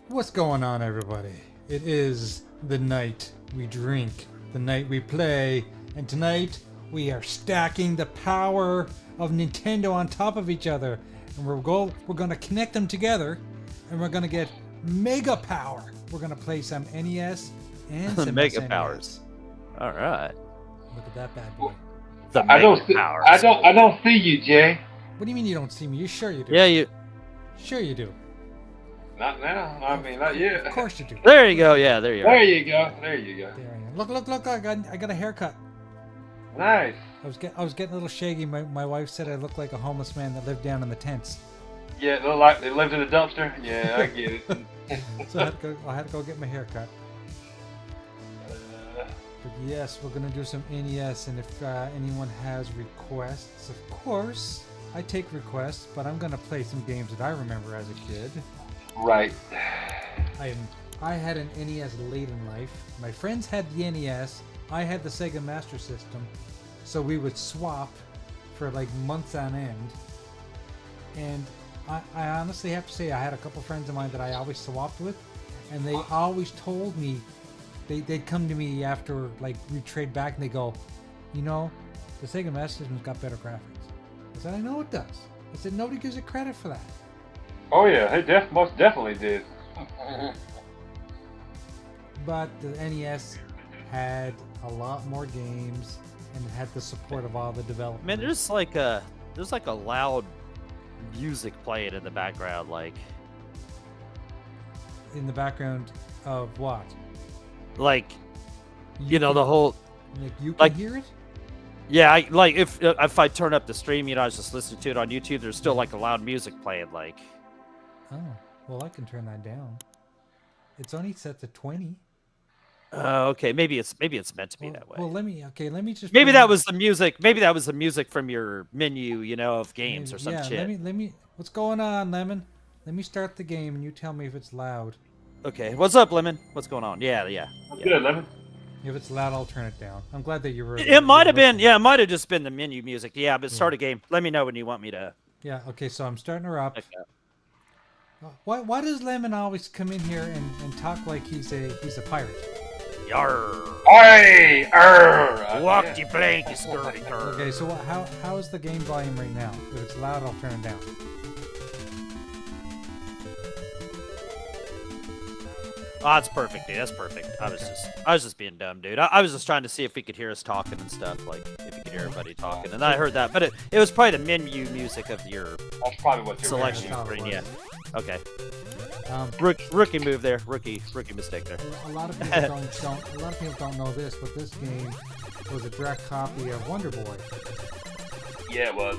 What's going on, everybody? It is the night we drink, the night we play, and tonight we are stacking the power of Nintendo on top of each other, and we're going to connect them together, and we're going to get mega power. We're going to play some NES and some Mega SNES. powers. All right. Look at that bad boy. The I don't mega see, powers. I don't see you, Jay. What do you mean you don't see me? You sure you do? Yeah, you. Sure you do. Not now. I mean, not yet. Of course you do. There you go. Yeah, there you There are. you go. There you go. There I am. Look! I got a haircut. Nice. I was getting a little shaggy. My wife said I looked like a homeless man that lived down in the tents. Yeah, it looked like they lived in a dumpster. Yeah, I get it. So I had to go get my hair cut. But yes, we're gonna do some NES, and if anyone has requests, of course I take requests. But I'm gonna play some games that I remember as a kid. Right. I had an NES late in life. My friends had the NES. I had the Sega Master System, so we would swap for like months on end. And I honestly have to say, I had a couple friends of mine that I always swapped with, and they always told me, they'd come to me after like we trade back, and they go, you know, the Sega Master System's got better graphics. I said, I know it does. I said, nobody gives it credit for that. Oh yeah, it most definitely did. But the NES had a lot more games, and it had the support of all the developers. Man, there's like a loud music playing in the background, like In the background of what? you know, the whole. Like you can like- hear it? Yeah, if I turn up the stream, you know, I was just listening to it on YouTube. There's still like a loud music playing, like. Oh, well, I can turn that down. It's only set to 20. Okay, maybe it's meant to be that way. Well, let me just. Maybe bring that up- was the music. Maybe that was the music from your menu, you know, of games or some yeah, shit. Let me. What's going on, Lemon? Let me start the game, and you tell me if it's loud. Okay, what's up, Lemon? What's going on? Yeah. Good, Lemon. If it's loud, I'll turn it down. I'm glad that you were. It might have been, yeah, it might have just been the menu music. Yeah, but start a game. Let me know when you want me to. Yeah. Okay, so I'm starting her up. Pick up. Why does Lemon always come in here and talk like he's a pirate? Yarr. Oi! Walk Yeah. the plank, you scurvy cur. Okay, so how is the game volume right now? If it's loud, I'll turn it down. Oh, that's perfect, dude. That's perfect. I was just being dumb, dude. I was just trying to see if we could hear us talking and stuff, like if you could hear everybody talking. And I heard that, but it was probably the menu music of your That's probably what you're selection That's how it screen. Yeah. was. Okay. Um, Rookie move there. Rookie mistake there. a lot of people don't know this, but this game was a direct copy of Wonder Boy. Yeah, it was.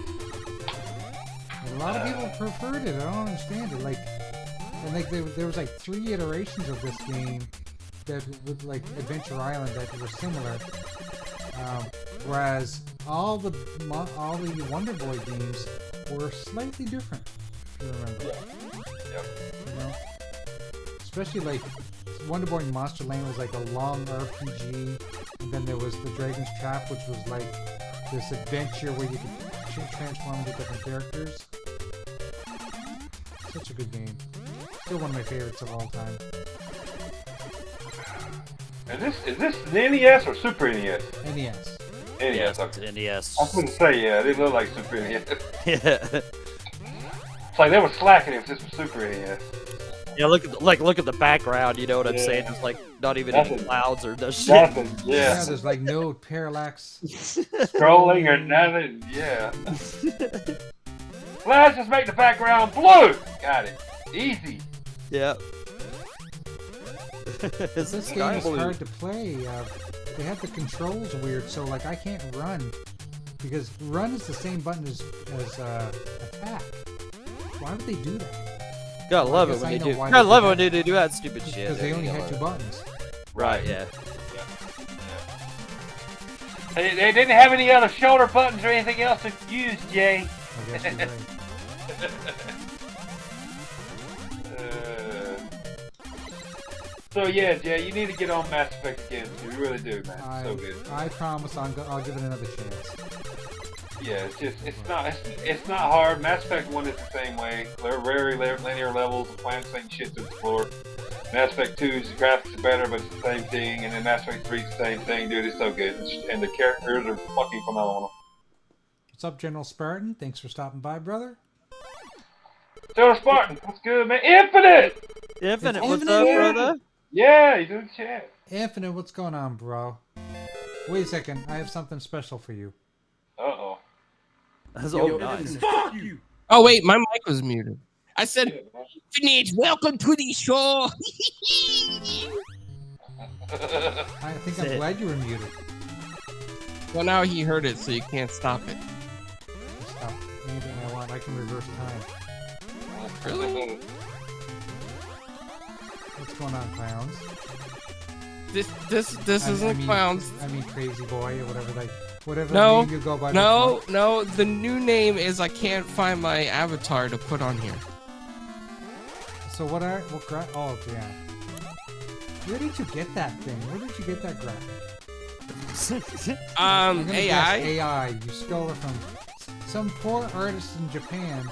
And a lot of people preferred it. I don't understand it. There was like 3 iterations of this game that with like Adventure Island that were similar. Whereas all the Wonder Boy games were slightly different. If you remember. Yep. You know? Especially like Wonder Boy Monster Lane was like a long RPG, and then there was the Dragon's Trap, which was like this adventure where you could transform into different characters. Such a good game. Still one of my favorites of all time. And is this the NES or Super NES? NES. NES. Okay. It's NES. I couldn't say yeah. It didn't look like Super NES. Yeah. It's like they were slacking if this was Super NES. Yeah, look at the background. You know what I'm saying? There's like not even any Nothing. clouds or the shit. Nothing. Yeah, Yeah. there's like no parallax. Scrolling or nothing. Yeah. Let's just make the background blue. Got it. Easy. Yeah. This game is hard to play. They have the controls weird, so like I can't run because run is the same button as attack. Why would they do that? Gotta love it guess when I they know do. why Gotta they love did it when that. they do that stupid shit. Because they only had 2 buttons. Right. Yeah. They didn't have any other shoulder buttons or anything else to use, Jay. I guess you're right. So yeah, Jay, you need to get on Mass Effect again. You really do, man. So good. I promise I'll give it another chance. Yeah, it's not hard. Mass Effect 1 is the same way. They're very linear levels, the planets ain't shit to explore. Mass Effect 2's graphics are better, but it's the same thing. And then Mass Effect 3 is the same thing, dude. It's so good, and the characters are fucking phenomenal. What's up, General Spartan? Thanks for stopping by, brother. General Spartan, what's good, man? Infinite. Infinite, It's what's Infinite up, here. brother? Yeah, he's in the chat. Infinite, what's going on, bro? Wait a second, I have something special for you. Uh-oh. That's all nice. Fuck you. Oh wait, my mic was muted. I said, Infinite, welcome to the show. I think I'm glad you were muted. Well, now he heard it, so you can't stop it. Stop anything I want. I can reverse time. Really? What's going on, clowns? This isn't clowns. I mean, crazy boy or whatever No, name you go by. no. The new name is I can't find my avatar to put on here. So what oh yeah. Where did you get that thing? Where did you get that graphic? I'm gonna guess AI. AI. You stole it from some poor artist in Japan.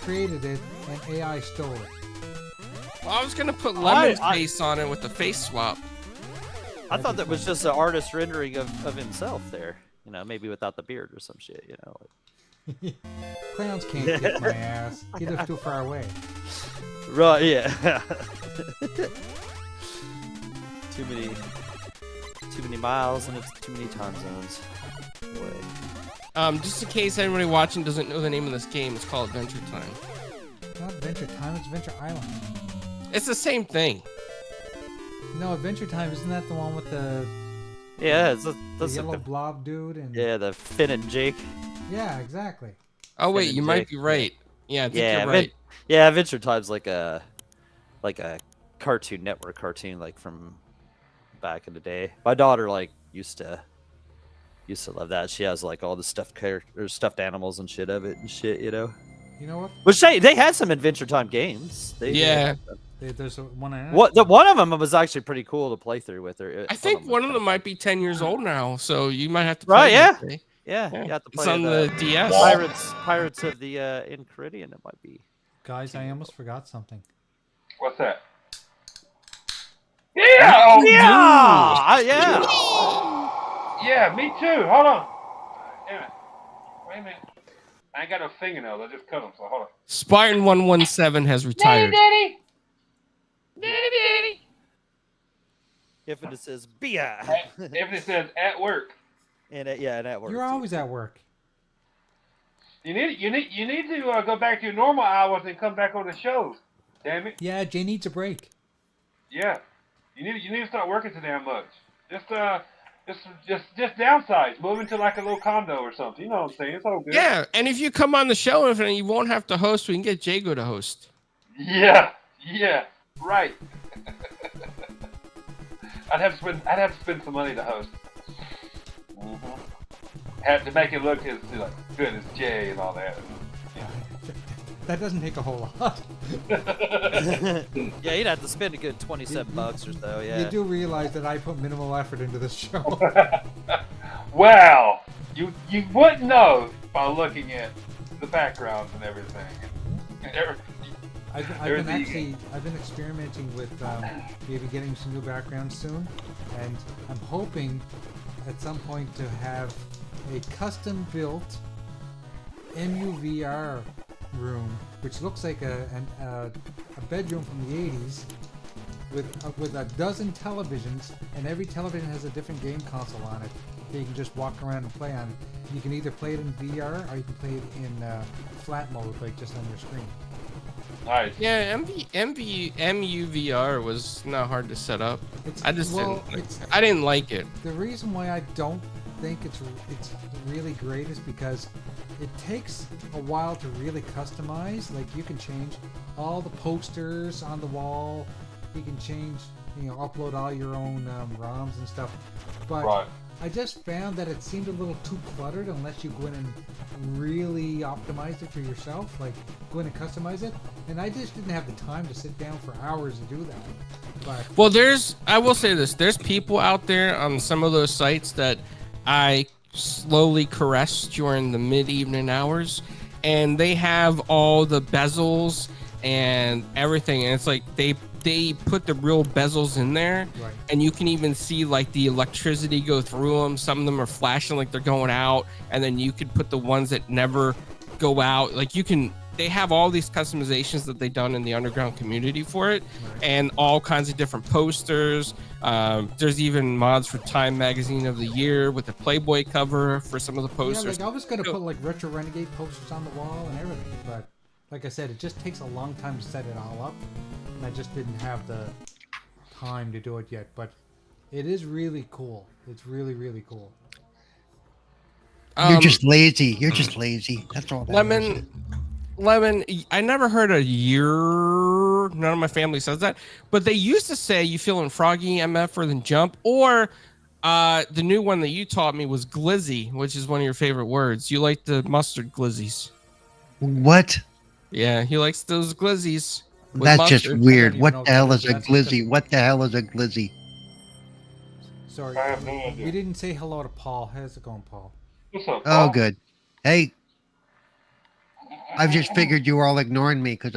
Created it and AI stole it. Well, I was gonna put Lemon's face on it with the face swap. I thought that was just an artist rendering of himself there. You know, maybe without the beard or some shit, you know. Like... Clowns can't kick my ass. He lives too far away. Right, yeah. Too many miles and it's too many time zones away. Just in case anybody watching doesn't know the name of this game, it's called Adventure Time. It's not Adventure Time, it's Adventure Island. It's the same thing. No, Adventure Time, isn't that the one with the Yeah, the yellow blob dude and yeah, the Finn and Jake. Yeah, exactly. Oh wait, and you might Jake. be right. Yeah, I think Yeah, you're right. yeah, Adventure Time's like a Cartoon Network cartoon like from back in the day. My daughter like used to love that. She has like all the stuffed animals and shit of it and shit, you know. You know what? Which they had some Adventure Time games. Yeah. There's one. One of them was actually pretty cool to play through with her. I think one of them might be 10 years old now, so you might have to Right, play yeah. it. Yeah, Yeah. you have to It's play on the DS. Pirates of the in Caribbean. It might be. Guys, I almost forgot something. What's that? Yeah! Oh, Yeah! yeah, me too. Hold on. Damn it. Wait a minute. I ain't got no fingernails. I just cut them, so hold on. Spartan 117 has retired. Daddy! Daddy! If it says beer. If it says at work. And at work. You're always at work. You need to go back to your normal hours and come back on the show. Damn it. Yeah, Jay needs a break. Yeah. You need to start working so damn much. Just downsize. Move into like a little condo or something. You know what I'm saying? It's all good. Yeah, and if you come on the show, you won't have to host. We can get Jago to host. Yeah. Right. I'd have to spend some money to host. Have to make it look as good as Jay and all that. Yeah. That doesn't take a whole lot. Yeah, you'd have to spend a good $27 or so. Yeah. You do realize that I put minimal effort into this show. Well, you wouldn't know by looking at the backgrounds and everything. I've been experimenting with maybe getting some new backgrounds soon, and I'm hoping at some point to have a custom-built MUVR room, which looks like a bedroom from the 80s, with a dozen televisions, and every television has a different game console on it. So you can just walk around and play on it. You can either play it in VR or you can play it in flat mode, like just on your screen. Nice. Yeah, MUVR was not hard to set up. I didn't like it. The reason why I don't think it's really great is because it takes a while to really customize. Like, you can change all the posters on the wall. You can change, upload all your own ROMs and stuff. But right. I just found that it seemed a little too cluttered unless you go in and really optimize it for yourself. Like, go in and customize it. And I just didn't have the time to sit down for hours to do that. But Well, I will say this. There's people out there on some of those sites that I slowly caressed during the mid-evening hours, and they have all the bezels and everything, and it's like they put the real bezels in there, Right. and you can even see like the electricity go through them. Some of them are flashing like they're going out, and then you could put the ones that never go out. Like they have all these customizations that they've done in the underground community for it, Right. and all kinds of different posters. There's even mods for Time Magazine of the Year with the Playboy cover for some of the posters. Yeah, like I was gonna put like retro Renegade posters on the wall and everything, but like I said, it just takes a long time to set it all up, and I just didn't have the time to do it yet. But it is really cool. It's really, really cool. You're just lazy. You're just lazy. That's all. That is. Lemon, I never heard a year. None of my family says that, but they used to say you feeling froggy, MF, than jump, or the new one that you taught me was glizzy, which is one of your favorite words. You like the mustard glizzies. What? Yeah, he likes those glizzies. with That's just mustard. weird. even What know the hell what is a that's glizzy? What the hell is a glizzy? Sorry, I have no idea. you didn't say hello to Paul. How's it going, Paul? What's up, Oh, Paul? good. Hey, I've just figured you were all ignoring me because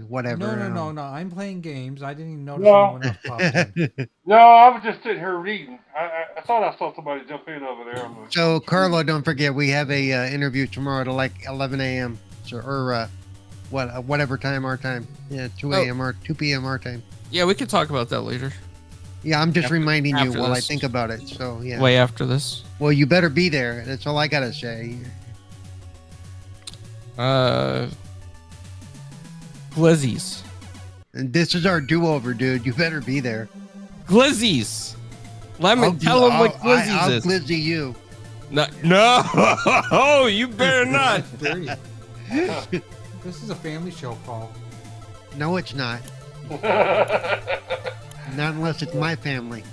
whatever. No. I'm playing games. I didn't even notice No. anyone else popped in. No, I was just sitting here reading. I thought I saw somebody jump in over there. So, Carlo, don't forget we have a interview tomorrow at like 11 a.m. So, or whatever time our time. Yeah, 2 a.m. or 2 p.m. our time. Yeah, we could talk about that later. Yeah, I'm just reminding you after while this. I think about it. So, yeah. Way after this. Well, you better be there. That's all I gotta say. Glizzies. And this is our do-over, dude. You better be there. Glizzies. Lemon, tell him what glizzies I'll is. glizzy you. No, you better not. Dirty. This is a family show, Paul. No, it's not. Not unless it's my family.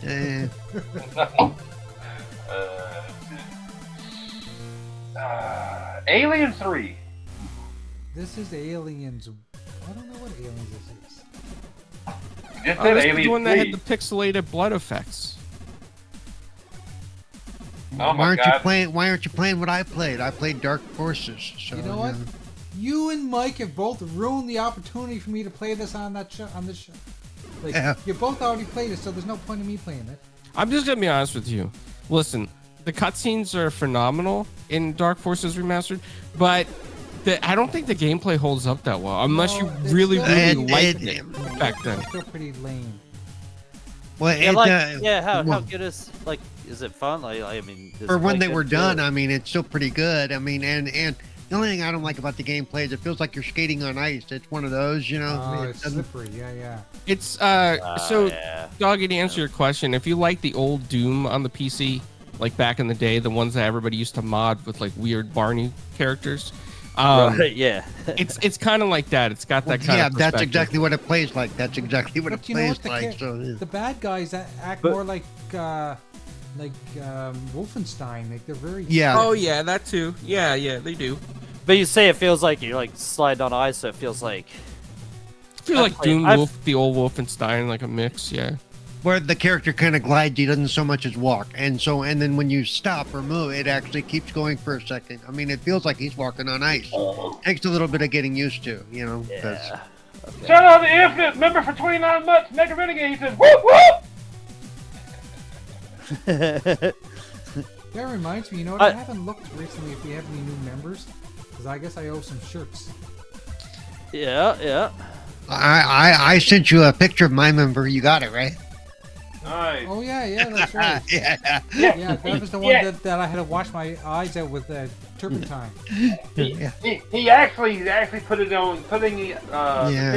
Alien 3. This is Aliens. I don't know what Aliens this is. Just Oh, said this is the Alien one that 3. had the pixelated blood effects. Oh why my aren't God. you playing? Why aren't you playing what I played? I played Dark Forces. So, You know what? You and Mike have both ruined the opportunity for me to play this on that show. On this show, like Yeah. you both already played it, so there's no point in me playing it. I'm just gonna be honest with you. Listen, the cutscenes are phenomenal in Dark Forces Remastered, but I don't think the gameplay holds up that well, unless No, you it's really, still- really liked it- it back then. It's still pretty lame. Well, Yeah, how well, good is is it fun? I mean, does for it when play they were good, done, too? I mean, it's still pretty good. I mean, and the only thing I don't like about the gameplay is it feels like you're skating on ice. It's one of those, Oh, It it's doesn't- slippery. Yeah. It's so Yeah. Doggy, to answer your question, if you like the old Doom on the PC, like back in the day, the ones that everybody used to mod with like weird Barney characters, Right, yeah. it's kind of like that. It's got that kind yeah, of that's perspective. exactly what it plays like. That's exactly what But it you know plays what? The, like. So, yeah. the bad guys act But- more like Wolfenstein. Like they're very. Yeah. Oh yeah, that too. Yeah, they do. But you say it feels like you're like sliding on ice, so it feels like Feel I've like played- Doom I've- Wolf, the old Wolfenstein, like a mix. Yeah. Where the character kind of glides, he doesn't so much as walk, and then when you stop or move, it actually keeps going for a second. I mean, it feels like he's walking on ice. Takes a little bit of getting used to, 'cause- yeah. Shout out to Infinite, member for 29 months. Mega Renegade says, whoop whoop! That reminds me. You know what? I- I haven't looked recently if we have any new members, because I guess I owe some shirts. yeah. I sent you a picture of my member. You got it, right? Nice. Oh yeah, that's right. Yeah. Yeah, that was the one Yeah. that I had to wash my eyes out with turpentine. He actually put it on, putting the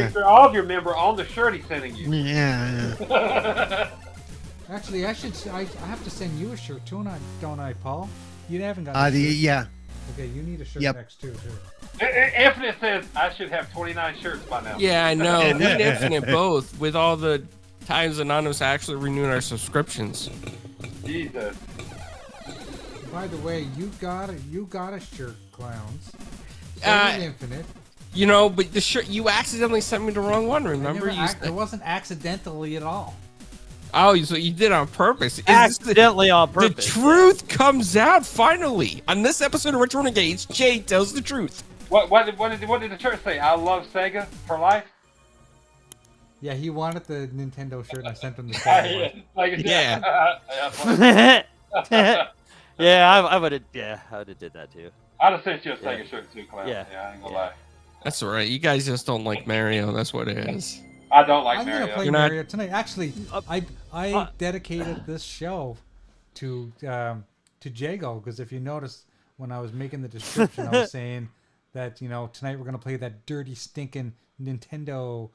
picture of your member on the shirt he's sending you. Yeah. Actually, I have to send you a shirt too, don't I, Paul? You haven't got. a shirt. Yeah. Okay, you need a shirt Yep. next too. Infinite says I should have 29 shirts by now. Yeah, I know. We need Infinite both with all the times Anonymous actually renewing our subscriptions. Jesus. By the way, you got a shirt, clowns. So Uh, did Infinite. You know, but the shirt you accidentally sent me the wrong one. Remember? It wasn't accidentally at all. Oh, so you did it on purpose. Is this Accidentally on the purpose. truth comes out finally on this episode of Retro Renegades. Jay tells the truth. What did the church say? I love Sega for life. Yeah, he wanted the Nintendo shirt, and I sent him the Yeah, Sega one. like, Yeah. I would have. Yeah, I would have did that too. I'd have sent you a Yeah. Sega shirt too, Clown. Yeah. I ain't gonna Yeah. lie. That's all right. You guys just don't like Mario. That's what it is. I don't like I'm Mario. gonna play You're not- Mario tonight. Actually, I dedicated this show to Jago, because if you notice when I was making the description, I was saying that tonight we're gonna play that dirty stinking Nintendo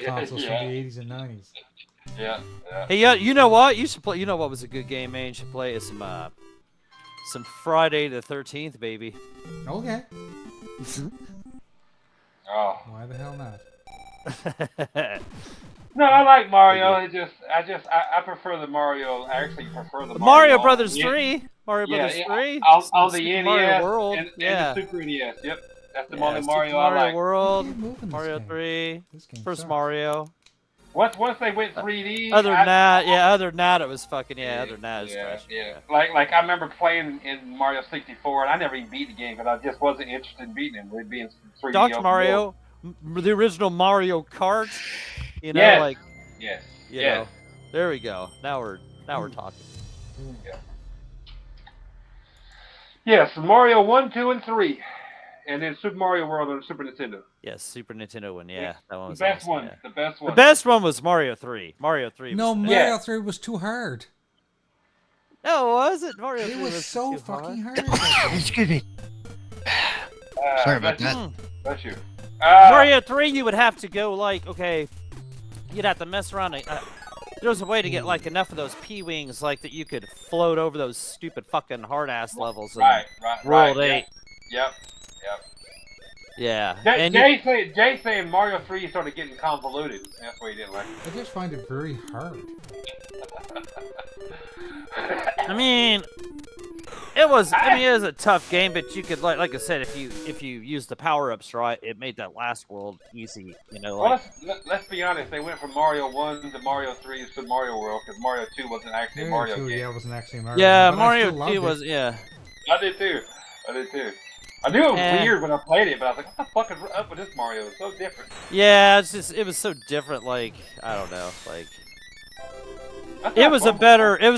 consoles from the 80s and 90s. Yeah. Hey, yeah, you know what? You should play. You know what was a good game, man? You should play is some Friday the 13th, baby. Okay, Oh. why the hell not? No, I like Mario. I prefer the Mario. I actually prefer the Mario Brothers Yeah. 3. Mario Brothers 3. On the Super NES Mario World. and yeah. the Super NES. Yep, that's the Yeah, only Super Mario I Mario like. World. Keep moving this Mario game. 3. This game First sucks. Mario. Once they went 3D. Other than that, it was fucking Other than that, it was yeah, trash. yeah. Like I remember playing in Mario 64, and I never even beat the game because I just wasn't interested in beating it. It being 3D. Dr. open Mario, the original Mario Kart. You know, Yes. like Yes. you Yes. know. There we go. Now we're talking. Yes, Mario 1, 2, and 3, and then Super Mario World on the Super Nintendo. Yes, Super Nintendo one. Yeah, that one The was best awesome, one. yeah. The best one. The best one was Mario 3. Mario 3. No, was the Mario Yeah. 3 was too hard. No, was it? Mario It 3 was so too fucking hard. hard. Excuse me. Sorry about bless that. you. Bless you. Mario 3, you would have to go like, okay, you'd have to mess around. There was a way to get like enough of those P-wings, like that you could float over those stupid fucking hard-ass levels. In Right. World Right. 8. Yep. Yeah. Jay, And Jay saying Mario 3 started getting convoluted. That's why he didn't like I just find it very hard. I mean, it was a tough game, but you could like I said, if you use the power-ups right, it made that last world easy. You know, Well, like let's be honest. They went from Mario 1 to Mario 3 to Mario World because Mario 2 wasn't actually a Mario 2, game. yeah, it wasn't actually a Mario. yeah, game, but I Mario still loved 2 it. was yeah. I did too. I knew it was Eh. weird when I played it, but I was like, what the fuck is up with this Mario? It's so different. Yeah, it was so different. Like I don't know, like That's it not was fun.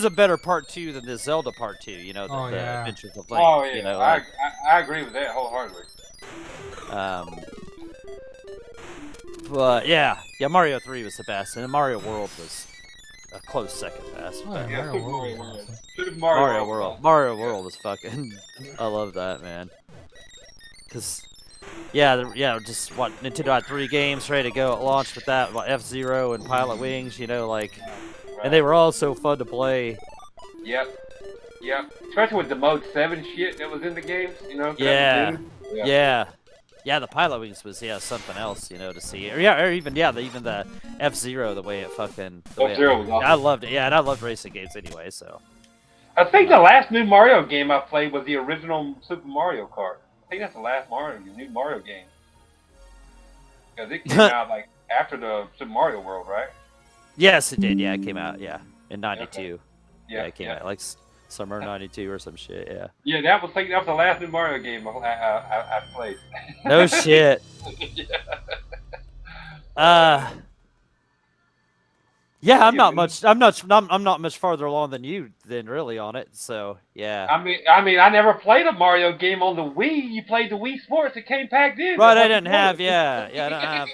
a better part 2 than the Zelda part 2. You know, Oh, the yeah. Adventures of Link. Oh yeah, You know, like, I agree with that wholeheartedly. But yeah, Mario 3 was the best, and Mario World was a close second best. Oh, yeah, Yeah, Mario Super World Mario was World. awesome. Super Mario World. Mario World was fucking. I love that, man. Cause, just what Nintendo had 3 games ready to go at launch with that, F-Zero and Pilot Wings. You know, like, and they were all so fun to play. Yep. Especially with the Mode 7 shit that was in the games, you know? 'cause that was new. Yeah. The Pilot Wings was something else, you know, to see. Or even the F-Zero, the way it fucking. F-Zero was awesome. I loved it. Yeah, and I loved racing games anyway. So. I think the last new Mario game I played was the original Super Mario Kart. I think that's the last new Mario game. Because it came out like after the Super Mario World, right? Yes, it did. Yeah, it came out. Yeah, in '92. Yeah, it came yeah. out like summer '92 or some shit. Yeah. Yeah, that was the last new Mario game I played. No shit. Yeah, I'm not much farther along than you really on it. So yeah. I mean, I never played a Mario game on the Wii. You played the Wii Sports. It came packed in. Right, I didn't have. Yeah,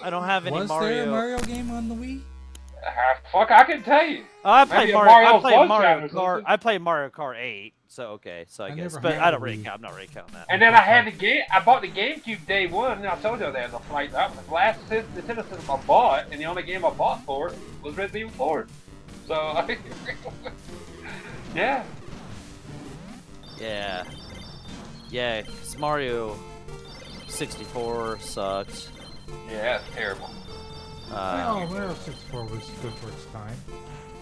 I don't have any Was Mario. there a Mario game on the Wii? Fuck, I can tell you. Oh, I Maybe played a Mario. Mario I played Sunshine Mario or Kart. something. I played Mario Kart 8. So okay, so I I guess, never but had I a don't Wii. I'm not really counting that. And then I had the game. I bought the GameCube day one, and I told you that. Like, that was the last Nintendo system I bought, and the only game I bought for it was Resident Evil 4. So, yeah. Yeah, 'cause Mario 64 sucks. Yeah, that's terrible. Mario 64 was good for its time.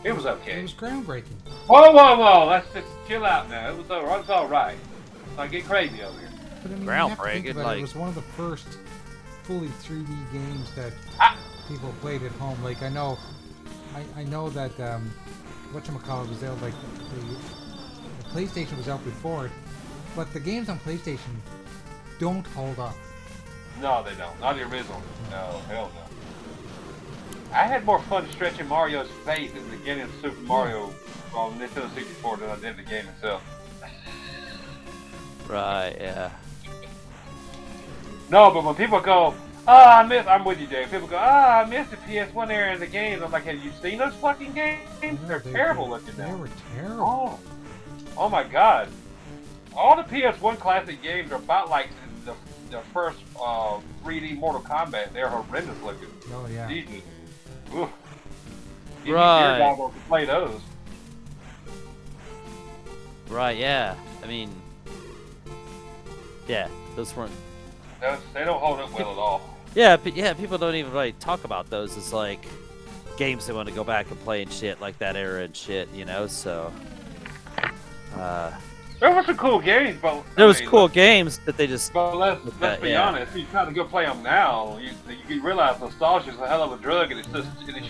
It was It okay. was groundbreaking. Whoa. Let's just chill out now. It was all right. Don't get crazy over here. But I mean, you have to think Groundbreaking, about it, like- it was one of the first fully 3D games that Ah. people played at home. Like, I know I know that whatchamacallit was out, like the PlayStation was out before it, but the games on PlayStation don't hold up. No, they don't. Not the original. No, hell no. I had more fun stretching Mario's face at the beginning of Super Mario on Nintendo 64 than I did the game itself. Right, yeah. No, but when people go, I'm with you, Dave. People go, I missed the PS1 era in the games. I'm like, have you seen those fucking games? They're terrible looking now. They were terrible. Oh my god. All the PS1 classic games are about like the first 3D Mortal Kombat. They're horrendous looking. Oh yeah. Jesus. Oof. Right. You're to play those. Right, yeah. I mean, yeah, those weren't. They don't hold up well at all. Yeah, but yeah, people don't even really talk about those as like games they want to go back and play and shit, like that era and shit, you know. So There were some cool games, but there was cool games that they just. But let's be honest. You try to go play them now, you realize nostalgia is a hell of a drug, and it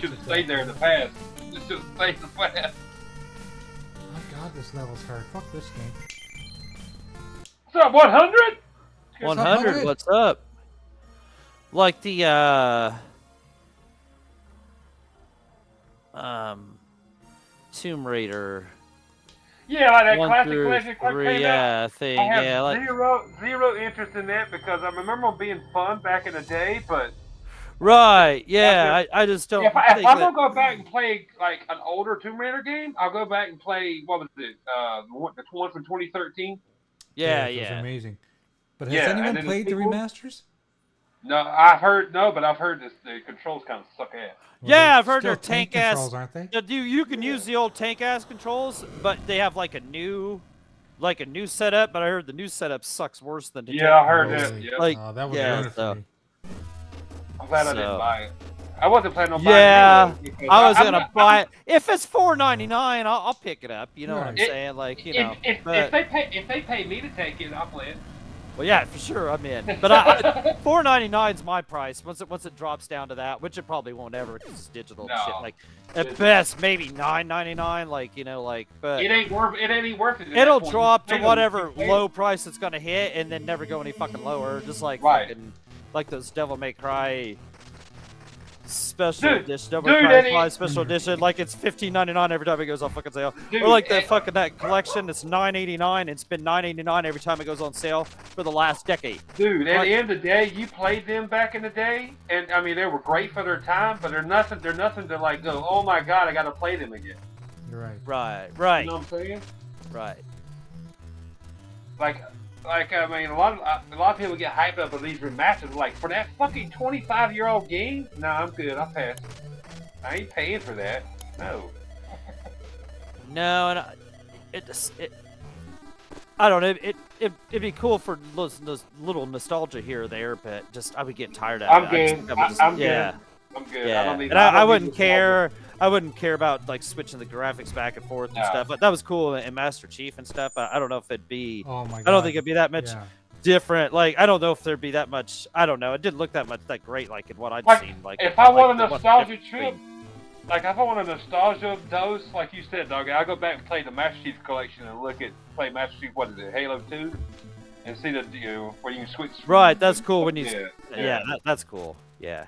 should have stayed there in the past. It should have stayed in the past. Oh god, this level's hard. Fuck this game. What's up, 100? 100, what's up? Like the Tomb Raider. Yeah, like that 1 classic through collection. 3, yeah, thing. I have Yeah, like zero interest in that because I remember them being fun back in the day, but right, yeah. I just don't. if think I'm that- gonna go back and play like an older Tomb Raider game, I'll go back and play what was it? The one from 2013. yeah, Those are yeah. amazing. But has Yeah, and anyone then the played the sequel? remasters? No, I've heard but I've heard the controls kind of suck ass. Well, Yeah, they're I've heard still they're tank ass. controls, aren't they? You can use the old tank ass controls, but they have like a new setup. But I heard the new setup sucks worse than the Yeah, I heard Really? that. Yeah. Like, Oh, that would yeah, ruin it so- for me. I'm glad I didn't so- buy it. I wasn't planning on buying Yeah, it anyway, because I was I'm gonna not- buy it if it's $4.99. I'll pick it up. You know what I'm Right. saying? Like, you know. If but- if they pay me to take it, I'll play it. Well, yeah, for sure, I'm in. But $4.99 is my price. Once it drops down to that, which it probably won't ever because it's digital and shit. No. Like at best, maybe $9.99. Like, you know, like, but It ain't worth it. At that it'll point. drop You to pay whatever them, you pay low price it's gonna hit, and then never go any fucking lower. Just like Right. fucking, like those Devil May Cry special Dude, edition, Devil dude, May Cry Eddie. 5 special edition. Like it's $15.99 every time it goes on fucking sale. Dude, Or like and- that collection that's $9.89. It's been $9.89 every time it goes on sale for the last decade. Dude, at Like- the end of the day, you played them back in the day, and I mean they were great for their time, but they're nothing to like go, oh my god, I gotta play them again. You're right. Right, right, You know what I'm saying? right. Like I mean, a lot of people get hyped up with these remasters. Like for that fucking 25-year-old game, nah, I'm good. I'll pass. I ain't paying for that. No. No, and I don't know. It'd be cool for little nostalgia here or there, but just I would get tired of it. I'm I good. just think I would just- I'm yeah. good. I'm good. Yeah, I don't need. and I don't need wouldn't this care. I wouldn't care about like switching the graphics back and forth and No. stuff. But that was cool in Master Chief and stuff. I don't know if it'd be. Oh my god. I don't think it'd be that much Yeah. different. Like I don't know if there'd be that much. I don't know. It didn't look that great like in what I'd Like, seen. Like if I want a what's the nostalgia difference trip, between- like if I want a nostalgia dose, like you said, dog, I go back and play the Master Chief collection and play Master Chief. What is it, Halo 2, and see where you can switch. Right, that's cool when you. Yeah. That's cool. Yeah.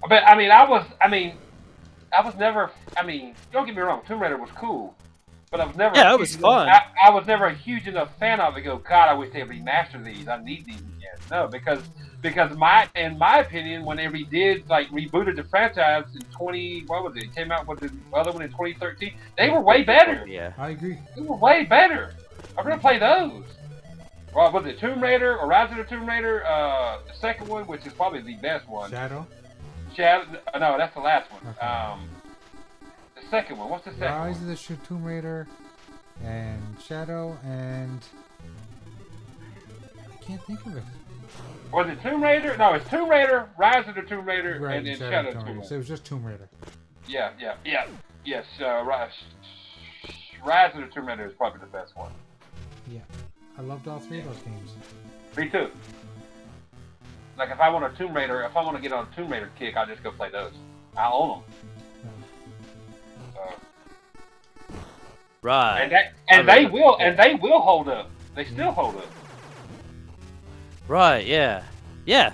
But I mean, I was never. I mean, don't get me wrong, Tomb Raider was cool, but I was never. Yeah, it was fun. I was never a huge enough fan of it. Go, God, I wish they remastered these. I need these again. No, because in my opinion, when they rebooted the franchise in what was it? It came out with the other one in 2013. They were way better. Yeah. I agree. They were way better. I'm gonna play those. Well, was it Tomb Raider or Rise of the Tomb Raider? The second one, which is probably the best one. Shadow. No, that's the last one. Okay. The second one. What's the second Rise one? of the Tomb Raider, and Shadow, and I can't think of it. Was it Tomb Raider? No, it's Tomb Raider, Rise of the Tomb Raider, Right, and then Shadow Shadow of the Tomb Tomb Raider. Raider. So it was just Tomb Raider. Yeah. Yes, Rise of the Tomb Raider is probably the best one. Yeah, I loved all three of those games. Me too. Like if I want to get on a Tomb Raider kick, I'll just go play those. I own them. Right. And they will hold up. They still hold up. Right. Yeah. Yeah.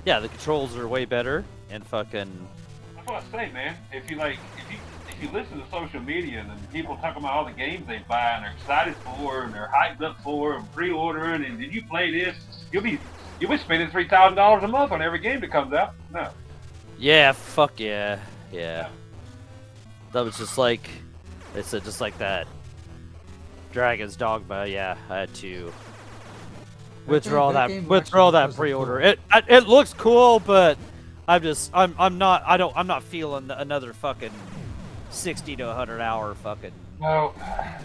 Yeah. The controls are way better and fucking. That's what I say, man. If you listen to social media and people talk about all the games they buy and they're excited for and they're hyped up for and pre-ordering and did you play this? You'll be spending $3,000 a month on every game that comes out. No. Yeah. Fuck yeah. Yeah. That was just like. They said just like that. Dragon's Dogma. Yeah. I had to withdraw that pre-order. Cool. It looks cool, but I'm not feeling another fucking 60 to 100 hour fucking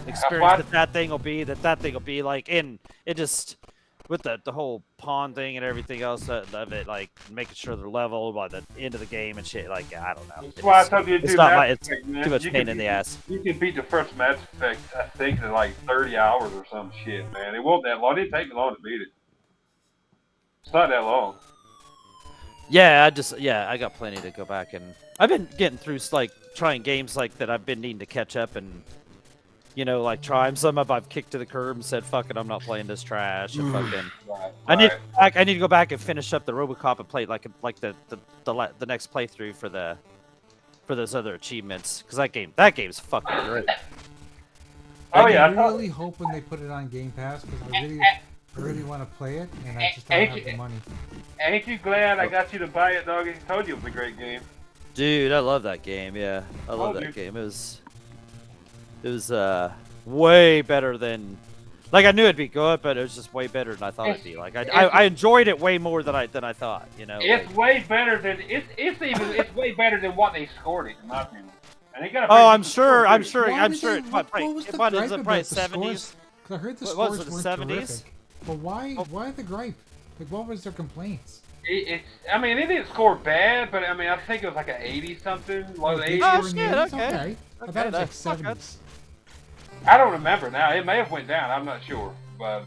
experience that thing will be like in it just with the whole pawn thing and everything else of it, like making sure they're level by the end of the game and shit. Like I don't know. That's why I told you to do it's too much pain in the ass. You can beat the first Mass Effect, I think, in like 30 hours or some shit, man. It wasn't that long. It didn't take me long to beat it. It's not that long. Yeah, I got plenty to go back and I've been getting through like trying games like that I've been needing to catch up and like try them. Some I've kicked to the curb and said, "Fuck it, I'm not playing this trash." And fucking, I need to go back and finish up the RoboCop and play like the next playthrough for those other achievements because that game's fucking great. I'm really hoping they put it on Game Pass because I really want to play it and I just don't have the money. Ain't you glad I got you to buy it, dog? I told you it was a great game. Dude, I love that game. Yeah, I love that game. It was way better than, like I knew it'd be good, but it was just way better than I thought it'd be. Like I enjoyed it way more than I thought. It's like, way better than it's way better than what they scored it in my opinion. And they got I'm sure. It was the probably gripe 70s. Because I heard the What was scores it, weren't 70s? terrific. But why the gripe? Like, what was their complaints? It didn't score bad, but I think it was like an 80 something, low 80s. Oh shit! Okay. I thought it was like 70s. I don't remember now. It may have went down. I'm not sure. But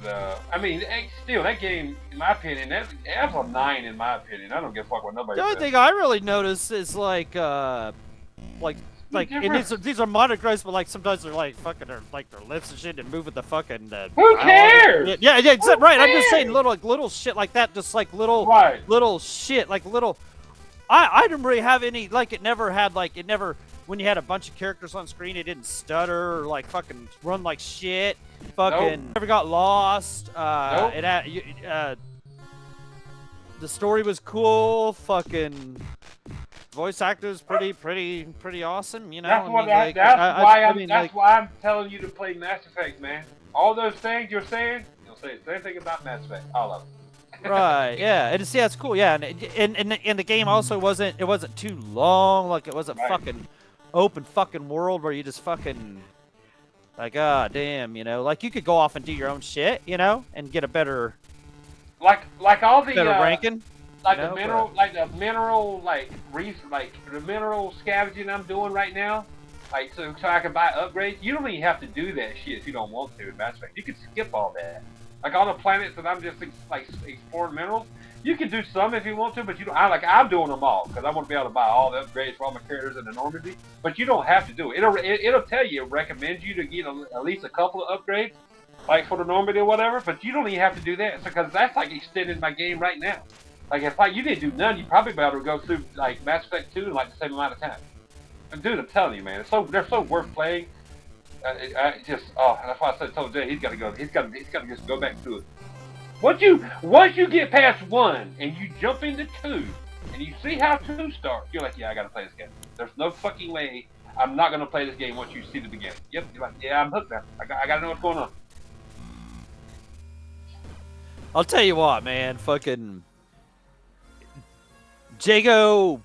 still, that game, in my opinion, that was a 9 in my opinion. I don't give a fuck what nobody The only says. thing I really noticed is like and these are modern gripes, but like sometimes they're like fucking their lips and shit and moving the fucking. Who cares? Yeah, right. I'm just saying little shit like that, just like little shit, like little. I didn't really have any like it never when you had a bunch of characters on screen, it didn't stutter or like fucking run like shit. Fucking never got lost. It had the story was cool. Fucking. Voice actor is pretty awesome, That's why I'm telling you to play Mass Effect, man. All those things you're saying, you'll say the same thing about Mass Effect, all of them. Right, yeah, it's cool, yeah, and the game also wasn't too long, like it wasn't fucking open fucking world where you just fucking like damn, like you could go off and do your own shit, and get a better like all the better ranking. Like the mineral scavenging I'm doing right now, like so I can buy upgrades. You don't even have to do that shit if you don't want to in Mass Effect. You can skip all that. Like all the planets that I'm just like exploring minerals, you can do some if you want to, but you don't. I'm doing them all because I want to be able to buy all the upgrades for all my characters in the Normandy. But you don't have to do it. It'll tell you, it recommends you to get at least a couple of upgrades, like for the Normandy or whatever. But you don't even have to do that because that's like extending my game right now. Like if you didn't do none, you'd probably be able to go through like Mass Effect 2 in like the same amount of time. And dude, I'm telling you, man, they're so worth playing. That's why I told Jay he's got to just go back to it. Once you get past 1 and you jump into 2 and you see how 2 starts, you're like, yeah, I got to play this game. There's no fucking way I'm not gonna play this game once you see the beginning. Yep, you're like, yeah, I'm hooked now. I got to know what's going on. I'll tell you what, man, fucking. Jago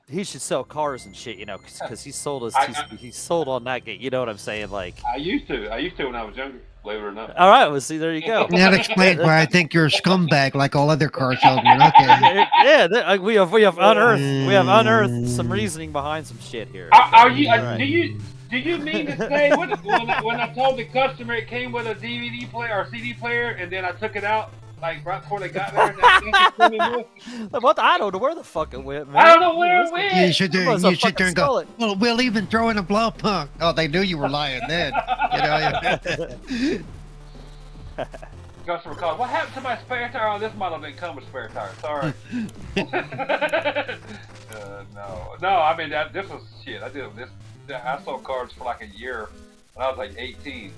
he should sell cars and shit, because he sold he sold on that game. You know what I'm saying? Like I used to when I was younger, believe it or not. All right, well, see, there you go. That explains why I think you're a scumbag like all other car salesmen. Okay. Yeah, we have unearthed some reasoning behind some shit here. Do you mean to say when I told the customer it came with a DVD player or CD player and then I took it out like right before they got there. And that 20 minutes. What? I don't know where the fuck it went, man. I don't know where it went. You should do. Must have You should fucking turn and go. stole it. Well, we'll even throw in a blow punk. Oh, they knew you were lying then. You know. Customer calls. What happened to my spare tire? Oh, this model didn't come with spare tire. Sorry. No. I mean, this was shit. I sold cars for like a year when I was like 18,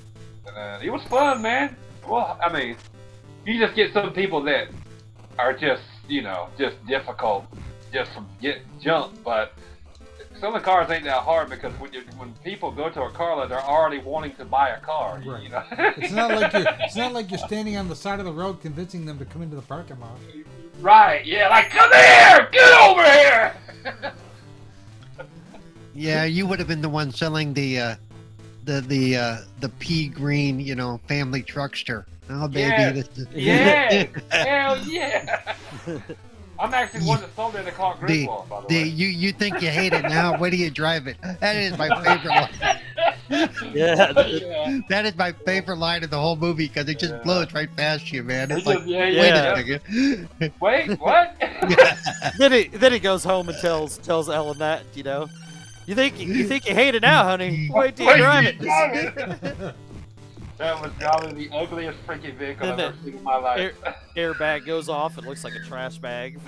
and it was fun, man. Well, I mean, you just get some people that are just, just difficult, just from getting jumped. But some of the cars ain't that hard because when people go to a car lot, they're already wanting to buy a car. Right. You know? It's not like you're standing on the side of the road convincing them to come into the parking lot. Right? Yeah. Like, come here, get over here. Yeah, you would have been the one selling the pea green, family truckster. Oh, baby. Yeah. Hell yeah. I'm actually the one that sold it in Clark Griswold, by the way. You think you hate it now? Where do you drive it? That is my favorite line. Yeah. That is my favorite line of the whole movie because it just blows right past you, man. It's like, Yeah. wait a second. Wait, what? Then he goes home and tells Ellen that, You think you hate it now, honey? Wait till you drive it. That was probably the ugliest freaking vehicle I've ever seen in my life. Airbag goes off. It looks like a trash bag.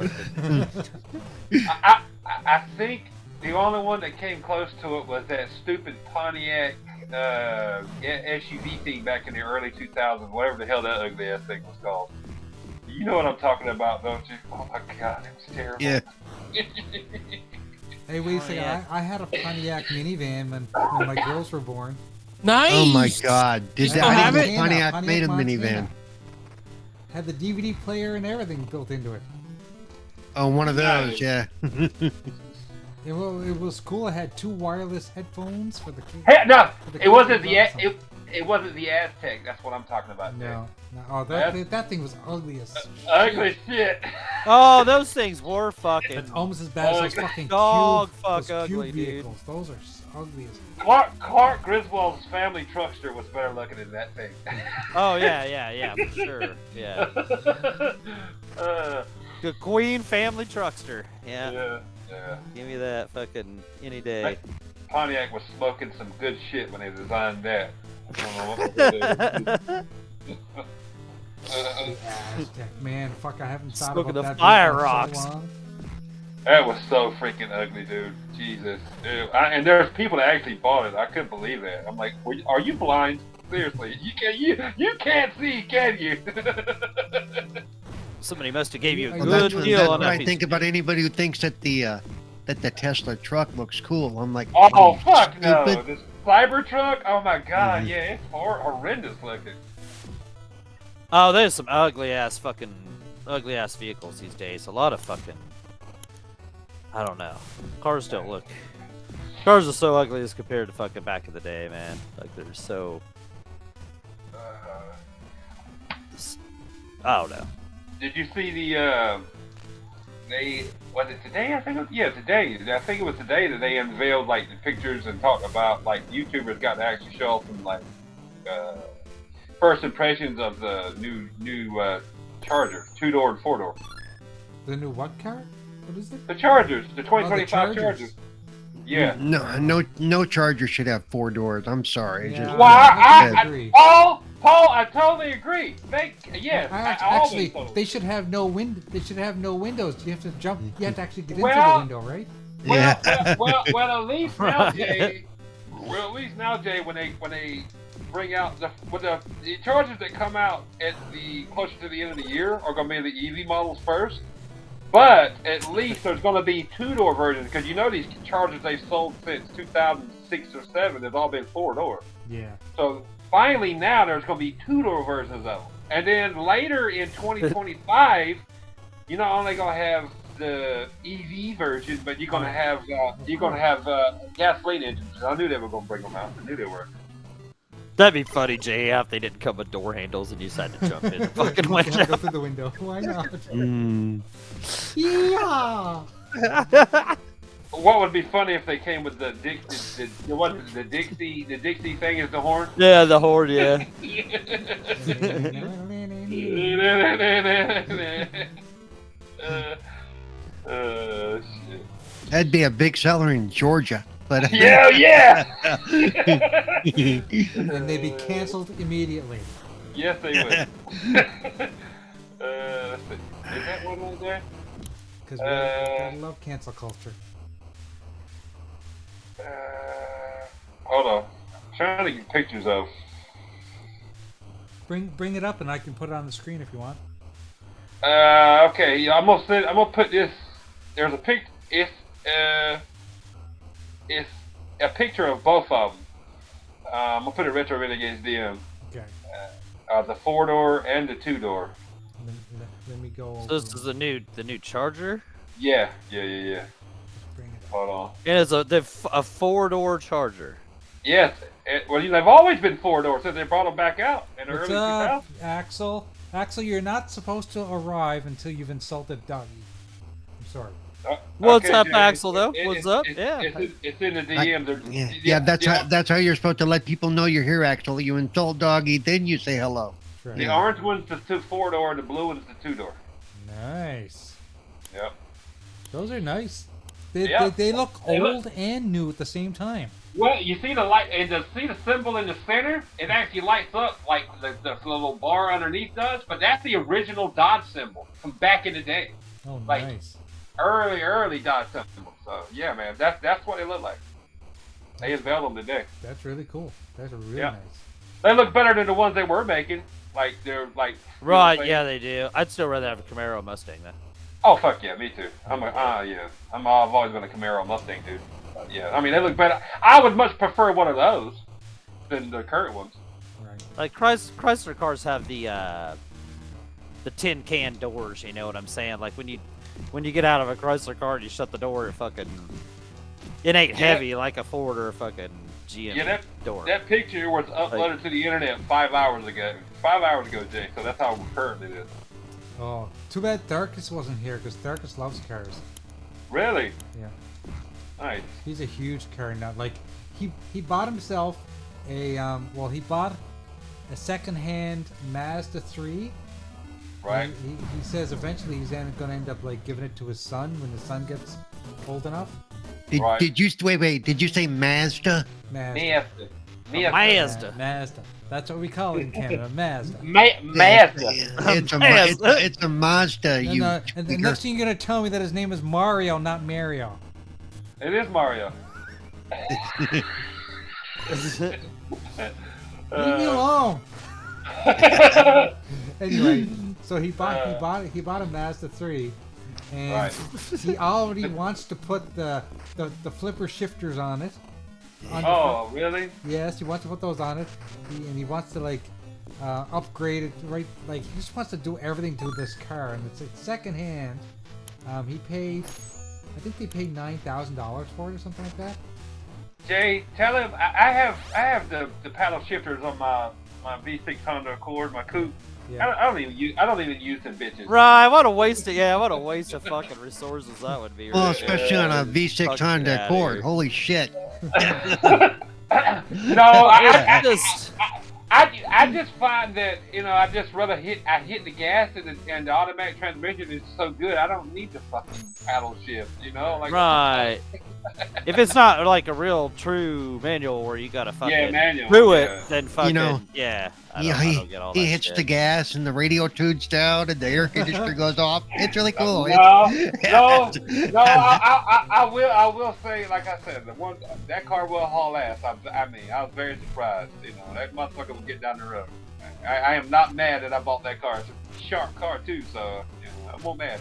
I think the only one that came close to it was that stupid Pontiac SUV thing back in the early 2000s, whatever the hell that ugly ass thing was called. You know what I'm talking about, don't you? Oh my god, it was terrible. Yeah. Hey, wait a second. I had a Pontiac minivan when my girls were born. Nice. Oh my God! still I have didn't it? know Pontiac made a Montana. minivan. Had the DVD player and everything built into it. Oh, one of those, Nice. yeah. It was cool. It had 2 wireless headphones for the kids. Hey, no, for the it wasn't kids. it wasn't the Aztec. That's what I'm talking about. No. Oh, that thing was ugly as Ugly shit. Oh, those things were fucking It's almost as bad as those fucking dog cube, fuck those ugly, cube dude. vehicles. Those are ugly as. Clark Griswold's family truckster was better looking than that thing. Oh yeah, for sure. Yeah. The Queen family truckster. Yeah. Yeah. Give me that fucking any day. Pontiac was smoking some good shit when they designed that. I don't know what they did. Aztec, man, fuck! I haven't thought Smoking about the that fire vehicle in rocks. so long. That was so freaking ugly, dude. Jesus, dude. And there's people that actually bought it. I couldn't believe that. I'm like, are you blind? Seriously, you can't see, can you? Somebody must have gave you a Well, good That's deal on what that I piece think of- about anybody who thinks that the Tesla truck looks cool. I'm like, Oh are you fuck no! stupid? This Cybertruck. Oh my god, yeah, it's horrendous looking. Oh, there's some ugly ass vehicles these days. A lot of fucking. I don't know. Cars are so ugly as compared to fucking back in the day, man. Like they're so. I don't know. Did you see the? Was it today? I think. Today. I think it was today that they unveiled like the pictures and talked about like YouTubers got to actually show off some like first impressions of the new Charger, 2-door and 4-door. The new what car? What is it? The Chargers, the 2025 Chargers. Chargers. Yeah. No Charger should have 4 doors. I'm sorry. Yeah. Just, Well, I agree. Paul, I totally agree. Yes, Actually, always they should have no They should have no windows. You have to jump. You have to actually get into Well- the window, right? yeah. well, at least now, Jay. Well, at least now, Jay, when they bring out the Chargers that come out at the closer to the end of the year are going to be the EV models first. But at least there's going to be 2-door versions because these Chargers they've sold since 2006 or 7 have all been 4-door. Yeah. So finally now there's going to be 2-door versions of them. And then later in 2025, you're not only going to have the EV version, but you're going to have gasoline engines. I knew they were going to bring them out. I knew they were. That'd be funny, Jay, if they didn't come with door handles and you decided to jump in the fucking You can't window. go through the window. Why not? Mm. Yeah. What would be funny if they came with the Dixie thing is the horn? Yeah, the horn, yeah. Shit. That'd be a big seller in Georgia. But Yeah. And they'd be canceled immediately. Yes, they would. Let's see. Is that one right there? Because I love cancel culture. Hold on. I'm trying to get pictures of. Bring it up and I can put it on the screen if you want. Okay. Yeah, I'm gonna put this. There's a pic. It's a picture of both of them. I'm gonna put a Retro Renegades DM. Okay. The 4-door and the 2-door. Let me go. So this is the new Charger. Yeah. Let's bring it up. Hold on. It is a 4-door Charger. Yes. Well, they've always been 4-door since they brought them back out in the What's early 2000s. up, Axel? Axel, you're not supposed to arrive until you've insulted Dougie. I'm sorry. What's Okay, up, Jay, Axel? Though, what's up? Yeah. It's in the DM. yeah, that's how you're supposed to let people know you're here. Actually, you insult Doggy, then you say hello. Right. The orange one's the 4-door, and the blue one's the 2-door. Nice. Yep. Those are nice. They Yeah. they look They look- old and new at the same time. Well, you see the light, and see the symbol in the center? It actually lights up like the little bar underneath does, but that's the original Dodge symbol from back in the day. Oh, Like- nice. Early Dodge symbol. So, yeah, man, that's what they look like. They unveiled them today. That's really cool. That's really Yeah. nice. They look better than the ones they were making. Like, they're like... you know what I'm Right. Yeah, saying? they do. I'd still rather have a Camaro Mustang though. Oh, fuck yeah, me too. I've always been a Camaro Mustang dude. But yeah, I mean, they look better. I would much prefer one of those than the current ones. Right. Like Chrysler cars have the tin can doors. You know what I'm saying? Like when you get out of a Chrysler car and you shut the door, it ain't heavy like a Ford or a fucking GM Yeah, door. that picture was uploaded to the internet 5 hours ago. 5 hours ago, Jay. So that's how current it is. Oh, too bad Darkus wasn't here because Darkus loves cars. Really? Yeah. Nice. He's a huge car nut. Like he bought himself he bought a secondhand Mazda 3. Right. He says eventually he's going to end up like giving it to his son when his son gets old enough. Right. Did you wait? Did you say Mazda? Mazda. Mazda. Mazda. That's what we call it in Canada. Mazda. Mazda. It's a Mazda. No, You. no, and the next thing you're going to tell me that his name is Mario, not Mario. It is Mario. Leave me alone. Anyway, so he bought a Mazda 3, and Right. he already wants to put the flipper shifters on it. Oh, really? Yes, he wants to put those on it, and he wants to like upgrade it. Right, like he just wants to do everything to this car, and it's second hand. He paid, I think they paid $9,000 for it or something like that. Jay, tell him I have the paddle shifters on my V6 Honda Accord, my coupe. Yeah. I don't even use them bitches. Right. What a waste of what a waste of fucking resources that would be. Well, Really. especially on a V6 Fuck Honda yeah, Accord. dude. Holy shit! No, Just I just find that I just rather hit the gas and the automatic transmission is so good. I don't need the fucking paddle shift. Like right. If it's not like a real true manual where you gotta fucking manual, do it, yeah. then fucking I don't get all that he hits shit. the gas and the radio tunes down and the air conditioner goes off. It's really cool. No, I will say, like I said, that car will haul ass. I was very surprised. That motherfucker will get down the road. I am not mad that I bought that car. It's a sharp car too, so I'm not mad.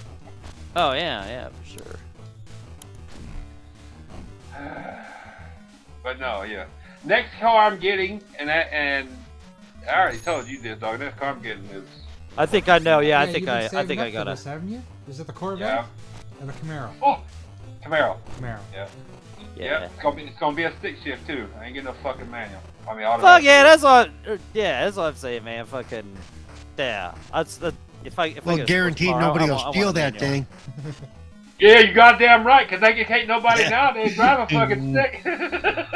Oh yeah, for sure. But no, yeah. Next car I'm getting, and I already told you this, dog. Next car I'm getting is. I think I know. Yeah, I you've think been I saving think up I for gotta. this, haven't you? Is it the Corvette Yeah. or the Camaro? Oh, Camaro. Camaro. Yeah. Yeah. It's gonna be a stick shift too. I ain't getting no fucking manual. I mean, Fuck automatic. yeah, that's what I'm saying, man. Fucking yeah. That's the if I Well, get a guaranteed sports car, nobody I will want steal a that manual. thing. Yeah, you goddamn right, because they can't nobody nowadays drive a fucking stick.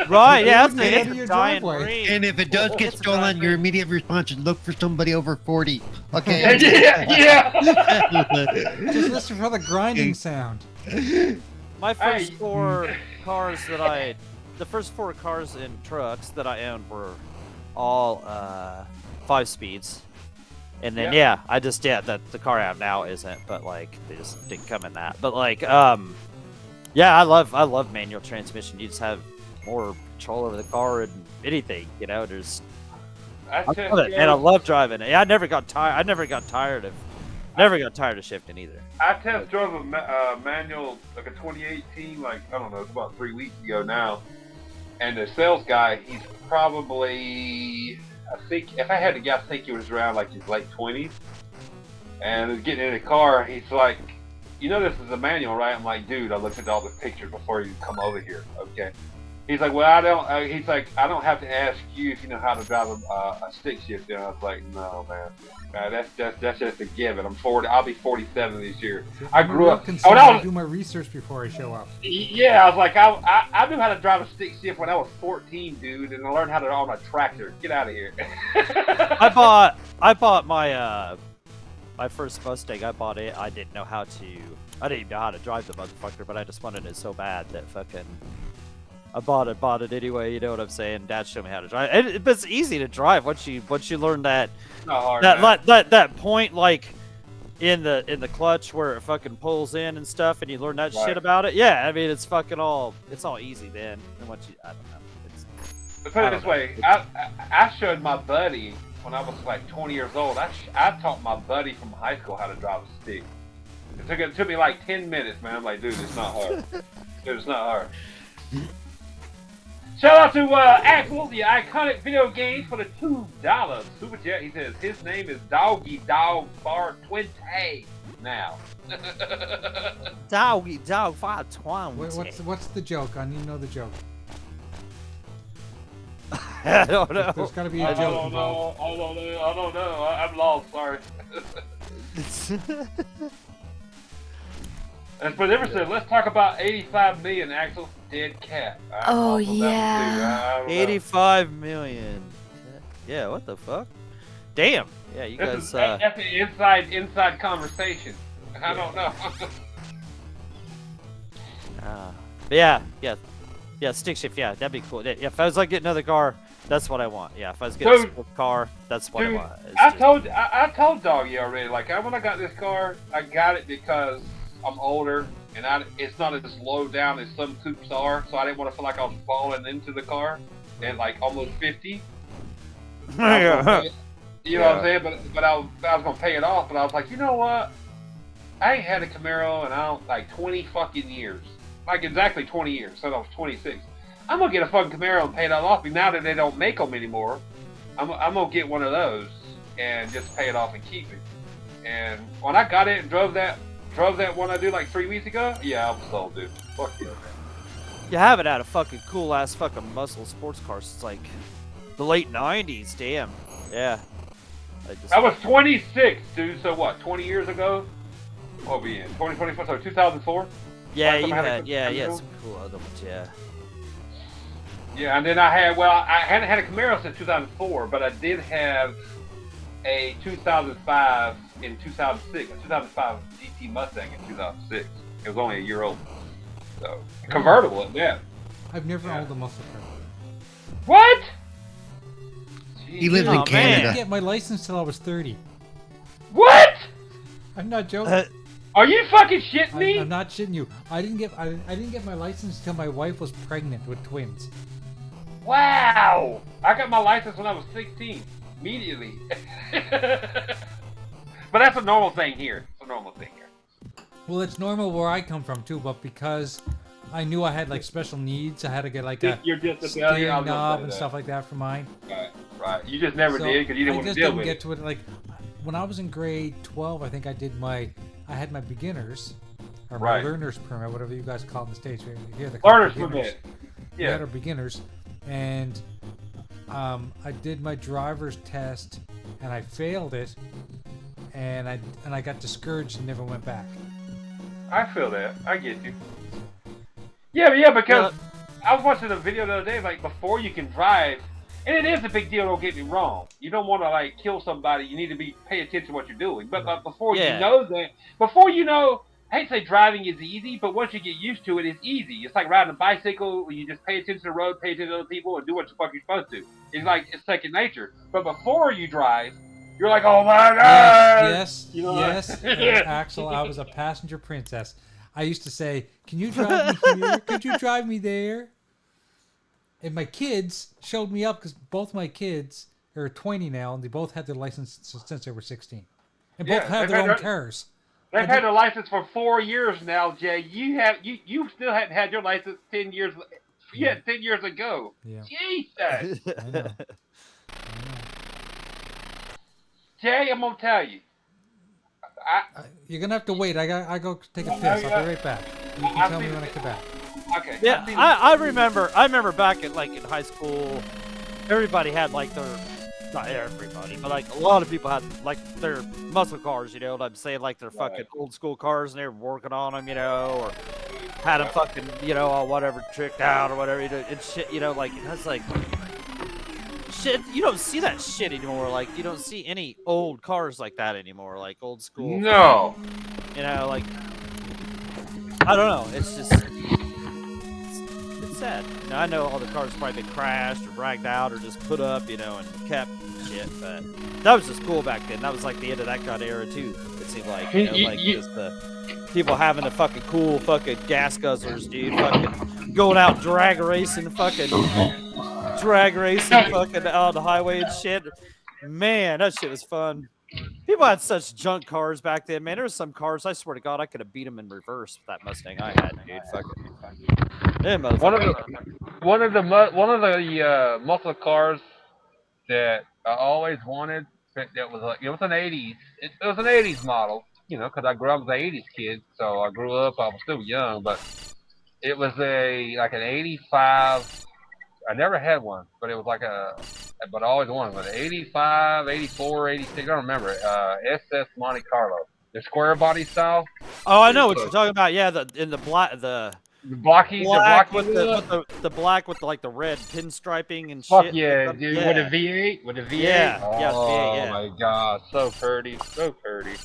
Right, yeah, that's Get out the of your dying driveway. breed. And if it does get It's a stolen, dying your breed. immediate response is look for somebody over 40. yeah, Okay. Just listen for the grinding sound. My first Hey. four cars that the first 4 cars and trucks that I owned were all 5 speeds. And then the car I have now isn't, but like they just didn't come in that. But like yeah, I love manual transmission. You just have more control over the car and anything, you know. There's I love it, and I love driving it. Yeah, I never got tired of shifting either. I test drove a manual, like a 2018, like, I don't know, it's about 3 weeks ago now. And the sales guy, he's probably, I think, if I had to guess, I think he was around like his late 20s. And was getting in the car, he's like, you know this is a manual, right? I'm like, dude, I looked at all the pictures before you come over here, okay? He's like, well, I don't have to ask you if you know how to drive a stick shift. And I was like, no, man. That's just a given. I'm 40. I'll be 47 this year. I grew up. I do my research before I show up. Yeah, I was like, I knew how to drive a stick shift when I was 14, dude, and I learned how to on a tractor. Get out of here. I bought my my first Mustang. I bought it. I didn't know how to drive the motherfucker, but I just wanted it so bad that fucking I bought it anyway. You know what I'm saying? Dad showed me how to drive. But it's easy to drive once you learn that Not hard, that point, like in the clutch where it fucking pulls in and stuff, and you learn that shit about it. Yeah, I mean it's all easy then. And once you, I don't know. But put it this way, I showed my buddy when I was like 20 years old. I taught my buddy from high school how to drive a stick. It took me like 10 minutes, man. I'm like, dude, it's not hard. Dude, it's not hard. Shout out to Axel, the iconic video games, for the $2 super chat. He says his name is Doggy Dog Bar 20 now. Doggy Dog 520. What's the joke? I need to know the joke. I don't know. There's got to be a I joke don't involved. know. I don't know. I'm lost. Sorry. As Never said, let's talk about 85 million, Axel. Dead cat. Oh, yeah. 85 million. Yeah, what the fuck? Damn. Yeah, you That's guys. an inside conversation. I don't know. But yeah, stick shift. Yeah, that'd be cool. Yeah, if I was like getting another car, that's what I want. Yeah, if I was getting a car, that's what I want. I told Doggy already. Like when I got this car, I got it because I'm older and it's not as low down as some coupes are, so I didn't want to feel like I was falling into the car at like almost 50. Yeah. You know what I'm saying? But I was gonna pay it off, but I was like, you know what? I ain't had a Camaro in like 20 fucking years. Like exactly 20 years. So I was 26. I'm gonna get a fucking Camaro and pay that off. But now that they don't make them anymore, I'm gonna get one of those and just pay it off and keep it. And when I got it and drove that one I do like 3 weeks ago, yeah, I was sold, dude. Fuck yeah, man. You haven't had a fucking cool ass fucking muscle sports car since like the late 90s. Damn. Yeah. I was 26, dude. So what? 20 years ago? What will be in 2024? So 2004. Yeah, Last time you I had a had. Yeah, Camaro? some cool other ones. Yeah. Yeah, and then I hadn't had a Camaro since 2004, but I did have a 2005 in 2006, a 2005 GT Mustang in 2006. It was only a year old. So, convertible at that. I've never owned a muscle car. What? He lives Oh, in man. I Canada. didn't get my license till I was 30. What? I'm not joking. Are you fucking shitting me? I'm not shitting you. I didn't get my license till my wife was pregnant with twins. Wow! I got my license when I was 16. Immediately. But that's a normal thing here. It's a normal thing here. Well, it's normal where I come from too, but because I knew I had like special needs, I had to get like a You're just steering knob and stuff like that for mine. Right. You just never So did because you didn't want to I just deal didn't with get it. to it. Like when I was in grade 12, I think I had my beginners or my Right. learner's permit, whatever you guys call it in the States. Here they call Learner's it beginners. permit. We had Yeah. our beginners, and I did my driver's test, and I failed it, and I got discouraged and never went back. I feel that. I get you. Yeah, because I was watching a video the other day, like, before you can drive, and it is a big deal, don't get me wrong. You don't want to, like, kill somebody. You need to pay attention to what you're doing. But before you know that, I hate to say driving is easy, but once you get used to it, it's easy. It's like riding a bicycle where you just pay attention to the road, pay attention to other people, and do what the fuck you're supposed to. It's second nature. But before you drive, you're like, oh my God! Yes. Axel, I was a passenger princess. I used to say, can you drive me here? Could you drive me there? And my kids showed me up because both my kids are 20 now, and they both had their license since they were 16. And both have their own cars. They've had their license for 4 years now, Jay. You still hadn't had your license 10 years. Yeah, 10 years ago. Yeah. Jesus. I know. Jay, I'm gonna tell you. You're gonna have to wait. I go take a piss. I'll be right back. You can tell me when I come back. Okay. Yeah, I remember back in high school, everybody had like not everybody, but like a lot of people had like their muscle cars, you know what I'm saying, like their fucking old school cars, and they were working on them, you know, or had them fucking, you know, all whatever tricked out or whatever, and shit, you know, like that's like shit. You don't see that shit anymore. Like you don't see any old cars like that anymore, like old school. No. You know, like I don't know. It's just. Sad. Now, I know all the cars probably been crashed or dragged out or just put up, you know, and kept and shit, but that was just cool back then. That was like the end of that kind of era too. It seemed like, you know, like just the people having the fucking cool fucking gas guzzlers, dude, fucking going out drag racing fucking on the highway and shit. Man, that shit was fun. People had such junk cars back then, man. There was some cars, I swear to God, I could have beat them in reverse with that Mustang I had, dude. Fucking. One of the muscle cars that I always wanted, that was it was an 80s. It was an 80s model, you know, because I grew up as an 80s kid, so I grew up. I was still young, but it was like an 85. I never had one, but it was like but I always wanted one. 85, 84, 86, I don't remember. SS Monte Carlo, the square body style. Oh, I know what you're talking about. Yeah, the black black with the black with like the red pinstriping and shit. Fuck yeah, dude! Yeah. With a V8, with a V8. Yeah, oh yeah. My God, so pretty, so pretty.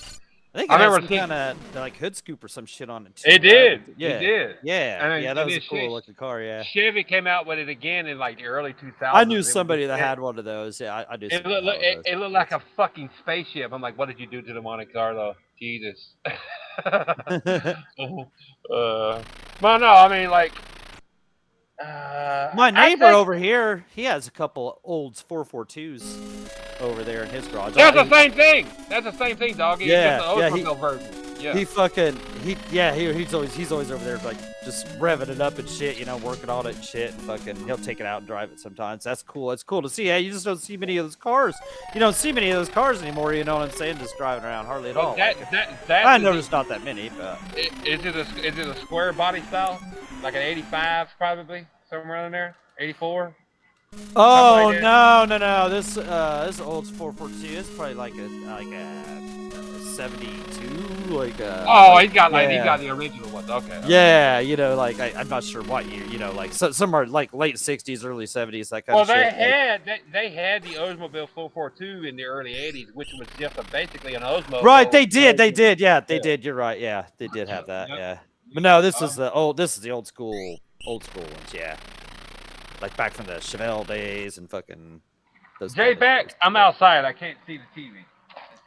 I think it had some kind of like hood scoop or some shit on it too. It did. Yeah. It did. Yeah, that was a cool looking car. Yeah. Chevy came out with it again in like the early 2000s. I knew somebody that had one of those. Yeah, I do. It looked like a fucking spaceship. I'm like, what did you do to the Monte Carlo? Jesus. Well, no, I mean like. My neighbor over here, he has a couple old 442s over there in his garage. That's the same thing. That's the same thing, doggy. Yeah, it's just the version. Yeah. He's always over there like just revving it up and shit, you know, working on it and shit, and fucking he'll take it out and drive it sometimes. That's cool. It's cool to see. Yeah, you just don't see many of those cars. You don't see many of those cars anymore. You know what I'm saying? Just driving around hardly at all. I noticed not that many, but is it a square body style, like an 85 probably somewhere in there, 84? Oh like no! This old 442 is probably like a 72, like he's got the original ones. Okay. Yeah, you know, like I'm not sure what year, you know, like somewhere like late 60s, early 70s, that kind of shit. Well, they had the Oldsmobile 442 in the early 80s, which was just basically an Oldsmobile. Right, they did. Yeah, they did. You're right. Yeah, they did have that. Yeah, but no, this is the old school ones. Yeah, like back from the Chevelle days and fucking. Those Jay back. I'm outside. I can't see the TV.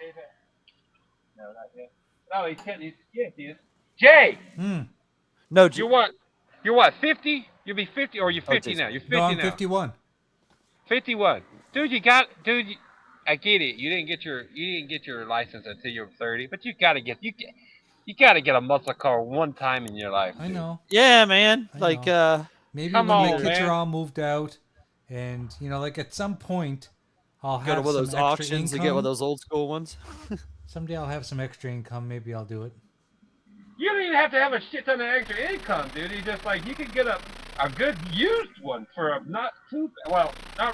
Jay back. No, not yet. No, he can't. Yes, he is. Jay. No, You're what? 50? You'll be 50, or you're 50 now. You're 50 now. No, I'm 51. 51. Dude, I get it. You didn't get your license until you were 30, but you gotta get a muscle car one time in your life. Dude. I know. Yeah, man. Maybe when my kids are all moved out, and you know, like at some point, I'll have go to one of those auctions income. to get one of those old school ones. Someday I'll have some extra income. Maybe I'll do it. You don't even have to have a shit ton of extra income, dude. You just you can get a good used one for not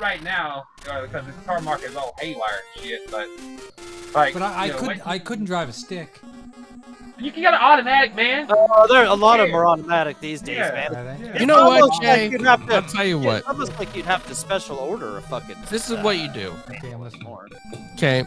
right now because the car market is all haywire and shit. But I couldn't drive a stick. You can get an automatic, man. There a lot of them are automatic these days, Yeah. man. Are they? Yeah. You know what, Almost like Jay? you'd have to- I'll tell you what. It's almost like you'd have to special order a fucking. This is what you do. Okay, I'm listening. more. Okay.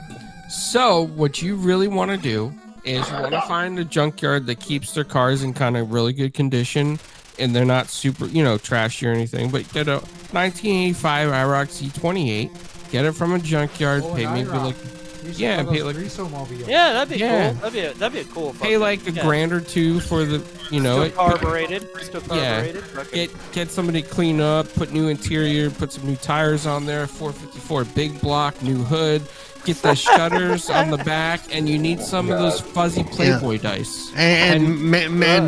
So what you really want to do is you want to find a junkyard that keeps their cars in kind of really good condition, and they're not super, trashy or anything. But get a 1985 IROC C28. Get it from a junkyard. Oh, pay an maybe IROC. like You should Yeah, have pay those like- Greasomobiles. Yeah, that'd be Yeah. cool. That'd be a cool. pay fucking- like a yeah. grand or two for the Still it- carbureted. Still Yeah. carbureted. fucking- get somebody to clean up, put new interior, put some new tires on there, 454 big block, new hood, get the shutters on the back, and you need some of those fuzzy Playboy dice. And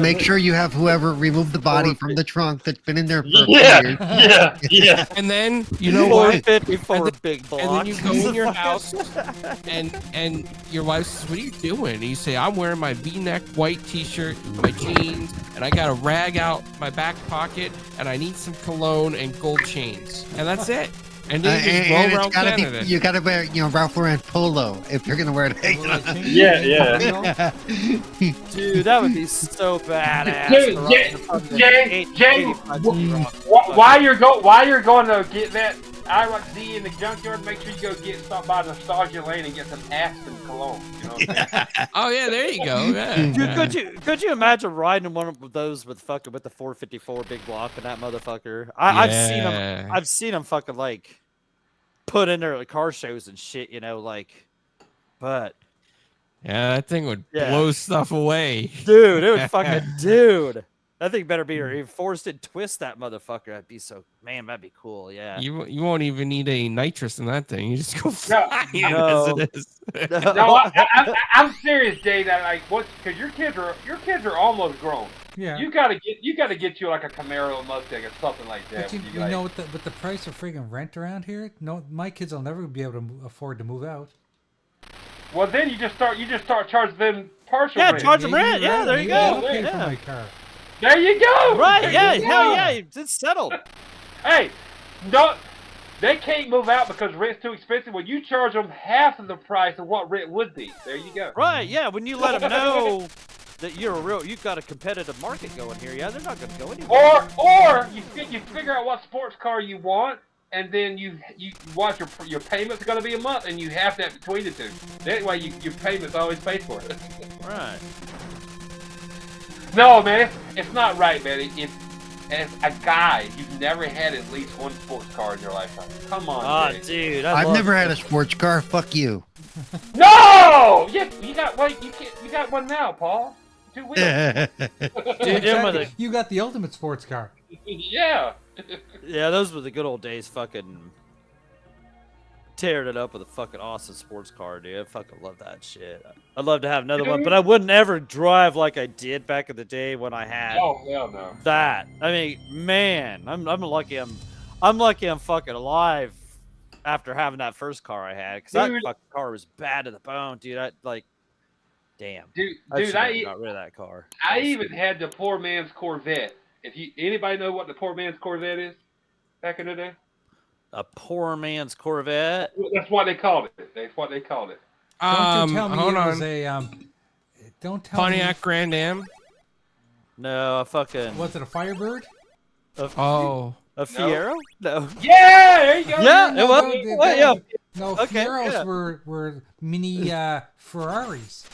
make sure you have whoever removed the body from the trunk that's been in there for a few Yeah, years. yeah. And then you know what? 454 big block. And then you go in your house, and your wife says, "What are you doing?" And you say, "I'm wearing my V-neck white T-shirt, my jeans, and I got a rag out my back pocket, and I need some cologne and gold chains." And that's it. And then you just roll and around it's gotta Canada. be, you gotta wear, Ralph Lauren polo if you're gonna wear it. Yeah. Dude, that would be so badass. Dude, to rock Jay- the fucking Jay- 85 rock. While you're going to get that IROC Z in the junkyard, make sure you go stop by Nostalgia Lane and get some Aspen cologne. You know? Oh yeah, there you go. Yeah. Dude, yeah. could you imagine riding one of those with the 454 big block and that motherfucker? I've seen Yeah. them. I've seen them fucking like put in there at car shows and shit. But Yeah, that thing would Yeah. blow stuff away. dude, it would fucking dude. That thing better be reinforced and twist that motherfucker. That'd be that'd be cool. Yeah. You won't even need any nitrous in that thing. You just go No, flying no. as it is. No, I'm serious, Jay. That because your kids are almost grown. Yeah. You gotta get you like a Camaro, Mustang, or something like that. But you, when you like- know, with the price of freaking rent around here, no, my kids will never be able to afford to move out. Well, then you just start charging them partial Yeah, rent. charge them rent. Yeah, there you Maybe go. I'll pay for Yeah. my car. There you go. Right. There Yeah. you Hell go. yeah. It's settled. Hey, no, they can't move out because rent's too expensive. Well, you charge them half of the price of what rent would be. There you go. Right. Yeah. When you let them know that you've got a competitive market going here. Yeah, they're not going to go anywhere. Or you figure out what sports car you want, and then you watch your payments are going to be a month, and you have that between the two. That way your payments always pay for it. Right. No, man, it's not right, man. If as a guy, you've never had at least one sports car in your lifetime. Come on, Ah, Jay. dude. I've never had a sports car. Fuck you. No! You got you got one now, Paul. 2 wheels. Dude, them were the, You got the ultimate sports car. Yeah. yeah, those were the good old days. Fucking tearing it up with a fucking awesome sports car, dude. I fucking love that shit. I'd love to have another one, but I wouldn't ever drive like I did back in the day when I had Oh hell no. that. I mean, man, I'm lucky. I'm lucky. I'm fucking alive after having that first car I had, because that Dude. fucking car was bad to the bone, dude. Damn. Dude, I should I have got rid of that car. even had the poor man's Corvette. Anybody know what the poor man's Corvette is back in the day? A poor man's Corvette. That's what they called it. That's what they called it. Don't you tell me hold it on. was a don't tell Pontiac Grand Am. No, a fucking. me. Was it a Firebird? Oh, A Fiero? No. Yeah, there you go. Yeah, No, it was. no, Well, yeah. No, Okay, Fieros yeah. were mini Ferraris.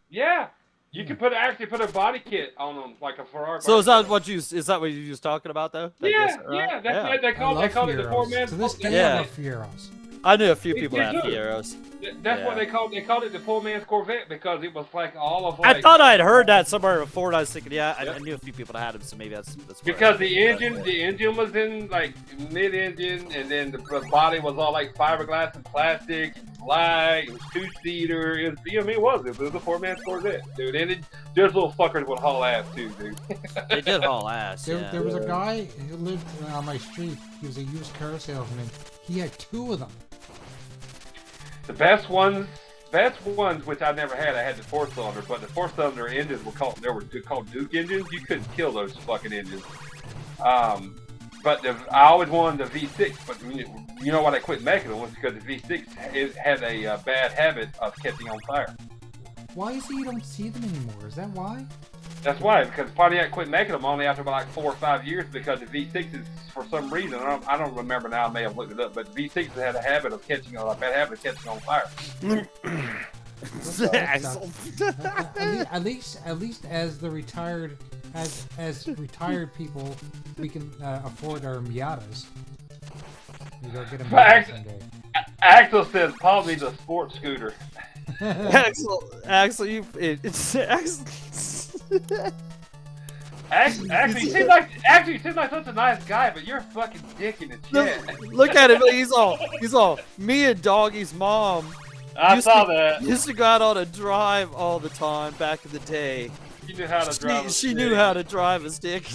Yeah. You can actually put a body kit on them like a Ferrari. So is body that what you was talking about though? I Yeah, guess, right? yeah, that's what they I call love it. They call it the poor Fieros. man's. To this day, Yeah. I love Fieros. I knew a few Me people that had too. Fieros. That's what Yeah. they called. They called it the poor man's Corvette because it was like all of. I Like, thought I had heard that somewhere before, and I was thinking, yeah, I knew a few people that had them, so maybe that's where because I the heard engine, that. the engine was in like mid-engine, and then the body was all like fiberglass and plastic, light. It was two-seater. It was. It was a poor man's Corvette, dude. And those little fuckers would haul ass too, dude. They did haul ass. There, Yeah. there was a guy who lived on my street. He was a used car salesman. He had 2 of them. The best ones, which I never had. I had the 4-cylinder, but the 4-cylinder engines were called Duke engines. You couldn't kill those fucking engines. But I always wanted the V6. But you know why they quit making them was because the V6 had a bad habit of catching on fire. Why is it you don't see them anymore? Is that why? That's why, because Pontiac quit making them only after about like 4 or 5 years because the V6s, for some reason, I don't remember now, I may have looked it up, but V6s had a habit of catching on, a bad habit of catching on fire. At least as the retired, as retired people, we can afford our Miatas. You go get a Miata someday. Axel says Paul needs a sports scooter. Axel, it's Axel. Actually, you seem like such a nice guy, but you're a fucking dick in the chat. Look at him. He's all. Me and Doggy's mom. I saw that. Used to go out on a drive all the time back in the day. She knew how to drive. She knew how to drive a stick.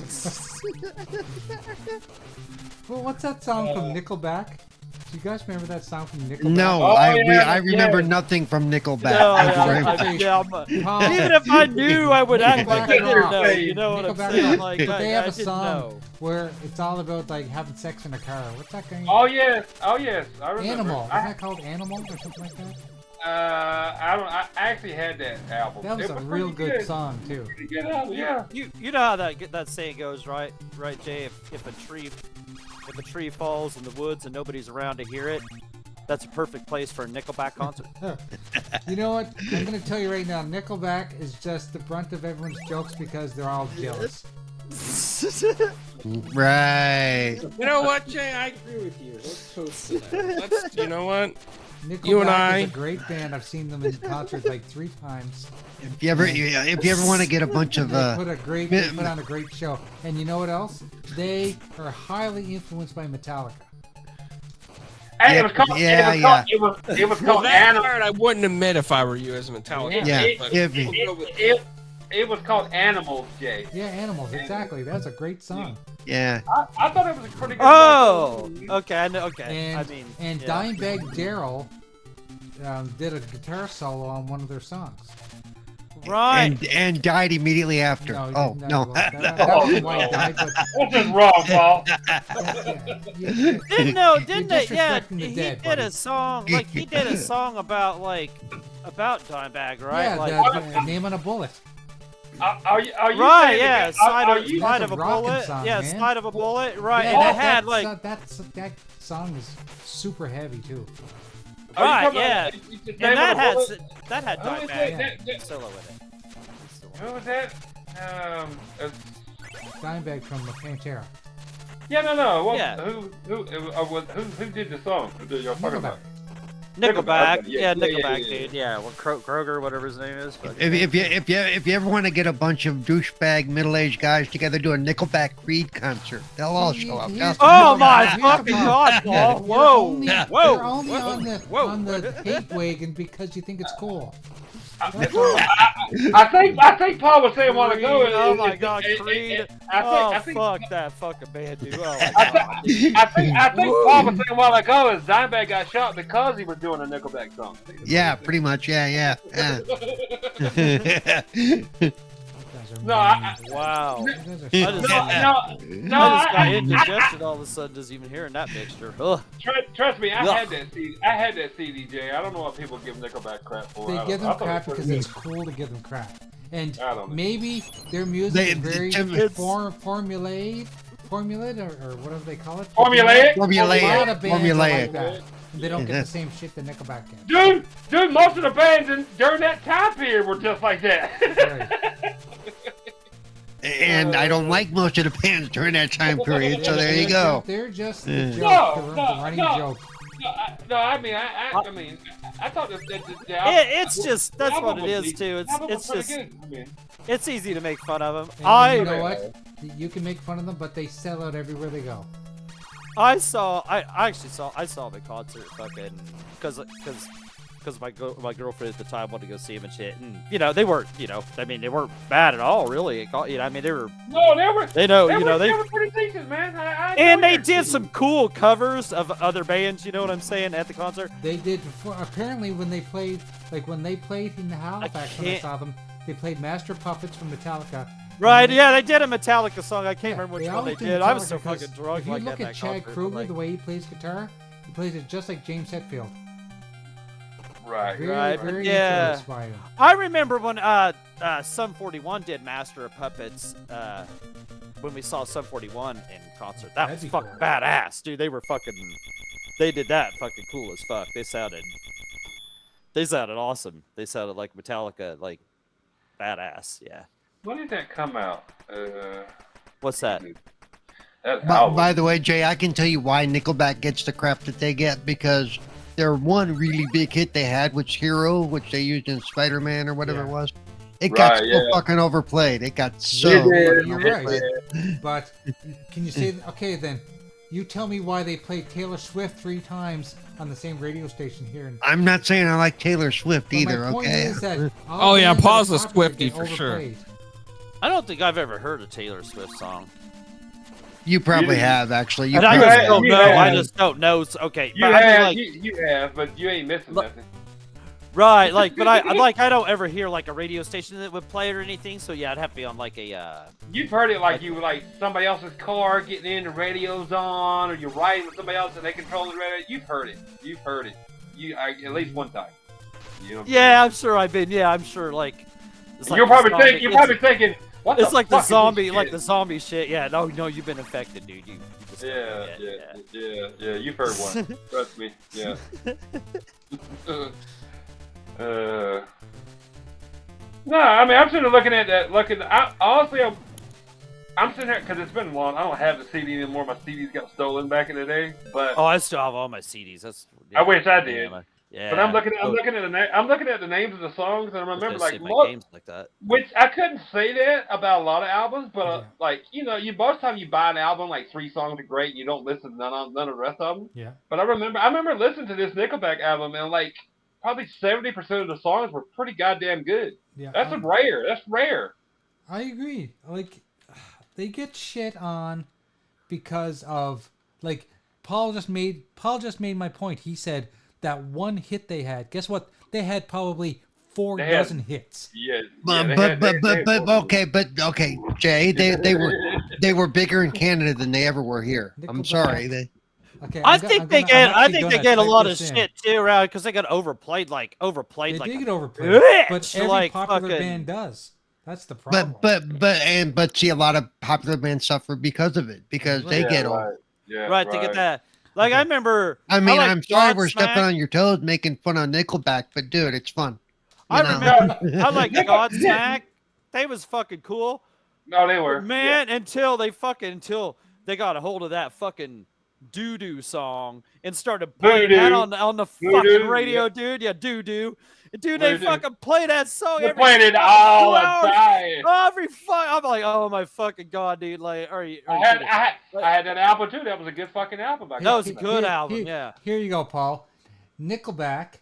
Well, what's that song from Nickelback? Do you guys remember that song from Nickelback? No, I remember nothing from Nickelback. No, even if I knew, I would act like I didn't know. You know what I'm saying? Like, they have a didn't song know. where it's all about like having sex in a car. What's that game? Oh yes, I remember. Animal. Isn't that called Animal or something like that? I actually had that album. That was a real good song too. Pretty good album, yeah. You know how that saying goes, right, Jay? If a tree falls in the woods and nobody's around to hear it, that's a perfect place for a Nickelback concert. You know what? I'm gonna tell you right now, Nickelback is just the brunt of everyone's jokes because they're all jealous. Right. You know what, Jay? I agree with you. Let's toast to that. You know what? Nickelback You and I. is a great band. I've seen them in concert like 3 times. If you ever want to get a bunch of They put on a great show. And you know what else? They are highly influenced by Metallica. Hey, it was called Well, that Animal. part I wouldn't admit if I were you as a Metallica. Yeah. But It was called Animals, Jay. Yeah, Animals, exactly. That's a great song. yeah. I thought it was a pretty good Oh, okay, I know. Okay, And Dimebag Daryl did a guitar solo on one of their songs. right. And died immediately after. No, No. That wasn't why he died, but That's just wrong, Paul. Didn't it? Yeah, disrespecting the he dead, did buddy. a song. Like he did a song about Dimebag, right? Yeah, like, the Name on a Bullet. Are you right, saying yeah, that- slide are of you- slide That's of a a rockin' bullet. song, Yeah, man. slide of a bullet. Right, Yeah, and it had like that song is super heavy too. are you right, talking yeah, about the and Name on a Bullet? that had Who was Dimebag that? solo in it. Who was that? Dimebag from Pantera. Yeah, no. What, Yeah. Who did the song? Who did y'all talking about? Nickelback, Okay, yeah, yeah, Nickelback, yeah. dude, yeah. Well, Kroger, whatever his name is. But, If you ever want to get a bunch of douchebag middle-aged guys together do a Nickelback Creed concert, they'll all show up. oh my Here's the fucking problem. god, Paul! You're Whoa, only, whoa, You're only whoa, on the hate wagon because you think it's cool. I think Paul was saying a while ago. Oh my god, Creed! I think fuck that fucking band, dude! Oh my god. I think Paul was saying a while ago is Dimebag got shot because he was doing a Nickelback song. Yeah, pretty much. Yeah. No, Wow. You I guys just, are no, got indigestion all of a sudden just even hearing that mixture. Ugh. Trust me, I Ugh. had that CD. I had that CD, Jay. I don't know what people give Nickelback crap for. They I give don't- I them thought crap it was because pretty it's good. cool to give them crap. And I don't know. maybe their music They- is very it's- formulaic or whatever they call it. Formulaic? A lot Formulaic. of bands are like Formulaic. that. And they don't get Yeah. the same shit that Nickelback gets. Dude, most of the bands during that time period were just like that. Right. And I don't like most of the bands during that time period, so there you go. They're just the Yeah. joke, the running No. joke. I mean, I thought that It's just that's what it is too. It's just it's easy to make fun of them. And you know what? You can make fun of them, but they sell out everywhere they go. I actually saw them in concert, fucking, because my girlfriend at the time wanted to go see him and shit, and they weren't, they weren't bad at all, really. They were. No, they were. They were pretty decent, man. And they did some cool covers of other bands. You know what I'm saying at the concert. They did. Apparently, when they played in Halifax, when I saw them, they played Master Puppets from Metallica. Right, yeah, they did a Metallica song. I can't remember which one always they do did. I was Metallica so 'cause fucking drunk if you like look at at that Chad concert. Kruger, Like, the way he plays guitar, he plays it just like James Hetfield. Right. Very, Right, very yeah. inspired. I remember when Sum 41 did Master of Puppets. When we saw Sum 41 in concert, that That'd was be fucking cool. badass, dude. They were fucking. They did that fucking cool as fuck. They sounded awesome. They sounded like Metallica, like badass. Yeah. When did that come out? What's that? That By, album. by the way, Jay, I can tell you why Nickelback gets the crap that they get, because their one really big hit they had, which Hero, which they used in Spider-Man or whatever it was, it got so fucking overplayed. It got so fucking You're overplayed. right. But can you say, okay, then, you tell me why they played Taylor Swift 3 times on the same radio station here. I'm not saying I like Taylor Swift But either, my point okay? is that Oh, yeah, bands that are Paul's a popular Swiftie get for sure. overplayed. I don't think I've ever heard a Taylor Swift song. You probably You- have, actually. You And I probably just have. don't You know. I have. just don't know. Okay, You but I mean, have, like, you have, but you ain't missing Look- nothing. right, like, but I don't ever hear like a radio station that would play it or anything. So yeah, I'd have to be on like a. You've heard it like you were like somebody else's car getting in, the radio's on, or you're riding with somebody else and they control the radio. You've heard it. You've heard it. At least one time. You know what I'm Yeah, I'm sure I've been. Yeah, I'm sure. Like, it's saying? You're probably zombie- thinking, what It's the like the fuck is this zombie, like shit? the zombie shit. Yeah, no, you've been infected, dude. You just Yeah. You've heard one. Trust me. Yeah. No, I mean I'm sitting there looking at that. Honestly, I'm sitting here because it's been long. I don't have the CD anymore. My CDs got stolen back in the day. But Oh, I still have all my CDs. That's. I wish I did. Yeah. but I'm looking at the names of the songs, and I remember like games like that. which I couldn't say that about a lot of albums, but Yeah. like you most time you buy an album like 3 songs are great, and you don't listen to none of the rest of them. Yeah. But I remember listening to this Nickelback album, and like probably 70% of the songs were pretty goddamn good. Yeah. That's rare. That's rare. I agree. Like, they get shit on because of, like, Paul just made my point. He said that one hit they had. Guess what? They had probably 4 dozen hits. Yeah. But okay, Jay, they were bigger in Canada than they ever were here. I'm Nickelback. sorry. Okay. I think they get a lot of shit. shit too, around because they got overplayed. They Like did a get overplayed, bitch, but every like popular fucking- band does. That's the problem. But see, a lot of popular bands suffer because of it, because they get old. right. Yeah, right to get that. Like I remember. I mean, like I'm sorry we're Godsmack. stepping on your toes, making fun of Nickelback, but dude, it's fun. I You know? remember. I like Godsmack. They was fucking cool. No, they were. Man, until they got a hold of that fucking doo-doo song and started playing that on the fucking Doo-doo, radio, yeah. dude. Yeah, doo-doo. Dude, they Doo-doo. fucking play that song They every played it fucking all 2 the hours. time. Every I'm like, oh my fucking god, dude. Like, are you I kidding? had that album too. That was a good fucking album back That then. was a good album, yeah. Here you go, Paul. Nickelback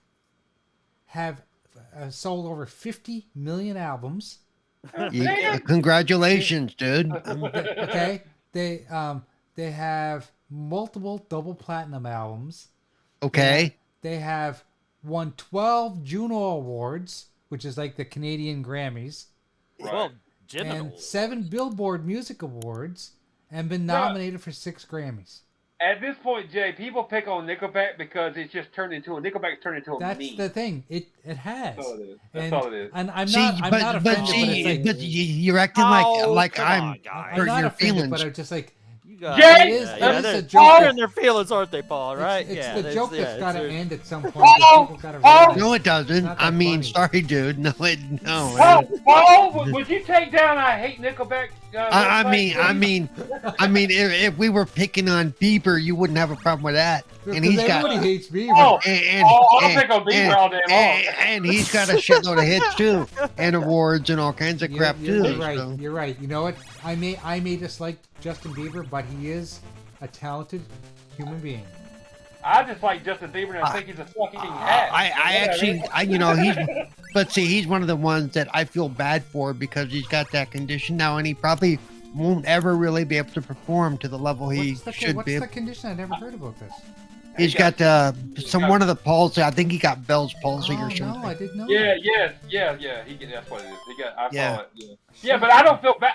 have sold over 50 million albums. Congratulations, dude. Okay, they have multiple double platinum albums. Okay. They have won 12 Juno Awards, which is like the Canadian Grammys, Well, and genitals. 7 Billboard Music Awards, and been nominated for 6 Grammys. At this point, Jay, people pick on Nickelback because it's just turned into a That's meme. the thing. It has. That's all it is. And, That's all it is. and I'm See, not offended, but it's like you're acting Oh, like come I'm on, guys. I'm hurt not your offended, feelings. but I'm just like You guys, Jay! It is yeah, a they're, joke. they're in their feelings, aren't they, Paul? Right? It's yeah, the that's- joke yeah, that's got to it's- end at some point. 'cause people gotta realize No, it doesn't. not I that mean, funny. sorry, dude. No, no. Paul, would you take down I Hate Nickelback? I website, mean, please? if we were picking on Bieber, you wouldn't have a problem with that. And Because he's got everybody hates Bieber. Oh, and I'll pick on Bieber all day long. and he's got a shitload of hits too, and awards and all kinds of crap You're too. right. so. You're right. You know what? I may dislike Justin Bieber, but he is a talented human being. I just like Justin Bieber and I think he's a fucking hat. But see, he's one of the ones that I feel bad for because he's got that condition now, and he probably won't ever really be able to perform to the level he should What's be. the condition? I never heard about this. He's got one of the palsy. I think he got Bell's palsy or something. No, I didn't know. Yeah. That's what it is. I saw it. Yeah, but I don't feel bad.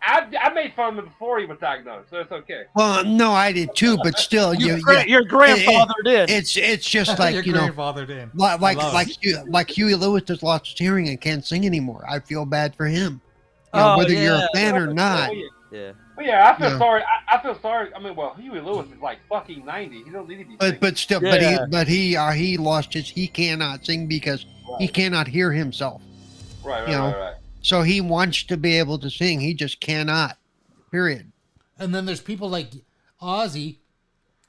I made fun of him before he was diagnosed, so it's okay. Well, no, I did too, but still, Your grandfather did. It's just like Your grandfather did. like Huey Lewis has lost his hearing and can't sing anymore. I feel bad for him. Whether you're a fan or not. Yeah. But yeah, I feel sorry. I feel sorry. I mean, well, Huey Lewis is like fucking 90. He don't need to be singing. But still, he lost his. He cannot sing because he cannot hear himself. Right. So he wants to be able to sing. He just cannot. Period. And then there's people like Ozzy,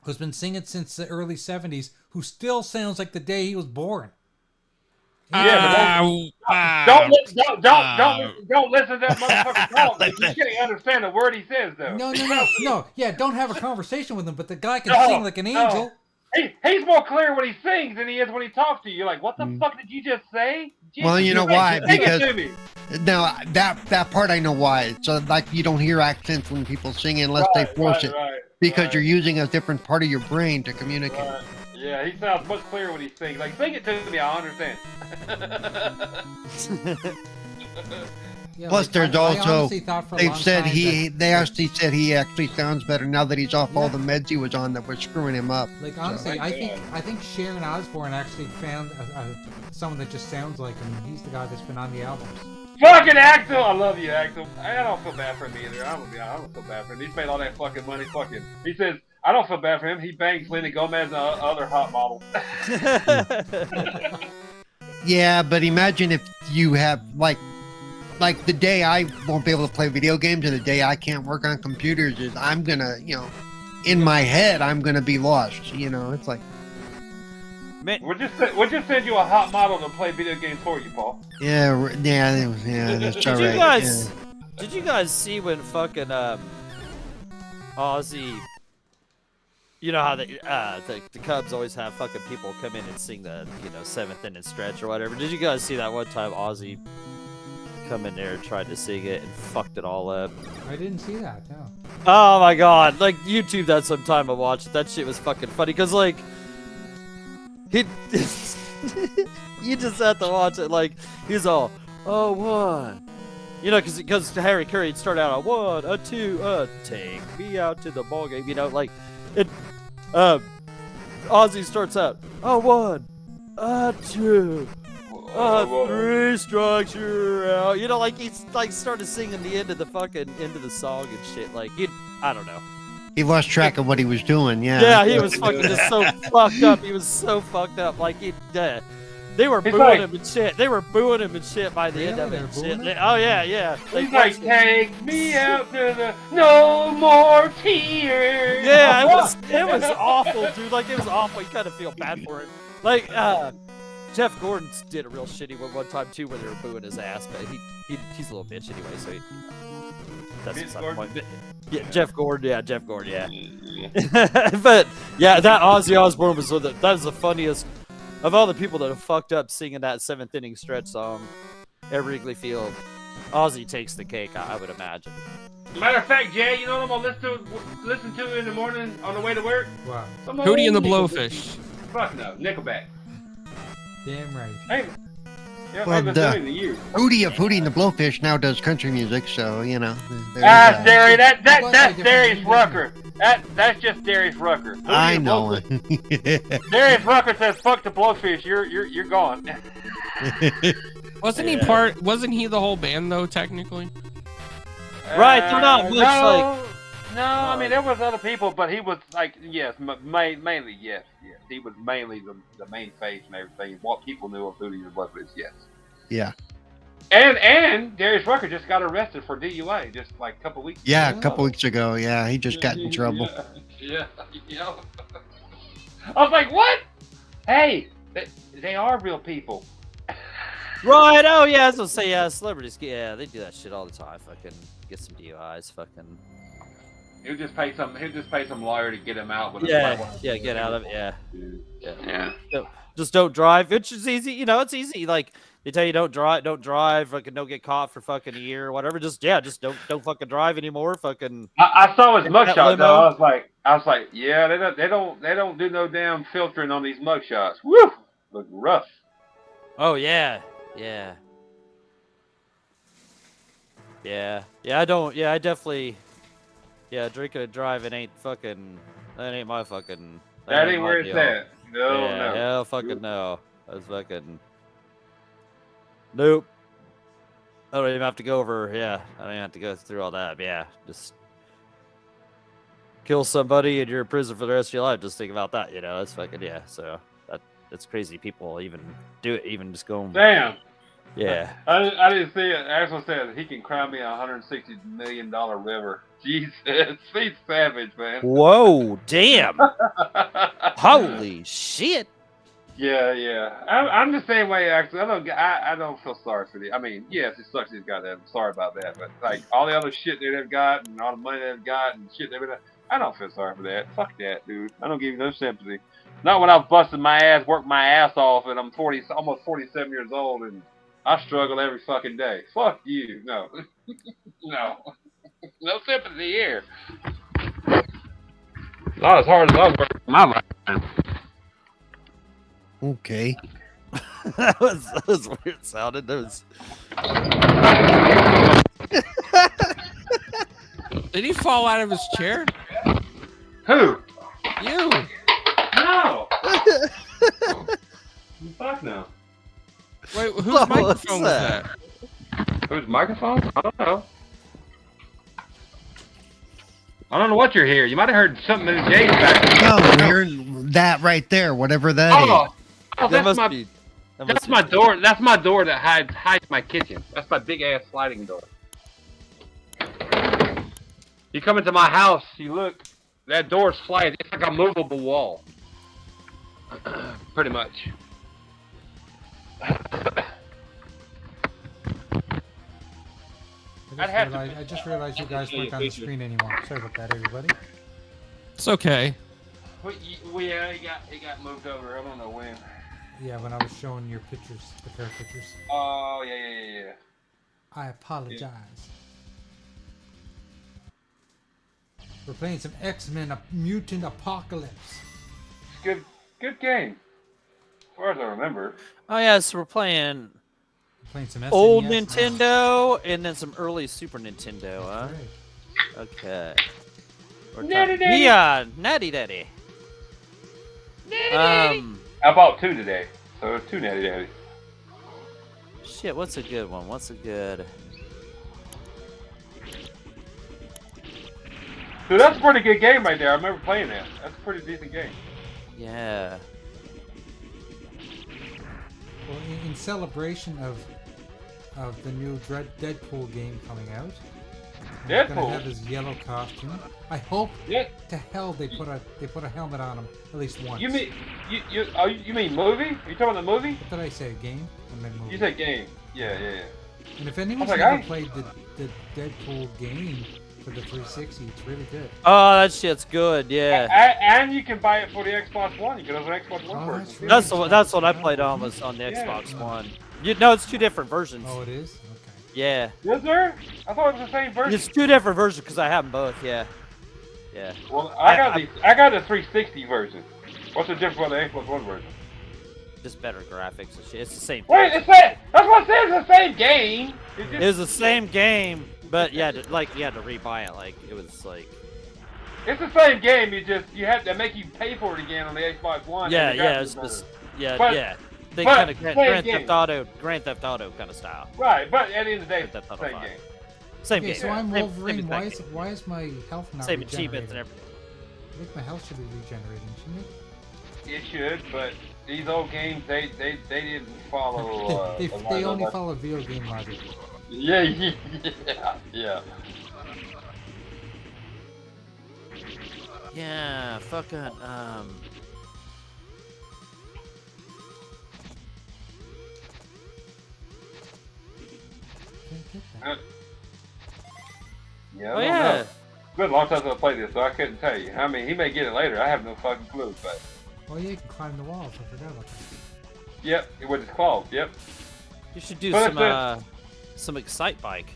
who's been singing since the early 70s, who still sounds like the day he was born. Yeah, don't listen to that motherfucker talk. You can't understand the word he says, though. No. Yeah, don't have a conversation with him, but the guy can sing like an angel. He's more clear when he sings than he is when he talks to you. You're like, what the fuck did you just say? Jesus, well, you know why? Because now that part I know why. So like you don't hear accents when people sing unless they force it, because you're using a different part of your brain to communicate. Right. Yeah, he sounds much clearer when he sings. Like, sing it to me, I understand. Plus, there's also they actually said he actually sounds better now that he's off all the meds he was on that were screwing him up. Like honestly, I think Sharon Osbourne actually found someone that just sounds like him. He's the guy that's been on the albums. Fucking Axel! I love you, Axel. I don't feel bad for him either. I don't feel bad for him. He's made all that fucking money. He says, I don't feel bad for him. He bangs Selena Gomez and other hot models. Yeah, but imagine if you have like the day I won't be able to play video games and the day I can't work on computers is I'm gonna, in my head I'm gonna be lost. It's like. We'll just send you a hot model to play video games for you, Paul. Yeah. That's all right. Did you guys see when fucking Ozzy? You know how the Cubs always have fucking people come in and sing the seventh inning stretch or whatever. Did you guys see that one time Ozzy come in there and tried to sing it and fucked it all up? I didn't see that. No. Oh my god! Like YouTube that sometime I watched. That shit was fucking funny because like. You just have to watch it like he's all, oh, one. Because Harry Curry would start out on 1, 2, take me out to the ball game. Like it. Ozzy starts out, 1, 2, 3 strikes you're out. Like he's like started singing the end of the song and shit. Like I don't know. He lost track of what he was doing, yeah. Yeah, he was fucking just so fucked up. He was so fucked up. Like, they were booing him and shit. They were booing him and shit by the end of it. Oh, yeah. He's like, take me out to the no more tears. Yeah, it was awful, dude. Like, it was awful. You kind of feel bad for him. Like, Jeff Gordon did a real shitty one time, too, where they were booing his ass. But he's a little bitch anyway, so that's beside the point. Yeah, Jeff Gordon, yeah. But yeah, that Ozzy Osbourne was that was the funniest of all the people that have fucked up singing that seventh inning stretch song at Wrigley Field. Ozzy takes the cake, I would imagine. Matter of fact, Jay, you know what I'm gonna listen to in the morning on the way to work? Wow. Hootie and the Blowfish. Fuck no, Nickelback. Damn right. Hey. Yeah, Well, Hootie and the Blowfish now does country music, so Darius, that's Darius Rucker. That's just Darius Rucker. I know. Darius Rucker says, "Fuck the Blowfish, you're gone." Wasn't he part? Wasn't he the whole band though? Technically. Right, they're not much like. No, I mean there was other people, but he was like mainly yes. He was mainly the main face and everything. What people knew of Hootie and the Blowfish, yes. Yeah. And Darius Rucker just got arrested for DUI just like a couple weeks ago. Yeah, a couple weeks ago. Yeah, he just got in trouble. Yeah. I was like, what? Hey, they are real people. Right, oh yeah, I was gonna say, celebrities, they do that shit all the time. Fucking get some DUIs, fucking. He'll just pay some lawyer to get him out. With get out of it. Yeah. So, just don't drive. It's just easy. It's easy. Like They tell you don't drive, fucking don't get caught for fucking a year or whatever. Just don't fucking drive anymore. Fucking. I saw his mugshot limo. though. I was like, yeah, they don't do no damn filtering on these mugshots. Woo, look rough. Oh yeah. I don't. Yeah, I definitely. Yeah, drinking and driving ain't fucking. That ain't my fucking. That ain't my where it's deal. at. No, Yeah, no. hell fucking no. That's fucking. Nope. I don't even have to go over. Yeah, I don't even have to go through all that. Yeah, just kill somebody and you're in prison for the rest of your life. Just think about that. You know, that's fucking yeah. So that's crazy. People even do it. Even just going. Damn. Yeah. I didn't see it. Axel said he can cry me a $160 million river. Jesus, he's savage, man. Whoa, damn. Holy shit. Yeah. I'm the same way, Axel. I don't feel sorry for the. I mean, yes, it sucks he's got that. I'm sorry about that, but like all the other shit they've got and all the money they've got and shit they've been. I don't feel sorry for that. Fuck that, dude. I don't give you no sympathy. Not when I've busted my ass, worked my ass off, and I'm almost 47 years old, and I struggle every fucking day. Fuck you. No. No. No sympathy here. Not as hard as I work in my life. Okay. that was weird sounding. That was. Did he fall out of his chair? Who? You. No. Fuck no. Wait, whose What was microphone was that? that? Whose microphone? I don't know. I don't know what you're hearing. You might have heard something in Jay's back. No, we're hearing that right there, whatever that is. Oh, That that's must be. that's my door. That's my door that hides my kitchen. That's my big ass sliding door. You come into my house, you look, that door slides. It's like a movable wall. Pretty much. I just realized you guys weren't on the screen anymore. Sorry about that, everybody. It's okay. Yeah, it got moved over. I don't know when. Yeah, when I was showing your pictures, the pair of pictures. Oh, yeah. I apologize. We're playing some X-Men Mutant Apocalypse. Good game. As far as I remember. Oh yeah, so we're playing Playing some SNES. old Nintendo and then some early Super Nintendo, huh? Right. Okay. Natty Daddy. Yeah, Natty Daddy. I bought 2 today. So 2 Natty Daddy. Shit, what's a good one? What's a good... Dude, that's a pretty good game right there. I remember playing that. That's a pretty decent game. Yeah. Well, in celebration of the new Deadpool game coming out, he's gonna have his yellow costume. I hope to hell they put a helmet on him at least once. You mean you mean movie? You talking about the movie? What did I say? Game? I meant movie. You said game. Yeah. And if anyone's like, ever played the Deadpool game for the 360, it's really good. Oh, that shit's good, yeah. And you can buy it for the Xbox One. You can have an Xbox One version. That's what I played on, was on the Xbox One. No, it's 2 different versions. Oh, it is? Okay. Yeah. Is there? I thought it was the same version. It's 2 different versions because I have them both, yeah. Yeah. Well, I got the 360 version. What's the difference with the Xbox One version? Just better graphics and shit. It's the same. Wait, that's what I said. It's the same game. It was the same game, but yeah, like you had to rebuy it. Like it was like. It's the same game. You have to make you pay for it again on the Xbox One. Yeah. It's just yeah. They kind of Grand Theft Auto kind of style. Right, but at the end of the day, it's the same game. Same Okay, game. so I'm Same Wolverine. Why is my health not same regenerating? achievements and everything. I think my health should be regenerating, shouldn't it? It should, but these old games, they didn't follow. They only follow video game logic. Yeah. Yeah, fucking Yeah. Oh yeah. Good, long time since I played this, so I couldn't tell you. I mean, he may get it later. I have no fucking clue, but. Oh yeah, you can climb the walls. I forgot about that. Yep, with his claws. Yep. You should do But some Excite Bike.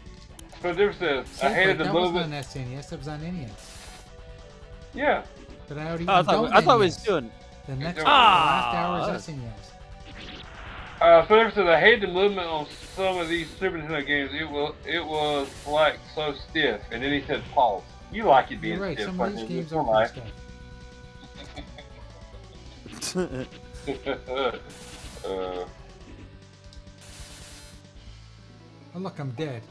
So there's this. I hated the that wasn't movement. on SNES. That was on NES. Yeah. But I already. Oh, I thought we was NES. doing. The next Ah! last hour is SNES. So there's this. I hated the movement on some of these Super Nintendo games. It was like so stiff. And then he said, "Pause." You like it being You're right. stiff. Some but of these it's games your are life. pretty stuff. Oh look, I'm dead.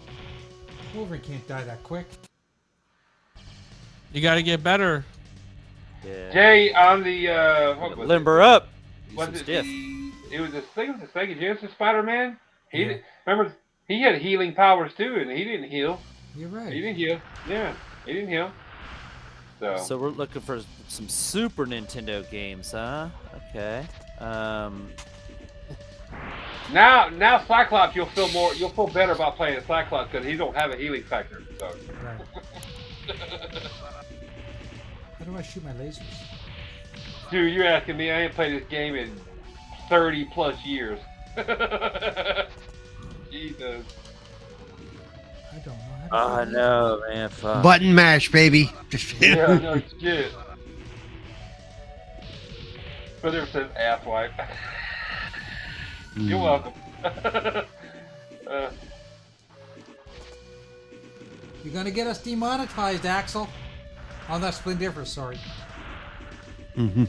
Wolverine can't die that quick. You got to get better. Yeah. Jay, on the what was Limber it? up. Was Some it stiff. It was the thing with the Sega Genesis Spider-Man. He Yeah. remember he had healing powers too, and he didn't heal. You're right. He didn't heal. Yeah, he didn't heal. So we're looking for some Super Nintendo games, huh? Okay. Now Cyclops, you'll feel better about playing Cyclops because he don't have a healing factor. So. Right. How do I shoot my lasers? Dude, you're asking me. I ain't played this game in 30 plus years. Jesus. I don't know. Oh, How I to know, man. Fuck. Button mash, baby. Yeah, no shit. But there says ass wipe. You're welcome. You're gonna get us demonetized, Axel. Oh, that's Splendiferous, sorry. Mm-hmm.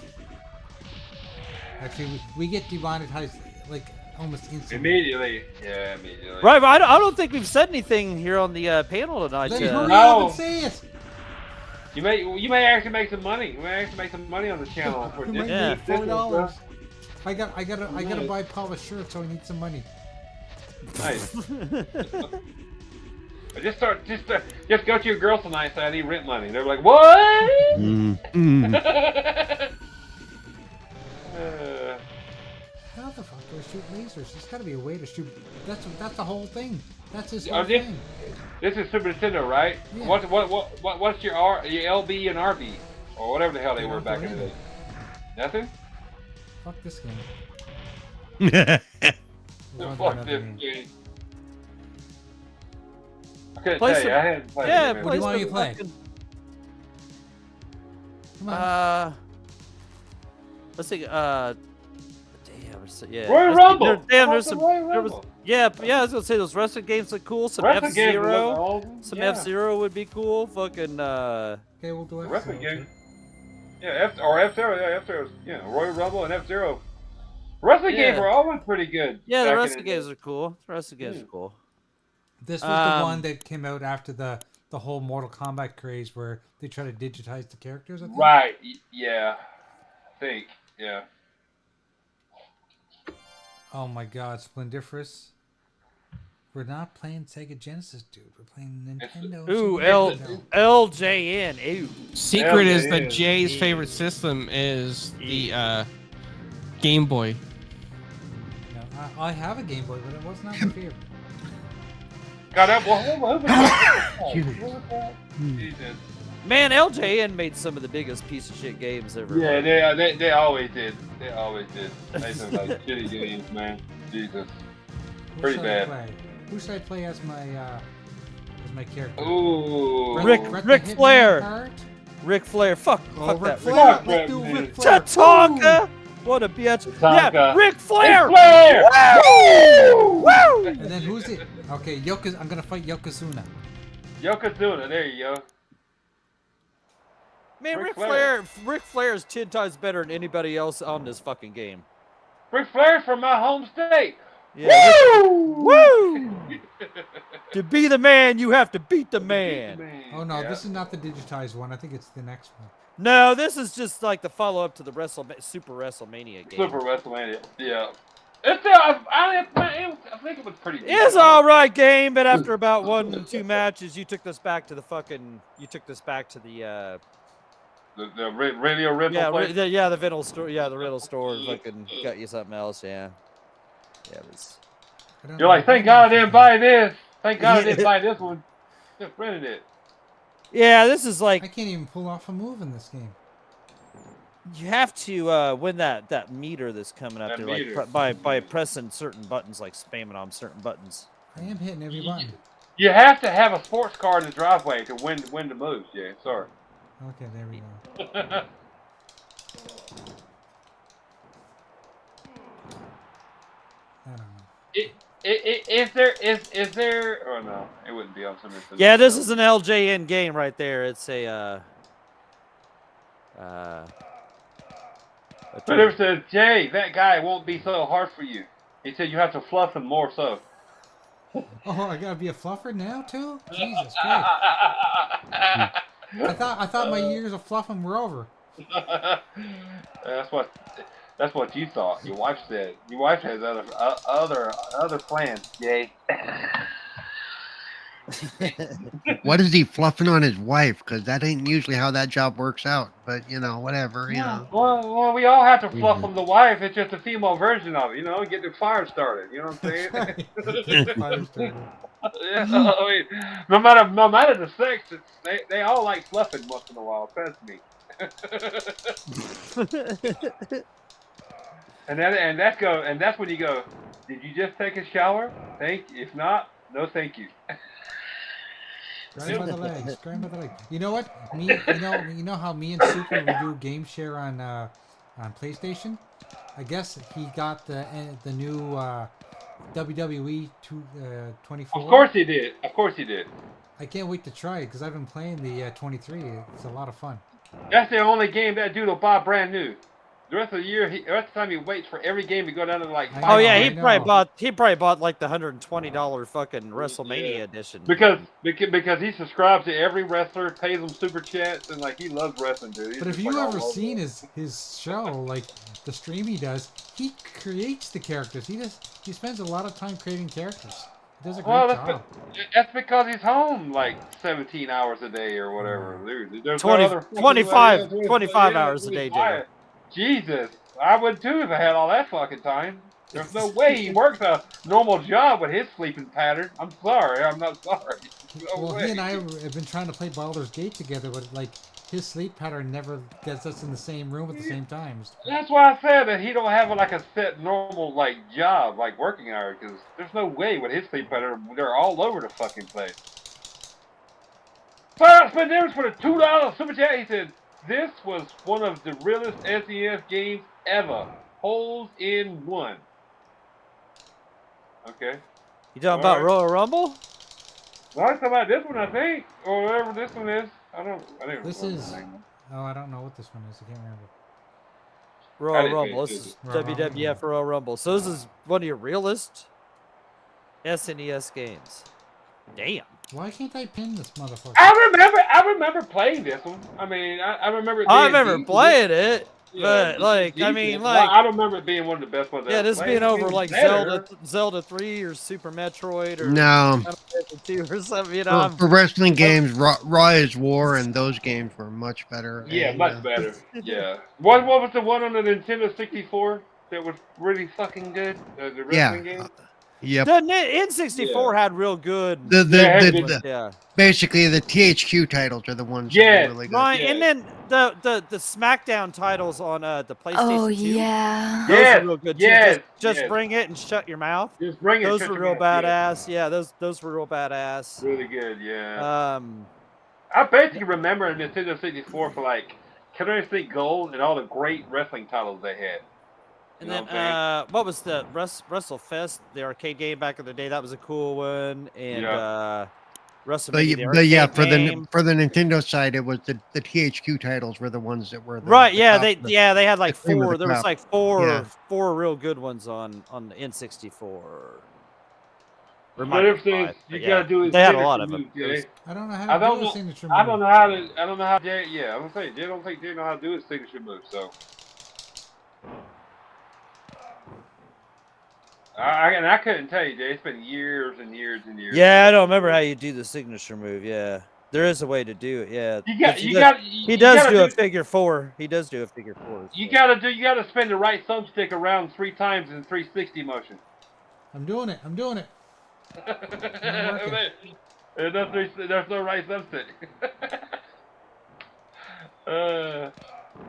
Actually, we get demonetized like almost instantly. Immediately. Yeah, immediately. Right, but I don't think we've said anything here on the panel tonight. Then yet. hurry No. up and say it. You may actually make some money. You may actually make some money on the channel. For We might Yeah. need $4. I gotta buy polished shirts, so I need some money. Nice. Just go to your girls tonight and say I need rent money. They're like, what? Mm-hmm. How the fuck do I shoot lasers? There's gotta be a way to shoot. That's the whole thing. That's his Oh, whole this- thing. This is Super Nintendo, right? Yeah. What's your LB and RB or whatever the hell they They were don't back do in the day? anything. Nothing. Fuck this game. Fuck We'll run another this game. game. I couldn't Play tell some- you. I hadn't played Yeah, it. man. What do you play want some to play? fucking- Come on. Let's see. Damn. Yeah. Royal let's see, Rumble. Damn, How there's about some. the Royal There was. Rumble? Yeah, I was gonna say those wrestling games look cool. Some Wrestling games look F-Zero. awesome. Some Yeah. F-Zero would be cool. Fucking. Okay, we'll do it. Wrestling game. Yeah, F-Zero. Yeah, F-Zero. Yeah, Royal Rumble and F-Zero. Wrestling Yeah. games were always pretty good. Yeah, the back in wrestling day. games are cool. The wrestling games are cool. This was the one Um, that came out after the whole Mortal Kombat craze where they try to digitize the characters. I think. Right. Yeah. I think. Yeah. Oh my God, Splendiferous. We're not playing Sega Genesis, dude. We're playing Nintendo. Ooh, Super Nintendo. LJN. Ooh. Secret is yeah, that yeah. Jay's favorite system is the Game Boy. No, I have a Game Boy, but it was not my favorite. God, that what was that? Jesus. Man, LJN made some of the biggest piece of shit games ever. Yeah, they always did. They always did. They some like shitty games, man. Jesus. Who Pretty should I bad. play? Who should I play as my character? Ooh. Rick the Hitman Flair. part? Rick Flair. Fuck Rick that. Flair. Fuck Let's that, do man. Rick Flair. Tatanka. What a bitch. Yeah, Tatanka. Rick Flair. Ric Flair! Woo! Woo! And then who's it? Okay, I'm gonna fight Yokozuna. Yokozuna, there you go. Man, Ric Rick Flair is 10 times better than anybody else on this fucking game. Ric Flair's from my home state. Yeah. Woo! Woo! To be the man, you have to beat the man. Oh no, Yeah. this is not the digitized one. I think it's the next one. No, this is just like the follow-up to the Super WrestleMania game. Super WrestleMania. Yeah. It's I think it was pretty good. It's all right game, but after about 1-2 matches, you took this back to the The radio rental yeah, place. the rental store. Yeah, the rental store fucking got you something else. Yeah, yeah. It was. I don't You're know like, thank God I didn't buy this. Thank God I didn't buy this one. Just rented it. Yeah, this is I like can't even pull off a move in this game. You have to win that meter that's coming up That there, meter. like by pressing certain buttons, like spamming on certain buttons. I am hitting every button. You have to have a sports car in the driveway to win the moves, Jay. Sorry. Okay, there we go. I don't know. Is there? Oh no, it wouldn't be on some. Yeah, this is an LJN game right there. It's a Twitter says, Jay, that guy won't be so hard for you. He said you have to fluff him more so. Oh, I gotta be a fluffer now too? Jesus Christ! I thought my years of fluffing were over. That's what you thought. Your wife said. Your wife has other plans, Jay. What is he fluffing on his wife? Because that ain't usually how that job works out. But you know, whatever. You know. Well, we all have to fluff from the wife. It's just a female version of it, you know. Get the fire started. You know what I'm saying? Fire started. Yeah, I mean, no matter the sex, they all like fluffing once in a while. Trust me. and that's when you go. Did you just take a shower? If not, no, thank you. Grab by the legs. Grab by the legs. You know what? You know how me and Super we do game share on PlayStation. I guess he got the new WWE 24. Of course he did. Of course he did. I can't wait to try it because I've been playing the 23. It's a lot of fun. That's the only game that dude will buy brand new. The rest of the year, the rest of the time he waits for every game to go down to like. Oh yeah, he probably bought like the $120 fucking WrestleMania edition. Because he subscribes to every wrestler, pays them super chats, and like he loves wrestling, dude. He's but if just, you like, ever seen his show, like the stream he does, he creates the characters. He spends a lot of time creating characters. He does a great job. That's because he's home like 17 hours a day or whatever. Dude, there's 25 hours a day, Jay. Jesus, I would too if I had all that fucking time. There's no way he works a normal job with his sleeping pattern. I'm sorry, I'm not sorry. No well, way. he and I have been trying to play Baldur's Gate together, but like his sleep pattern never gets us in the same room at the same times. That's why I said that he don't have like a set normal like job, like working hours, because there's no way with his sleep pattern. They're all over the fucking place. Fire spend difference for the $2 super chat. He said, this was one of the realest SNES games ever. Holes in one. Okay. You talking about Royal Rumble? No, I'm talking about this one, I think, or whatever this one is. I don't I don't know what this one is. I can't remember. Royal Rumble. This is WWF Royal Rumble. So this is one of your realest SNES games. Damn. Why can't I pin this motherfucker? I remember playing this one. I mean, I remember. I remember playing it, but like, I mean, like, I don't remember it being one of the best ones. Yeah, this being over like Zelda 3 or Super Metroid or no 2 or something. You know, for wrestling games, Raw is War, and those games were much better. Yeah, much better. Yeah. What was the one on the Nintendo 64 that was really fucking good? The wrestling game. Yep. The N64 had real good. Basically, the THQ titles are the ones that are really good. Right, and then the SmackDown titles on the PlayStation 2. Oh yeah. Those are real good too. Just bring it and shut your mouth. Just bring it. Those were real badass. Yeah, those were real badass. Really good. Yeah. I basically remember Nintendo 64 for like Killer Instinct Gold and all the great wrestling titles they had. And then, what was the WrestleFest, the arcade game back in the day? That was a cool one. And WrestleMania, but yeah, for the Nintendo side, it was the THQ titles were the ones that were right. Yeah, they had like four. There was like four real good ones on the N64. But if you gotta do it, they had a lot of them. I don't know how to do a signature move. I don't know how Jay. Yeah, I'm gonna say Jay don't think Jay know how to do his signature move. So. I couldn't tell you, Jay. It's been years and years and years. Yeah, I don't remember how you do the signature move. Yeah, there is a way to do it. Yeah, he does do a figure four. He does do a figure four. You gotta spin the right thumbstick around 3 times in 360 motion. I'm doing it. There's no right thumbstick.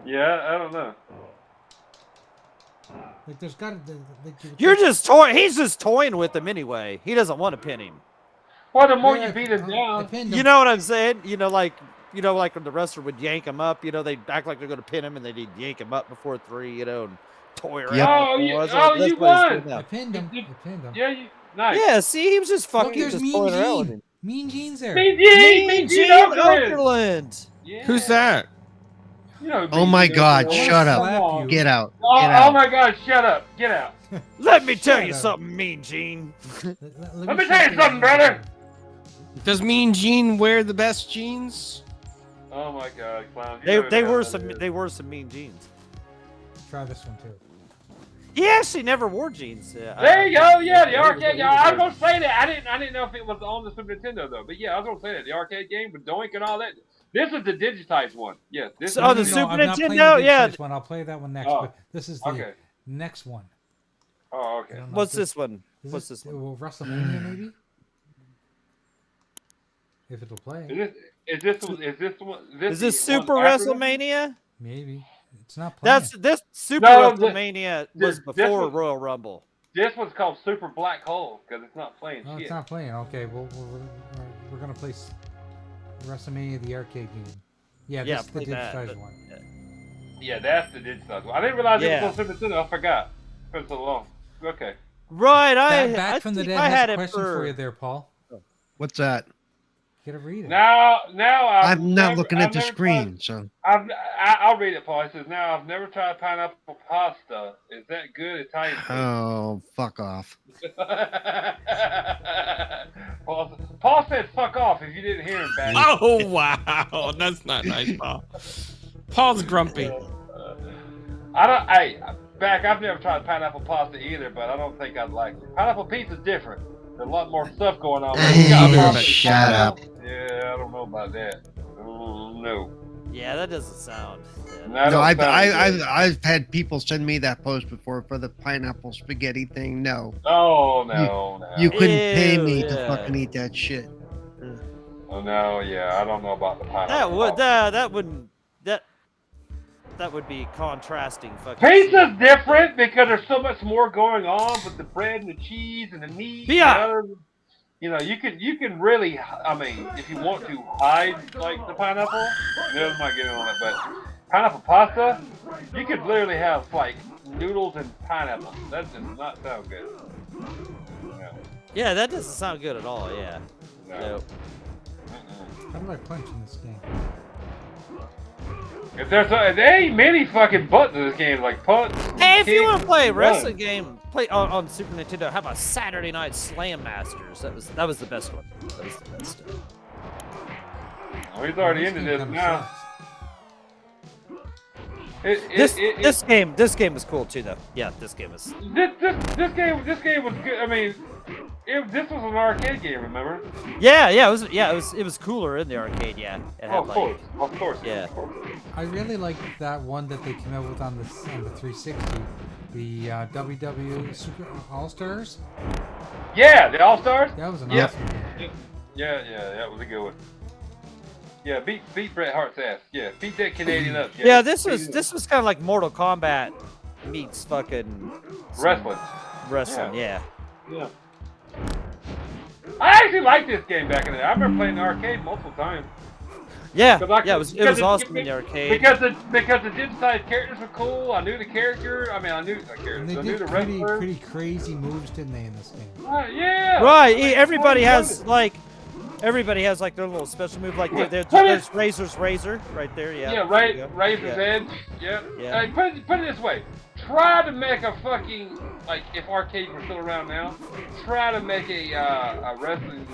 Yeah, I don't know. Like there's got to. You're just toying. He's just toying with him anyway. He doesn't want to pin him. Well, the more Yeah, you beat him I down, pinned You him. know what I'm saying? Like when the wrestler would yank him up. They act like they're going to pin him, and they'd yank him up before 3. And toy around. Yep. Oh, you That's what he's won. doing now. I pinned him. You- I pinned him. Yeah, nice. Yeah, see, he was just Look, fucking there's just Mean toying around with Gene. him. Mean Gene's there. Mean Gene Okerlund. Okerlund. Yeah. Who's that? You know, Oh my Mean God, Gene shut Okerlund. up. Slap Come on. you. Get out. Oh, Get out. oh my God, shut up. Get out. Let me tell Shut you up. something, Mean Gene. Let me tell you something, brother. Does Mean Gene wear the best jeans? Oh my God, clown. You They know were that some is. They were some mean jeans. Try this one too. He actually never wore jeans. There you go. Yeah, the arcade. Yeah, I was gonna say that. I didn't know if it was on the Super Nintendo though. But yeah, I was gonna say that the arcade game with Doink and all that. This is the digitized one. Yes. This Oh, is the the Super I'm not playing Nintendo? the Yeah. digitized one. I'll play that one next. Oh, But this is the okay. next one. Oh, I okay. don't know What's if this one? Is What's this one? Well, WrestleMania maybe. If it'll play, Is this one? Is this the one Super after this? WrestleMania? maybe it's not playing. This Super No, WrestleMania was this before was- Royal Rumble. This one's called Super Black Hole because it's not playing Oh, shit. it's not playing. Okay, well, we're gonna play WrestleMania the arcade game. Yeah, Yeah, this is the play that, digitized but- one. Yeah, that's the digitized one. I didn't realize Yeah. it was on Super Nintendo. I forgot. It's been so long. Okay. Right, Back from the think dead I has had a it question for you there, Paul. What's that? Get a read it. Now I'm not looking at the screen, so. I'll read it, Paul. It says, "Now I've never tried pineapple pasta. Is that good Italian food?" Oh, fuck off. Paul said, "Fuck off!" If you didn't hear him back. Oh wow, that's not nice, Paul. Paul's grumpy. I've never tried pineapple pasta either, but I don't think I'd like it. Pineapple pizza's different. There's a lot more stuff going on. Shut up. Yeah, I don't know about that. No. Yeah, that doesn't sound. Yeah. No, I've had people send me that post before for the pineapple spaghetti thing. No, Oh no, you couldn't pay me to yeah. fucking eat that shit. Oh no, yeah, I don't know about the pineapple. That would be contrasting. Fucking. Pizza's different because there's so much more going on with the bread and the cheese and the meat. Yeah. And other, you can really, I mean, if you want to hide like the pineapple, Neil's might get in on it, but pineapple pasta, you could literally have like noodles and pineapple. That does not sound good. No. Yeah, that doesn't sound good at all. Yeah. No. Nope. How do I punch in this game? If there ain't many fucking buttons in this game, like punch. Hey, if you want to play a run. wrestling game, play on Super Nintendo. How about Saturday Night Slam Masters? That was the best one. That was the best. Oh, he's already into game this kinda now. sucks. This game was cool too, though. Yeah, this game was. This game was good. I mean, this was an arcade game, remember? Yeah, it was cooler in the arcade. Yeah, it had, Oh, of course. Yeah. Of course. I really like that one that they came out with on the 360, the WW Super All Stars. Yeah, the All Stars. That was an Yeah. awesome game. Yeah, that was a good one. Yeah, beat Bret Hart's ass. Yeah, beat that Canadian up. Yeah, this was kind of like Mortal Kombat meets fucking Wrestling. Wrestling, yeah. Yeah. I actually liked this game back in the day. I remember playing the arcade multiple times. Yeah, Because it was awesome in the arcade. Because the digitized characters were cool. I knew the character. I mean, I knew the characters. And they I knew did the wrestler. pretty crazy moves, didn't they, in this game? Yeah. Right, Like, everybody has what like their little special move. Like Yeah. there's Razor's Razor right there. Yeah. Yeah, there you go. Razor's Yeah. Edge. Yeah. Yeah. Put it this way. Try to make a fucking, like, if arcades were still around now, try to make a wrestling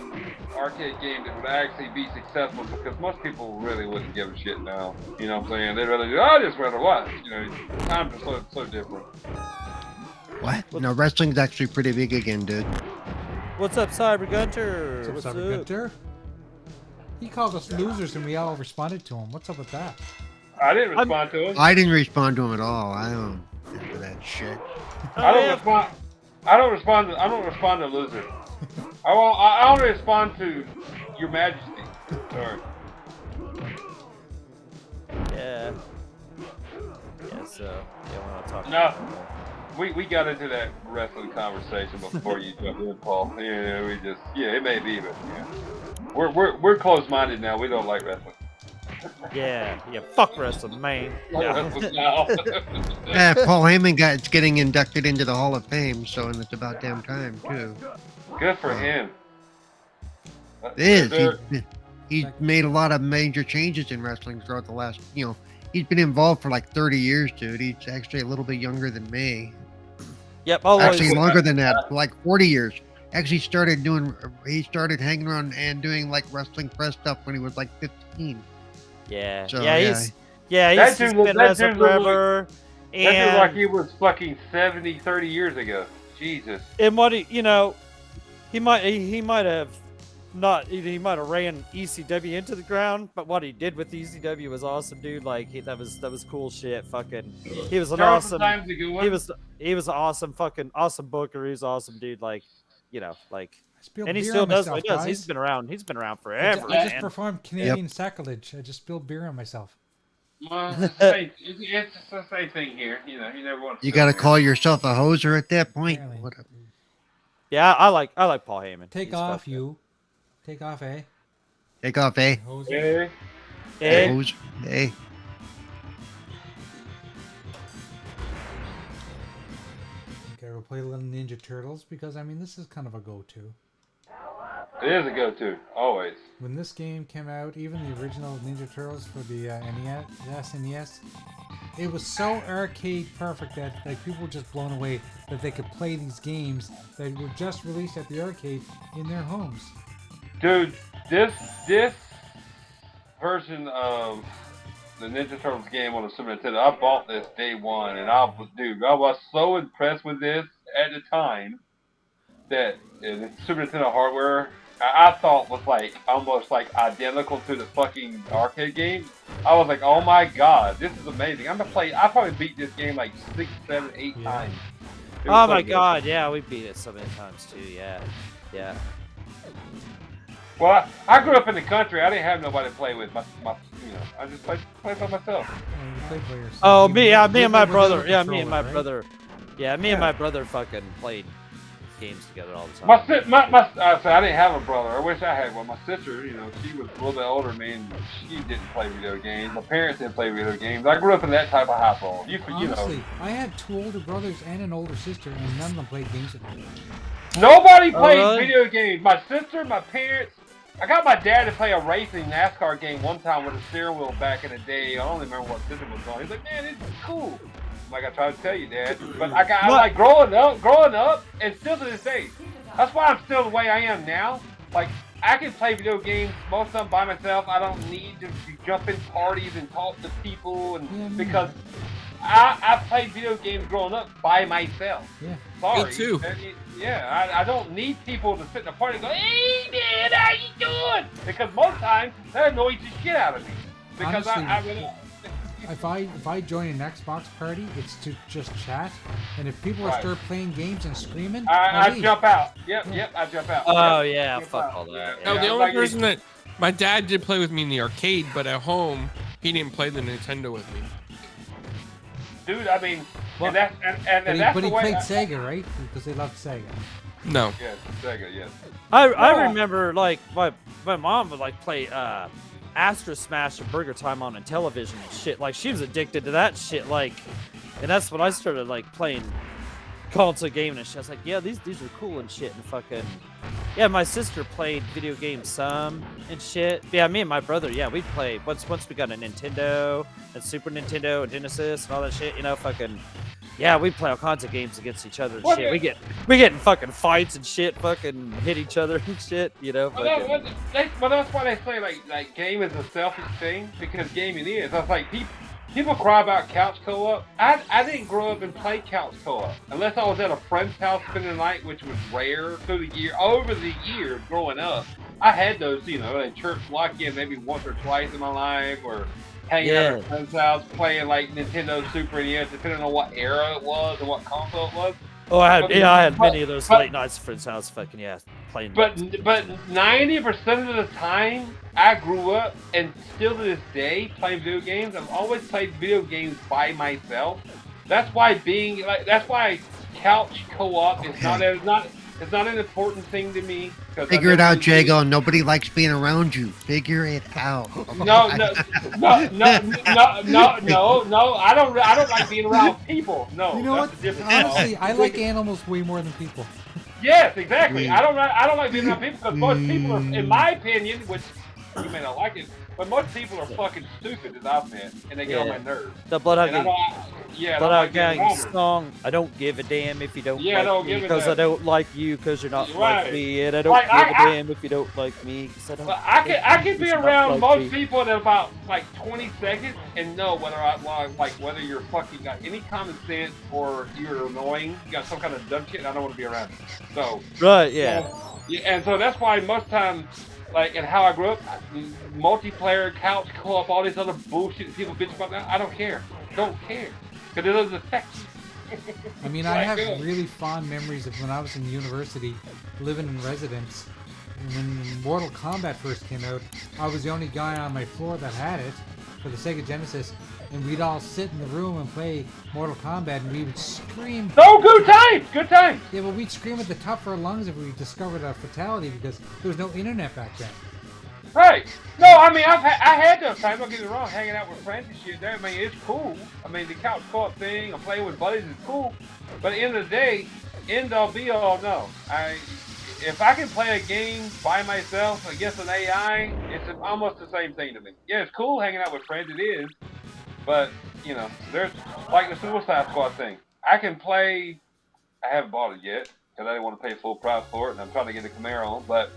arcade game that would actually be successful, because most people really wouldn't give a shit now. You know what I'm saying? They'd rather just rather watch. You know, times are so different. What? No, wrestling's actually pretty big again, dude. What's up, Cyber Gunter? What's up, Gunter? He called us losers and we all responded to him. What's up with that? I didn't respond to it. I didn't respond to him at all. I don't do that shit. I don't respond. I don't respond to losers. I only respond to Your Majesty. Sorry. Yeah. So yeah, we're not talking. No, we got into that wrestling conversation before you jumped in, Paul. Yeah, it may be, but yeah, we're close-minded now. We don't like wrestling. Yeah, fuck wrestling, man. Yeah. Paul Heyman it's getting inducted into the Hall of Fame, so and it's about damn time too. Good for him. It is. He's made a lot of major changes in wrestling throughout the last, he's been involved for like 30 years, dude. He's actually a little bit younger than me. Yep. Actually, longer than that, like 40 years. Actually, he started hanging around and doing like wrestling press stuff when he was like 15. Yeah. So, he's been wrestling forever. That dude like he was fucking 70, 30 years ago. Jesus. And what he might have ran ECW into the ground, but what he did with ECW was awesome, dude. Like that was cool shit. Fucking, he was an awesome. He was an awesome booker. He was awesome, dude. Like, and he still does what he does. He's been around forever. I just performed Canadian sacrilege. I just spilled beer on myself. Well, it's the same thing here. You never want to. You got to call yourself a hoser at that point. Yeah, I like Paul Heyman. Take off, eh? Take off, eh? Hey. Hose. Hey. Okay, we'll play a little Ninja Turtles because this is kind of a go-to. It is a go-to, always. When this game came out, even the original Ninja Turtles for the SNES, it was so arcade perfect that people were just blown away that they could play these games that were just released at the arcade in their homes. Dude, this version of the Ninja Turtles game on the Super Nintendo, I bought this day one, and I was so impressed with this at the time that the Super Nintendo hardware I thought was almost identical to the fucking arcade game. I was like, oh my god, this is amazing. I probably beat this game 6, 7, 8 times. Oh my god, yeah, we beat it so many times too, yeah. Well, I grew up in the country. I didn't have nobody to play with. I just played by myself. Oh, me and my brother. Yeah, me and my brother. Yeah, me and my brother fucking played games together all the time. I didn't have a brother. I wish I had one. My sister, she was a little bit older than me, and she didn't play video games. My parents didn't play video games. I grew up in that type of household. Honestly, I had 2 older brothers and an older sister, and none of them played games with me. Nobody played video games. My sister, my parents. I got my dad to play a racing NASCAR game one time with a steering wheel back in the day. I don't remember what system was on. He's like, man, this is cool. I tried to tell you, Dad. But I growing up, and still to this day, that's why I'm still the way I am now. I can play video games most of them by myself. I don't need to jump in parties and talk to people, because I played video games growing up by myself. Yeah. Sorry. Me too. Yeah, I don't need people to sit in a party and go, hey, Dad, how you doing? Because most times, that annoys the shit out of me. Because honestly, if I join an Xbox party, it's to just chat. And if people start playing games and screaming, I jump out. Yep, I jump out. Oh, yeah, fuck all that. No, the only person that my dad did play with me in the arcade, but at home, he didn't play the Nintendo with me. Dude, but he played Sega, right? Because they loved Sega. No. Yes, Sega, yes. I remember my mom would play Astra Smash and Burger Time on a television and shit. She was addicted to that shit. And that's when I started playing console gaming and shit. I was like, yeah, these are cool and shit. And fucking my sister played video games some and shit. Yeah, me and my brother, we'd play once we got a Nintendo and Super Nintendo and Genesis and all that shit. We'd play all kinds of games against each other and shit. We get in fucking fights and shit, fucking hit each other and shit, Well, that's why they say game is a selfish thing, because gaming is. I was like, people cry about couch co-op. I didn't grow up and play couch co-op unless I was at a friend's house spending the night, which was rare through the year. Over the years growing up, I had those, like church lock-in maybe once or twice in my life, or hanging out at a friend's house playing Nintendo, Super NES, depending on what era it was and what console it was. Oh, I had But- many of those but- late nights at friends' house, fucking playing. But 90% of the time, I grew up and still to this day playing video games. I've always played video games by myself. That's why couch co-op is not an important thing to me. Figure it out, Jago. Nobody likes being around you. Figure it out. No. I don't like being around people. No. You know what? that's the difference. Honestly, I like animals way more than people. Yes, exactly. I don't like being around people because most people are, in my opinion, which you may not like it, but most people are fucking stupid as I've met, and they get on my nerves. The Bloodhound And I Gang, don't like being around them. song. I don't give a damn if you don't Yeah, I like don't me give a because I damn. don't like you because you're not Right. like me, and I don't Like, give a I- damn if you don't like me because I don't. But I can be It's not around like most me. people in about like 20 seconds and know whether whether you're fucking got any common sense or you're annoying, you got some kind of dumb shit, and I don't want to be around you. So Right, yeah. and so that's why most times, like, and how I grew up, multiplayer, couch co-op, all this other bullshit that people bitch about now, I don't care. Don't care. Because it doesn't affect me. I mean, I have really fond memories of when I was in university, living in residence. When Mortal Kombat first came out, I was the only guy on my floor that had it for the Sega Genesis, and we'd all sit in the room and play Mortal Kombat, and we would scream. No, good times! Good times! Yeah, but we'd scream at the top of our lungs if we discovered a fatality because there was no internet back then. Right. No, I mean, I had those times, don't get me wrong, hanging out with friends and shit there. I mean, it's cool. I mean, the couch co-op thing, or playing with buddies is cool. But at the end of the day, end all be all, no. If I can play a game by myself against an AI, it's almost the same thing to me. Yeah, it's cool hanging out with friends, it is. But, you know, there's, like the Suicide Squad thing. I can play, I haven't bought it yet, because I didn't want to pay full price for it, and I'm trying to get the Camaro on, but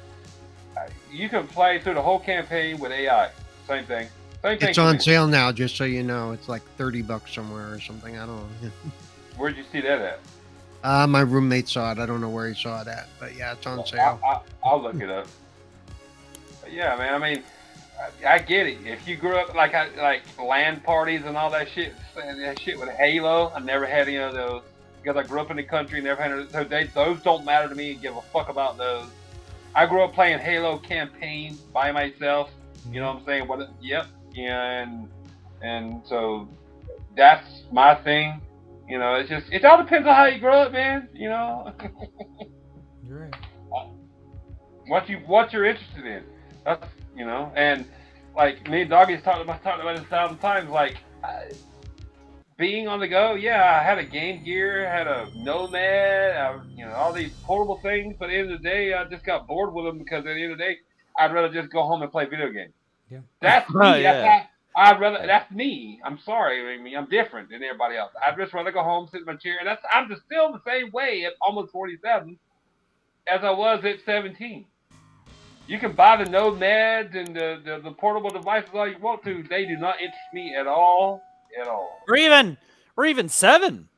you can play through the whole campaign with AI. Same thing. Same thing. It's on sale now, just so you know. It's like $30 somewhere or something. I don't know. Where'd you see that at? My roommate saw it. I don't know where he saw it at, but yeah, it's on sale. I'll look it up. But yeah, man. I mean, I get it. If you grew up like LAN parties and all that shit with Halo, I never had any of those because I grew up in the country. Never had those don't matter to me. Give a fuck about those. I grew up playing Halo campaign by myself. You know what I'm saying? Yep. And so that's my thing. You know, it all depends on how you grow up, man. You know. You're right. What you're interested in. That's, you know, and like me and Doggy's talked about it 1,000 times. Like being on the go. Yeah, I had a Game Gear, I had a Nomad, you know, all these portable things. But at the end of the day, I just got bored with them because at the end of the day, I'd rather just go home and play video games. Yeah. That's me. Right, yeah. That's me. I'm sorry. I mean, I'm different than everybody else. I'd just rather go home, sit in my chair, and I'm just still the same way at almost 47 as I was at 17. You can buy the Nomads and the portable devices all you want to. They do not interest me at all. At all. Or even 7.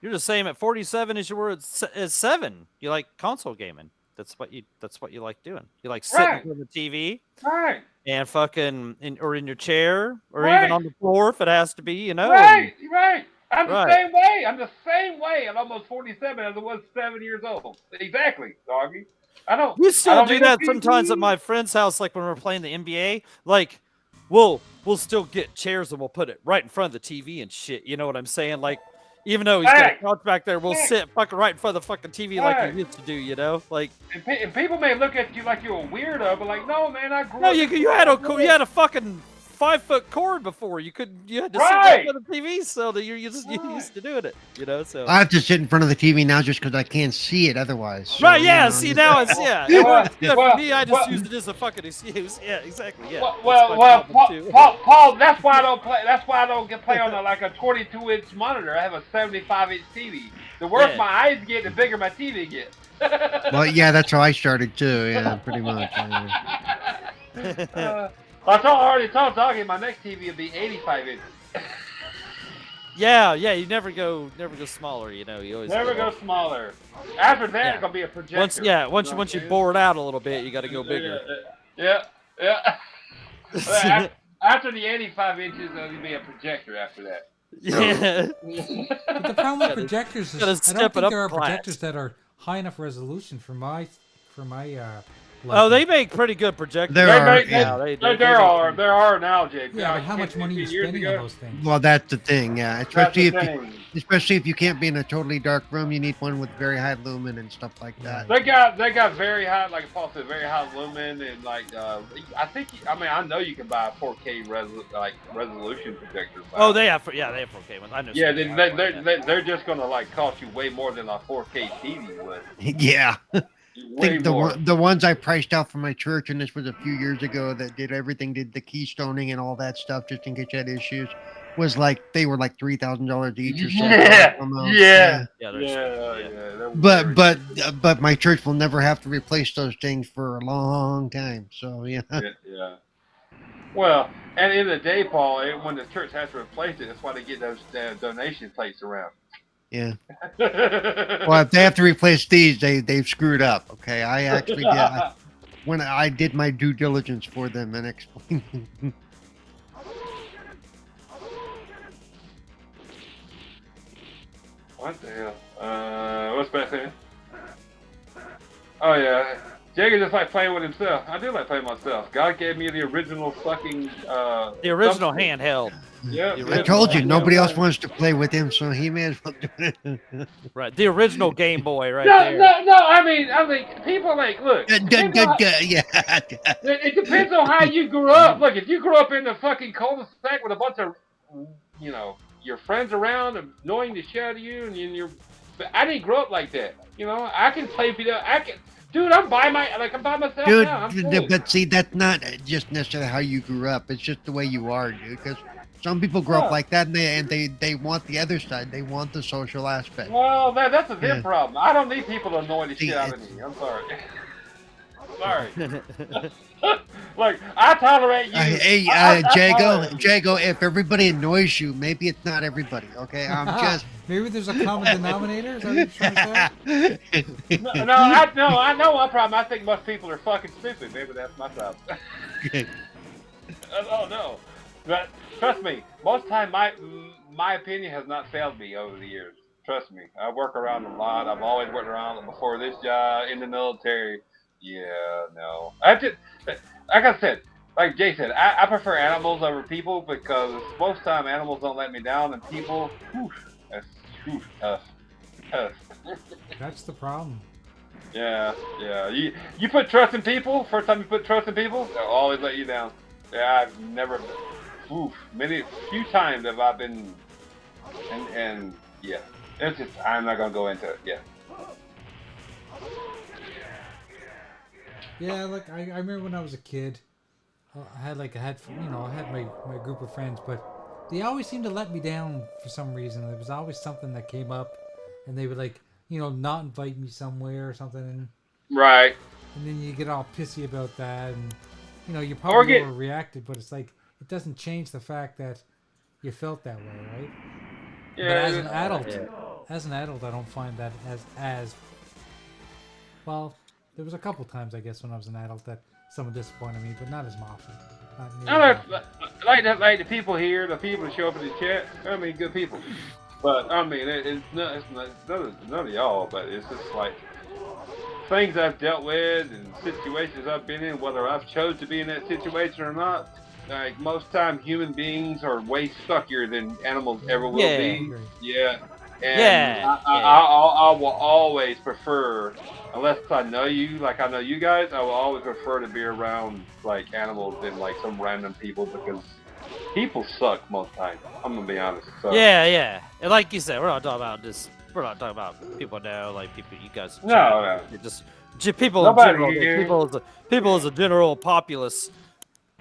You're the same at 47 as you were at 7. You like console gaming. That's what you like doing. You like sitting Right. on the TV. Right. And fucking in your chair or Right. even on the floor if it has to be, you know. Right. Right. I'm the Right. same way. I'm the same way at almost 47 as I was 7 years old. Exactly, Doggy. I don't. We I still don't do need a that sometimes TV. at my friend's house, like when we're playing the NBA. Like, we'll still get chairs and we'll put it right in front of the TV and shit. You know what I'm saying? Like, even though he's got a Right. couch back there, we'll Right. sit fucking right in front of the fucking TV like Right. we used to do. You know, like. And people may look at you like you're a weirdo, but like, no, man, I grew No, up. you had a fucking 5-foot cord before. You had to sit Right. in front of the TV, so that you're used to doing it. You know, so. I have to sit in front of the TV now just because I can't see it otherwise. So, Right, you yeah, know, see, just- now it's, yeah. Well, Well, yeah, well, for me, I just well- use it as a fucking excuse. Yeah, exactly, yeah. Well, That's my problem, too. Paul, that's why I don't play. That's why I don't get play on like a 22-inch monitor. I have a 75-inch TV. The worse Yeah. my eyes get, the bigger my TV gets. Well, yeah, that's how I started too. Yeah, pretty much. I already told Doggy my next TV will be 85 inches. Yeah, you never go smaller, you know. You always Never go smaller. After that, Yeah. it's gonna be a projector. Once you bore it out a little bit, you got to go bigger. Yeah. After the 85 inches, it'll be a projector after that. Yeah. But the problem with projectors is gotta I step don't it think up there are a class. projectors that are high enough resolution for my Oh, they liking. make pretty good projectors. There are, There are now, Jake. Yeah, but how much money are you 15 years spending ago? on those things? Well, that's the thing, yeah. That's the thing. Especially if you can't be in a totally dark room, you need one with very high lumen and stuff like that. They got very high, like Paul said, very high lumen and like I know you can buy a 4K resolution projector. Oh, they have 4K ones. I know. Yeah, some they're just gonna like cost you way more than a 4K TV would. Yeah. Way think more. the ones I priced out for my church, and this was a few years ago, that did the keystoning and all that stuff, just in case you had issues, was like they were like $3,000 each or something. Yeah. But my church will never have to replace those things for a long time. So yeah. Yeah. Well, and in the day, Paul, when the church has to replace it, that's why they get those donation plates around. Yeah. Well, if they have to replace these, they've screwed up. Okay, I actually did when I did my due diligence for them and explained. What the hell? What's back there? Oh yeah, Jagger just like playing with himself. I do like playing myself. God gave me the original fucking the original handheld. Yeah, I told you nobody else wants to play with him, so he may as well do it. Right, the original Game Boy, right there. No. I mean, people like look. Yeah. It depends on how you grew up. Look, if you grew up in the fucking cul-de-sac with a bunch of, your friends around and annoying the shit out of you, and I didn't grow up like that. I can play video. Dude, I'm by myself Dude, now. I'm cool. but see, that's not just necessarily how you grew up. It's just the way you are, dude. Because some people grow up like that, and they want the other side. They want the social aspect. Well, that's a them problem. I don't need people to annoy the shit out of me. I'm sorry. Sorry. Like, I tolerate you. Hey, Jago, if everybody annoys you, maybe it's not everybody, okay? I'm just... Maybe there's a common denominator? Is that what you're trying to say? I know my problem. I think most people are fucking stupid. Maybe that's my problem. Oh, no. But trust me, most time my opinion has not failed me over the years. Trust me. I work around a lot. I've always worked around before this job, in the military. Yeah, no. Like I said, like Jay said, I prefer animals over people because most time animals don't let me down, and people, that's tough. That's the problem. Yeah. You put trust in people. First time you put trust in people, they'll always let you down. Yeah, I've never. Few times have I been, and yeah, it's just I'm not gonna go into it. Yeah. Yeah, like I remember when I was a kid, I had my group of friends, but they always seemed to let me down for some reason. There was always something that came up, and they would not invite me somewhere or something, and right. And then you get all pissy about that, and you probably overreacted, but it's like it doesn't change the fact that you felt that way, right? Yeah. But as an adult, I don't find that as well. There was a couple times, I guess, when I was an adult that someone disappointed me, but not as often. Like the people here, the people that show up in the chat. I mean, good people. But I mean, it's none of y'all. But it's just like things I've dealt with and situations I've been in, whether I've chose to be in that situation or not. Like most time, human beings are way suckier than animals ever will be. Yeah. And I will always prefer, unless I know you, like I know you guys, I will always prefer to be around like animals than like some random people because people suck most times. I'm gonna be honest. So. Yeah. And like you said, we're not talking about people now, like people you guys. No. Just people in general. People as a general populace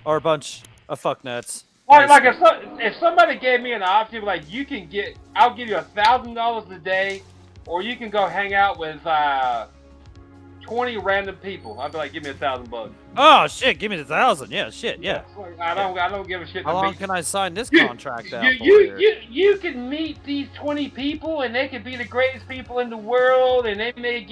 are a bunch of fucknuts. Like if somebody gave me an option, like I'll give you $1,000 a day, or you can go hang out with 20 random people. I'd be like, give me $1,000. Oh shit, give me the 1,000. Yeah, shit, yeah. I don't give a shit. How long can I sign this contract out for? You can meet these 20 people, and they could be the greatest people in the world, and they may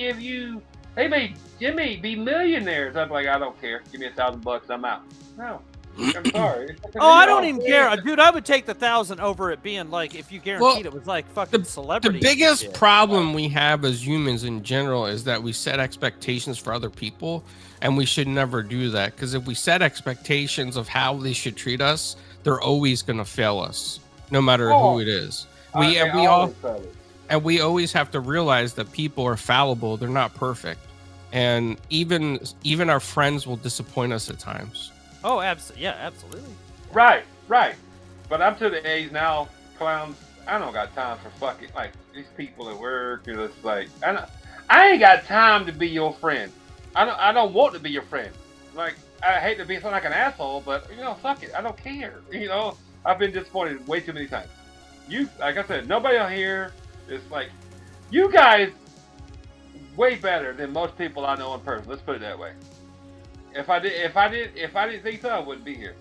be millionaires. I'm like, I don't care. Give me $1,000, I'm out. No. I'm sorry. Oh, I don't even care, dude. I would take the 1,000 over it being like if you guaranteed it was like fucking celebrity. The biggest shit. problem we have as humans in general is that we set expectations for other people, and we should never do that. Because if we set expectations of how they should treat us, they're always going to fail us, no matter who it is. We always have to realize that people are fallible; they're not perfect, and even our friends will disappoint us at times. Oh, absolutely. Yeah, absolutely. Right. But I'm to the age now, clowns. I don't got time for fucking like these people at work. You're just like, I ain't got time to be your friend. I don't want to be your friend. Like, I hate to be sound like an asshole, but fuck it. I don't care. I've been disappointed way too many times. Like I said, nobody on here is like, you guys way better than most people I know in person. Let's put it that way. If I didn't think so, I wouldn't be here.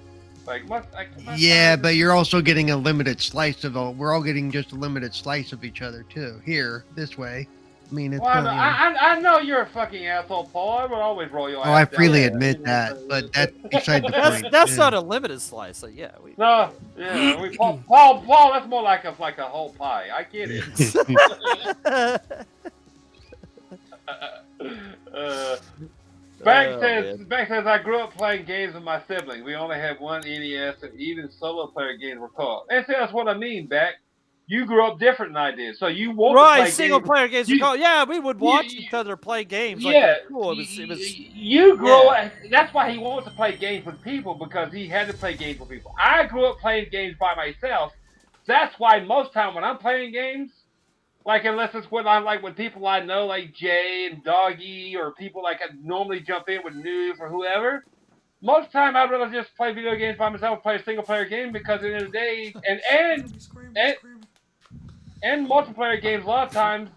Yeah, but you're also getting a limited slice of all. We're all getting just a limited slice of each other too. Here, this way. I mean, it's. Well, I know you're a fucking asshole, Paul. I would always roll your ass. Oh, I down freely there. admit that, but that's beside the point. That's not a limited slice. So yeah. Paul, that's more like a whole pie. I get it. Bank says I grew up playing games with my siblings. We only had one NES, and even solo player games were called. And see, that's what I mean, Beck. You grew up different than I did, so you want to play single player games. Yeah, we would watch each other play games. Yeah, like, cool. It was. You grew up. That's why he wants to play games with people, because he had to play games with people. I grew up playing games by myself. That's why most time when I'm playing games, like unless it's when I'm like with people I know, like Jay and Doggy, or people like I normally jump in with Noob or whoever. Most time I'd rather just play video games by myself, play a single player game, because at the end of the day, and multiplayer games, a lot of times,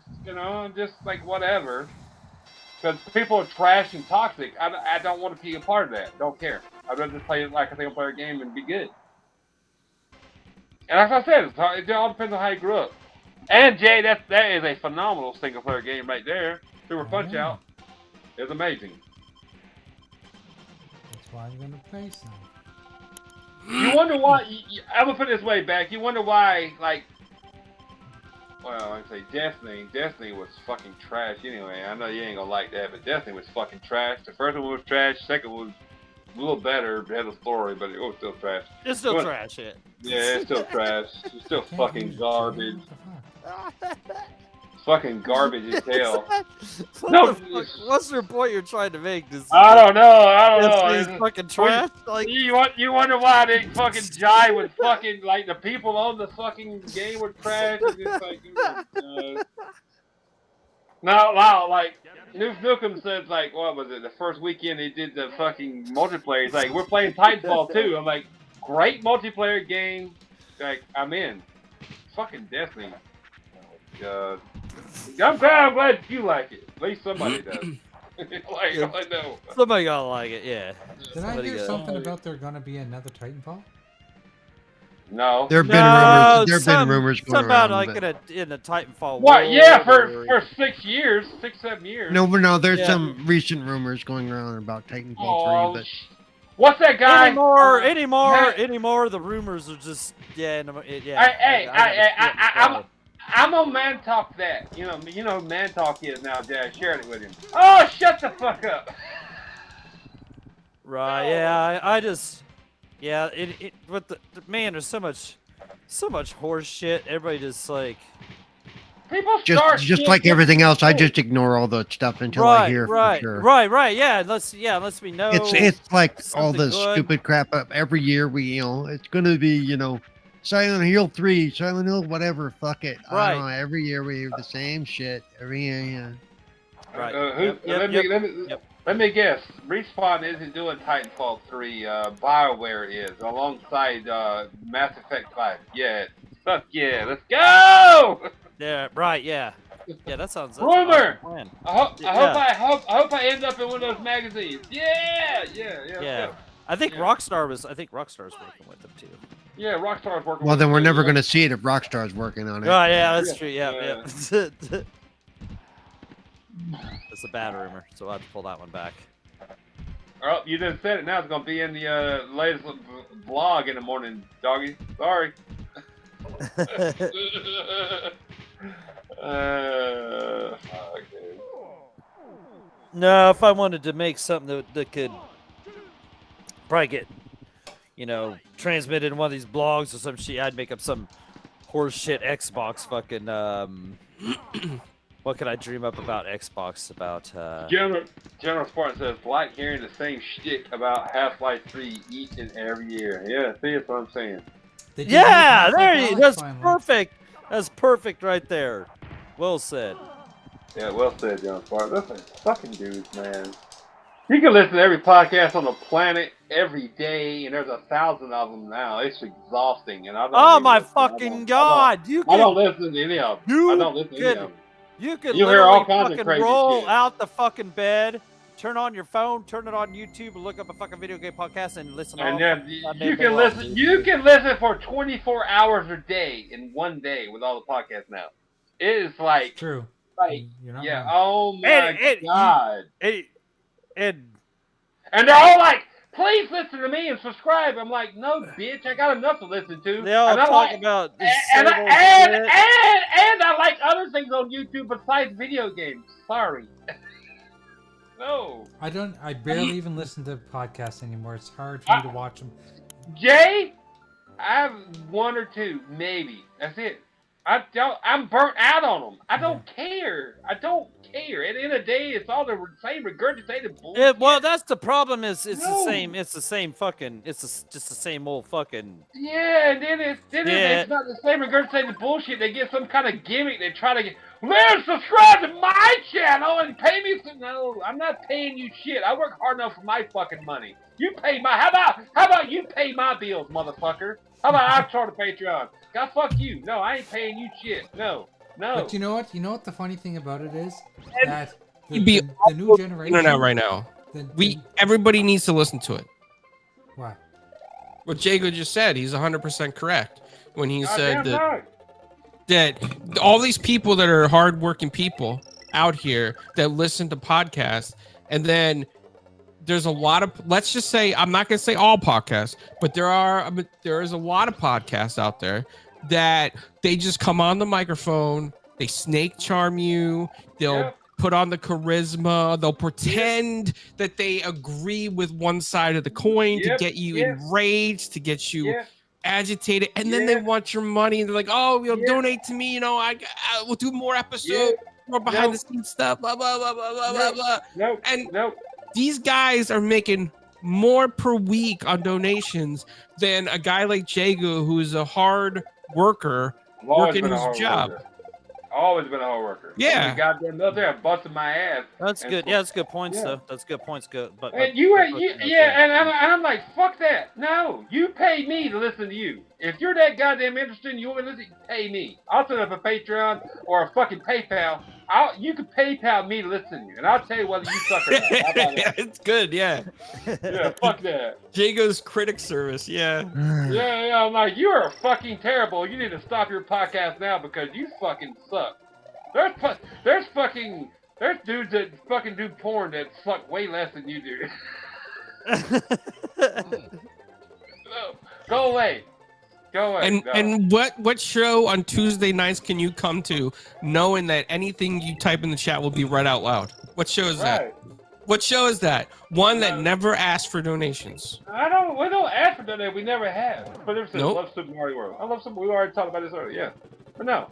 just like whatever. Because people are trash and toxic. I don't want to be a part of that. Don't care. I'd rather just play it like a single player game and be good. And as I said, it all depends on how you grew up. And Jay, that is a phenomenal single player game right there. Super Punch Out is amazing. That's why I'm gonna play some. You wonder why? I'm gonna put it this way, back. You wonder why, like. Well, I'd say Destiny was fucking trash anyway. I know you ain't gonna like that, but Destiny was fucking trash. The first one was trash. The second one was a little better, it had a story, but it was still trash. It's still trash, yeah. Yeah, it's still trash. It's still fucking garbage. Fucking garbage as hell. What's the point you're trying to make? I don't know. It's fucking trash. Like you wonder why they fucking jive with fucking like the people on the fucking game were trash. It's just like, no, like Nukem says, like, what was it? The first weekend they did the fucking multiplayer. He's like, we're playing Titanfall 2. I'm like, great multiplayer game. Like, I'm in. Fucking Destiny. Oh, God. I'm glad you like it. At least somebody does. I know. Somebody gotta like it, yeah. Did I hear something about there gonna be another Titanfall? No. There have been rumors going about around. Like in a Titanfall. What? Yeah, for 6 years, 7 years. No. There's some recent rumors going around about Titanfall 3, but. What's that guy? Anymore. The rumors are just I'm on Man Talk that. You know who Man Talk is now, Dad. Shared it with him. Oh, shut the fuck up. Right, yeah, I just, yeah, but man, there's so much horse shit. Everybody just like. People just like everything else, I just ignore all the stuff until I hear for sure. Right. Yeah, unless we know. It's like all the stupid crap up every year. It's gonna be Silent Hill 3, Silent Hill whatever. Fuck it. Right. I don't know. Every year we hear the same shit. Every year, yeah. Right. Let me guess. Respawn isn't doing Titanfall 3. BioWare is alongside Mass Effect 5. Yeah. Fuck yeah. Let's go. Yeah, right, yeah. Yeah, that sounds rumor. I hope I end up in one of those magazines. Yeah. I think Rockstar was working with them too. Yeah, Rockstar's working. Well, then we're never gonna see it if Rockstar's working on it. Oh yeah, that's true. Yeah. That's a bad rumor, so I'll have to pull that one back. Oh, you just said it now. It's going to be in the latest vlog in the morning, doggy. Sorry. Fuck, dude. No, if I wanted to make something that could probably get, transmitted in one of these blogs or some shit, I'd make up some horse shit Xbox fucking, what can I dream up about Xbox about, General Spartan says, like hearing the same shtick about Half-Life 3 each and every year. Yeah, see, that's what I'm saying. Yeah, there you go. that's perfect. That's perfect right there. Well said. Yeah, well said, General Spartan. Those are fucking dudes, man. You can listen to every podcast on the planet every day, and there's 1,000 of them now. It's exhausting, and I don't. Oh my fucking god! I don't listen to any of them. I don't listen to any of them. You could hear literally all kinds of fucking crazy roll shit. out the fucking bed, turn on your phone, turn it on YouTube, and look up a fucking video game podcast and listen. And then you can listen. You can listen for 24 hours a day in one day with all the podcasts now. It is like true. Like wrong. Oh my god. And they're all like, please listen to me and subscribe. I'm like, no, bitch, I got enough to listen to. They all talk about and I like other things on YouTube besides video games. Sorry. No. I barely even listen to podcasts anymore. It's hard for me to watch them. Jay, I have one or two, maybe. That's it. I'm burnt out on them. I don't care. I don't care. At the end of the day, it's all the same regurgitated bullshit. Well, that's the problem. It's the same. It's the same fucking. Just the same old fucking. Yeah, and then it's not the same regurgitated bullshit. They get some kind of gimmick. They try to get. Well, subscribe to my channel and pay me some. No, I'm not paying you shit. I work hard enough for my fucking money. You pay my. How about you pay my bills, motherfucker? How about I start a Patreon? God, fuck you. No, I ain't paying you shit. No. But you know what? You know what the funny thing about it is? That You'd be the new generation. Internet right now. Everybody needs to listen to it. Why? What Jago just said, he's 100% correct when he said that all these people that are hardworking people out here that listen to podcasts, and then there's a lot of, let's just say, I'm not going to say all podcasts, but there is a lot of podcasts out there that they just come on the microphone, they snake charm you, they'll put on the charisma, they'll pretend that they agree with one side of the coin to get you enraged, to get you agitated, and then they want your money, and they're like, oh, you'll donate to me, I will do more episodes, more behind the scenes stuff, blah, blah, blah, blah, blah, blah. These guys are making more per week on donations than a guy like Jago, who is a hard worker working his job. Always been a hard worker. Yeah. Goddamn up there busting my ass. That's good. Yeah, that's good points though. That's good points. Good. But and I'm like, fuck that. No, you pay me to listen to you. If you're that goddamn interested and you want to listen, pay me. I'll set up a Patreon or a fucking PayPal. You can PayPal me to listen to you, and I'll tell you whether you suck or not. How about that? It's good, yeah. Yeah, fuck that. Jago's critic service, yeah. Yeah, I'm like, you are fucking terrible. You need to stop your podcast now because you fucking suck. There's dudes that fucking do porn that suck way less than you do. Go away. And what show on Tuesday nights can you come to knowing that anything you type in the chat will be read out loud? What show is that? What show is that? One that never asked for donations. We don't ask for donations. We never have. But I love Super Mario World. I love Super. We already talked about this earlier. Yeah, but no.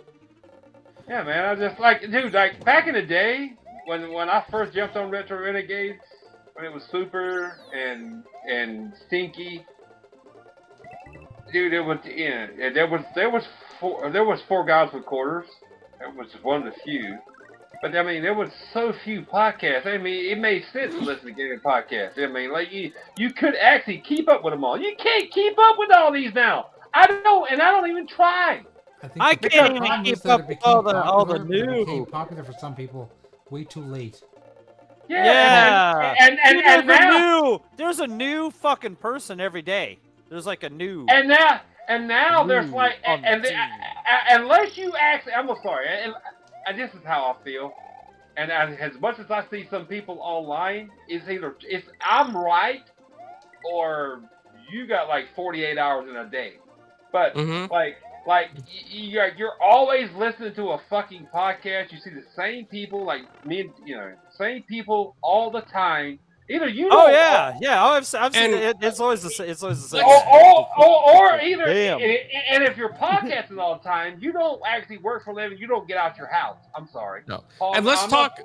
Yeah, man. I just dude, back in the day when I first jumped on Retro Renegades, when it was Super and Stinky. Dude, there was four guys with quarters. It was one of the few. But I mean, there was so few podcasts. I mean, it made sense to listen to gaming podcasts. I mean, like you could actually keep up with them all. You can't keep up with all these now. I don't even try. I can't even keep up with all the new. It became popular for some people way too late. Yeah. And now there's a new fucking person every day. There's like a new. And now there's like, unless you actually, I'm sorry, and this is how I feel. and as much as I see some people online, it's either I'm right or you got like 48 hours in a day. But you're always listening to a fucking podcast. You see the same people, like me, same people all the time. Either you Oh don't, yeah. Oh, I've seen it. It's always the same. It's always the same. or either, Damn. and if you're podcasting all the time, you don't actually work for a living. You don't get out your house. I'm sorry. No. Paul, And let's talk,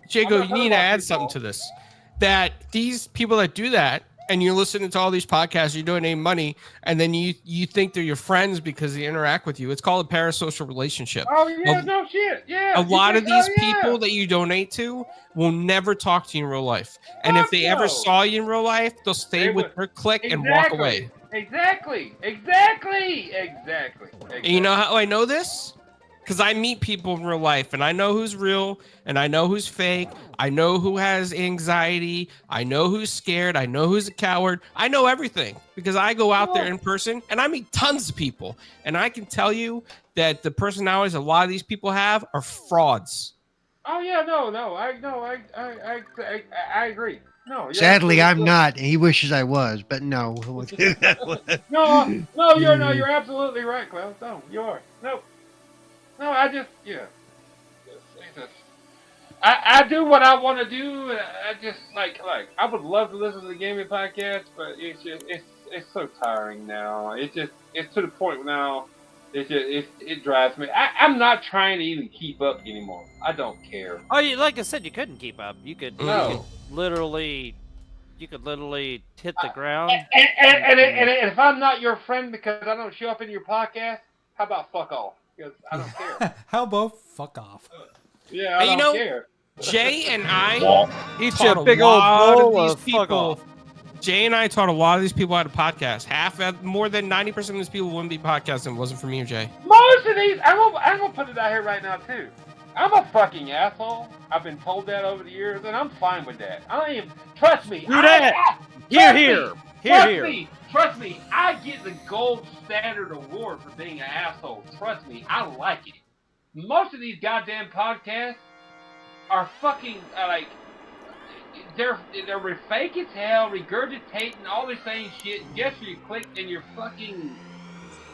Jago. You need to add people. something to this. That these people that do that, and you're listening to all these podcasts, you're donating money, and then you think they're your friends because they interact with you. It's called a parasocial relationship. Oh yeah, no shit. Yeah. A lot of these people that you donate to will never talk to you in real life. And if they ever saw you in real life, they'll stay with their clique and walk away. Exactly. And you know how I know this? Because I meet people in real life, and I know who's real, and I know who's fake. I know who has anxiety. I know who's scared. I know who's a coward. I know everything because I go out there in person, and I meet tons of people. And I can tell you that the personalities a lot of these people have are frauds. Oh yeah, no, I agree. No. Sadly, I'm not. He wishes I was, but no. You're absolutely right, Klaus. No, you are. No, I just, I do what I want to do. I just like I would love to listen to the gaming podcast, but it's so tiring now. It's to the point now. It drives me. I'm not trying to even keep up anymore. I don't care. Oh, like I said, you couldn't keep up. You could literally hit the ground. And if I'm not your friend because I don't show up in your podcast, how about fuck off? Because I don't care. How about fuck off? Yeah, I don't care. Jay and I Eat taught you a big old bowl of fuck off. Jay and I taught a lot of these people how to podcast. More than 90% of these people wouldn't be podcasting if it wasn't for me or Jay. Most of these, I'm gonna put it out here right now too. I'm a fucking asshole. I've been told that over the years, and I'm fine with that. I don't even trust me. Trust me, I get the gold standard award for being an asshole. Trust me, I like it. Most of these goddamn podcasts are fucking they're fake as hell, regurgitating all the same shit. Guess you click and your fucking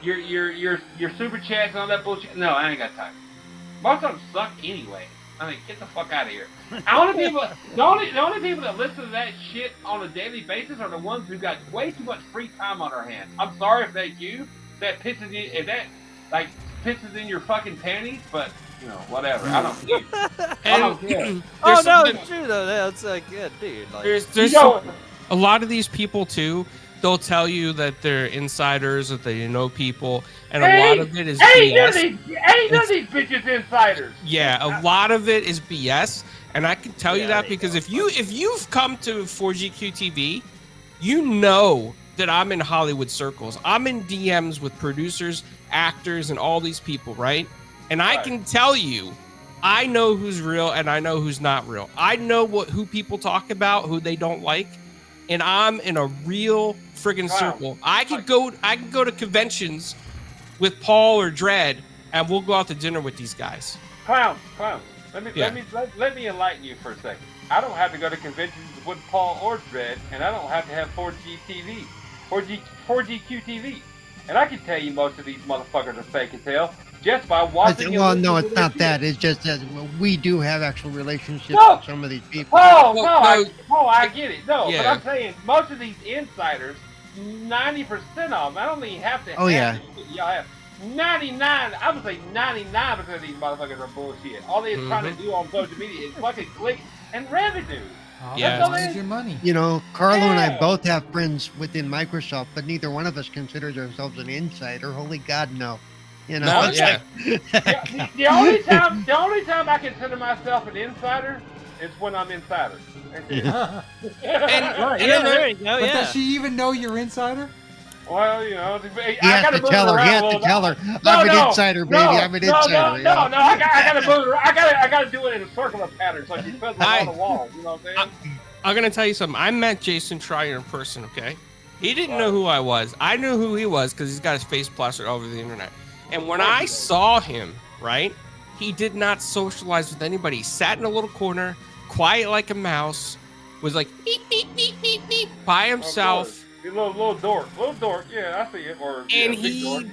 your super chats and all that bullshit. No, I ain't got time. Most of them suck anyway. I mean, get the fuck out of here. The only people that listen to that shit on a daily basis are the ones who got way too much free time on their hands. I'm sorry if that's you. Pisses in your fucking panties, but whatever. I don't care. I don't care. Oh no, it's true though. That's good, dude. Like, there's a lot of these people too. They'll tell you that they're insiders, that they know people, and a lot of it is BS. Ain't none of these bitches insiders. Yeah, a lot of it is BS, and I can tell you that because if you've come to 4GQ TV, you know that I'm in Hollywood circles. I'm in DMs with producers, actors, and all these people, right? And I can tell you, I know who's real and I know who's not real. I know who people talk about, who they don't like, and I'm in a real friggin' circle. I can go to conventions with Paul or Dredd, and we'll go out to dinner with these guys. Clown. Let me enlighten you for a second. I don't have to go to conventions with Paul or Dredd, and I don't have to have 4GQ TV. And I can tell you most of these motherfuckers are fake as hell just by watching. Well, no, it's not that. It's just that we do have actual relationships with some of these people. I get it. But I'm saying most of these insiders, 90% of them, I don't even have to. Y'all have 99. I would say 99% of these motherfuckers are bullshit. All they're trying to do on social media is fucking click and revenue. That's your money. Carlo and I both have friends within Microsoft, but neither one of us considers ourselves an insider. Holy God, no. The only time I consider myself an insider is when I'm insider. there you go. But does she even know you're insider? Well, I gotta tell her. You have to tell her. I'm an insider, baby. I'm an insider. No. I gotta move her. I gotta do it in a circular pattern so she feels like on the wall. You know what I'm saying? I'm gonna tell you something. I met Jason Schreier in person. Okay, he didn't know who I was. I knew who he was because he's got his face plastered all over the internet. And when I saw him, right, he did not socialize with anybody. He sat in a little corner, quiet like a mouse, was like beep beep beep beep beep by himself. He's a little dork. Yeah, I see it. Or And big dork.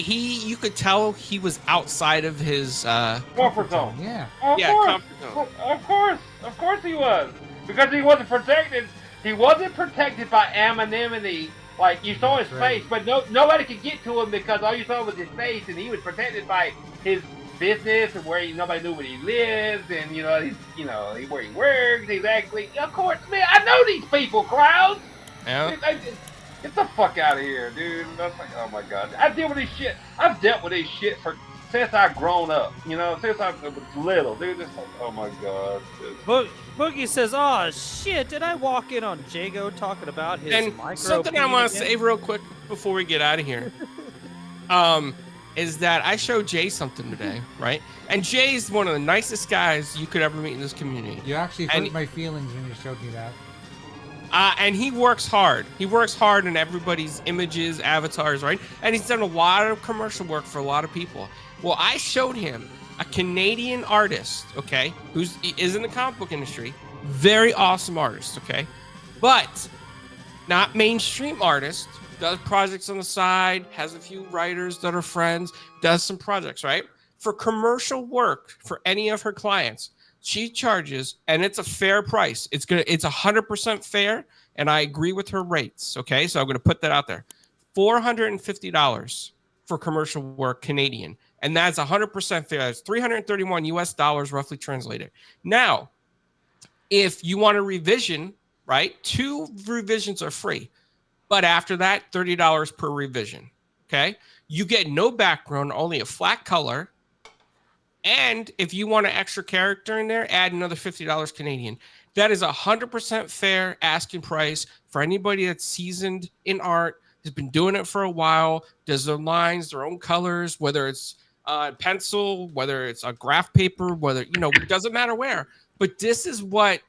you could tell he was outside of his comfort zone. Yeah. comfort zone. Of course he was, because he wasn't protected. He wasn't protected by anonymity. Like, you saw his face, but nobody could get to him because all you saw was his face, and he was protected by his business and where nobody knew where he lives, and where he works. He's actually, of course, man. I know these people, crowds. Yeah. Get the fuck out of here, dude. That's like, oh my god. I deal with this shit. I've dealt with this shit since I've grown up. Since I was little, dude. It's like, oh my god. Boogie says, "Oh shit! Did I walk in on Jago talking about his And micro?" something I want to say real quick before we get out of here, is that I showed Jay something today, right? And Jay's one of the nicest guys you could ever meet in this community. You actually hurt my feelings when you showed me that. And he works hard. He works hard in everybody's images, avatars, right? And he's done a lot of commercial work for a lot of people. Well, I showed him a Canadian artist, okay, is in the comic book industry. Very awesome artist, okay? But not mainstream artist. Does projects on the side, has a few writers that are friends, does some projects, right? For commercial work for any of her clients, she charges, and it's a fair price. It's 100% fair, and I agree with her rates. Okay, so I'm gonna put that out there. $450 for commercial work Canadian, and that's 100% fair. That's $331 US, roughly translated. Now, if you want a revision, right? 2 revisions are free, but after that, $30 per revision. Okay, you get no background, only a flat color. And if you want an extra character in there, add another $50 Canadian. That is 100% fair asking price for anybody that's seasoned in art, has been doing it for a while, does their lines, their own colors, whether it's pencil, whether it's a graph paper, whether, it doesn't matter where. But this is what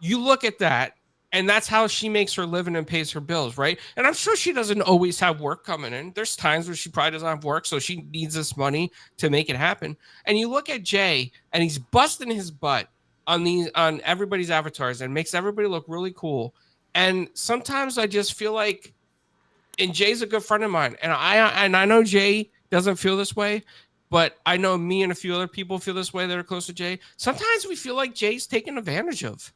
you look at that. And that's how she makes her living and pays her bills, right? And I'm sure she doesn't always have work coming in. There's times where she probably doesn't have work, so she needs this money to make it happen. And you look at Jay, and he's busting his butt on everybody's avatars and makes everybody look really cool. And sometimes I just feel like, and Jay's a good friend of mine, and I know Jay doesn't feel this way, but I know me and a few other people feel this way that are close to Jay. Sometimes we feel like Jay's taken advantage of.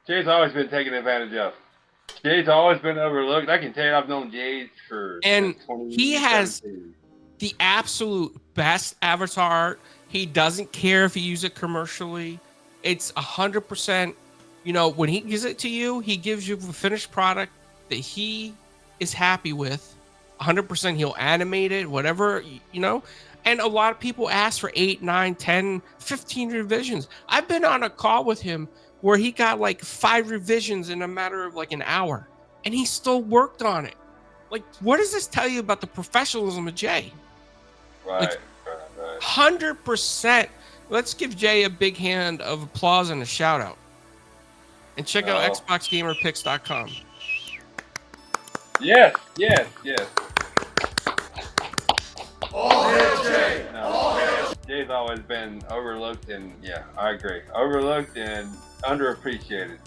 Jay's always been taken advantage of. Jay's always been overlooked. I can tell you, I've known Jay for 20 he has the absolute best avatar art. He doesn't care if you use it commercially. It's 100%. When he gives it to you, he gives you a finished product that he is happy with. 100%. He'll animate it, whatever, And a lot of people ask for 8, 9, 10, 15 revisions. I've been on a call with him where he got like 5 revisions in a matter of like an hour, and he still worked on it. Like, what does this tell you about the professionalism of Jay? Right. 100%. Let's give Jay a big hand of applause and a shout out. And check out xboxgamerpicks.com. Yes. Jay's always been overlooked, and yeah, I agree. Overlooked and underappreciated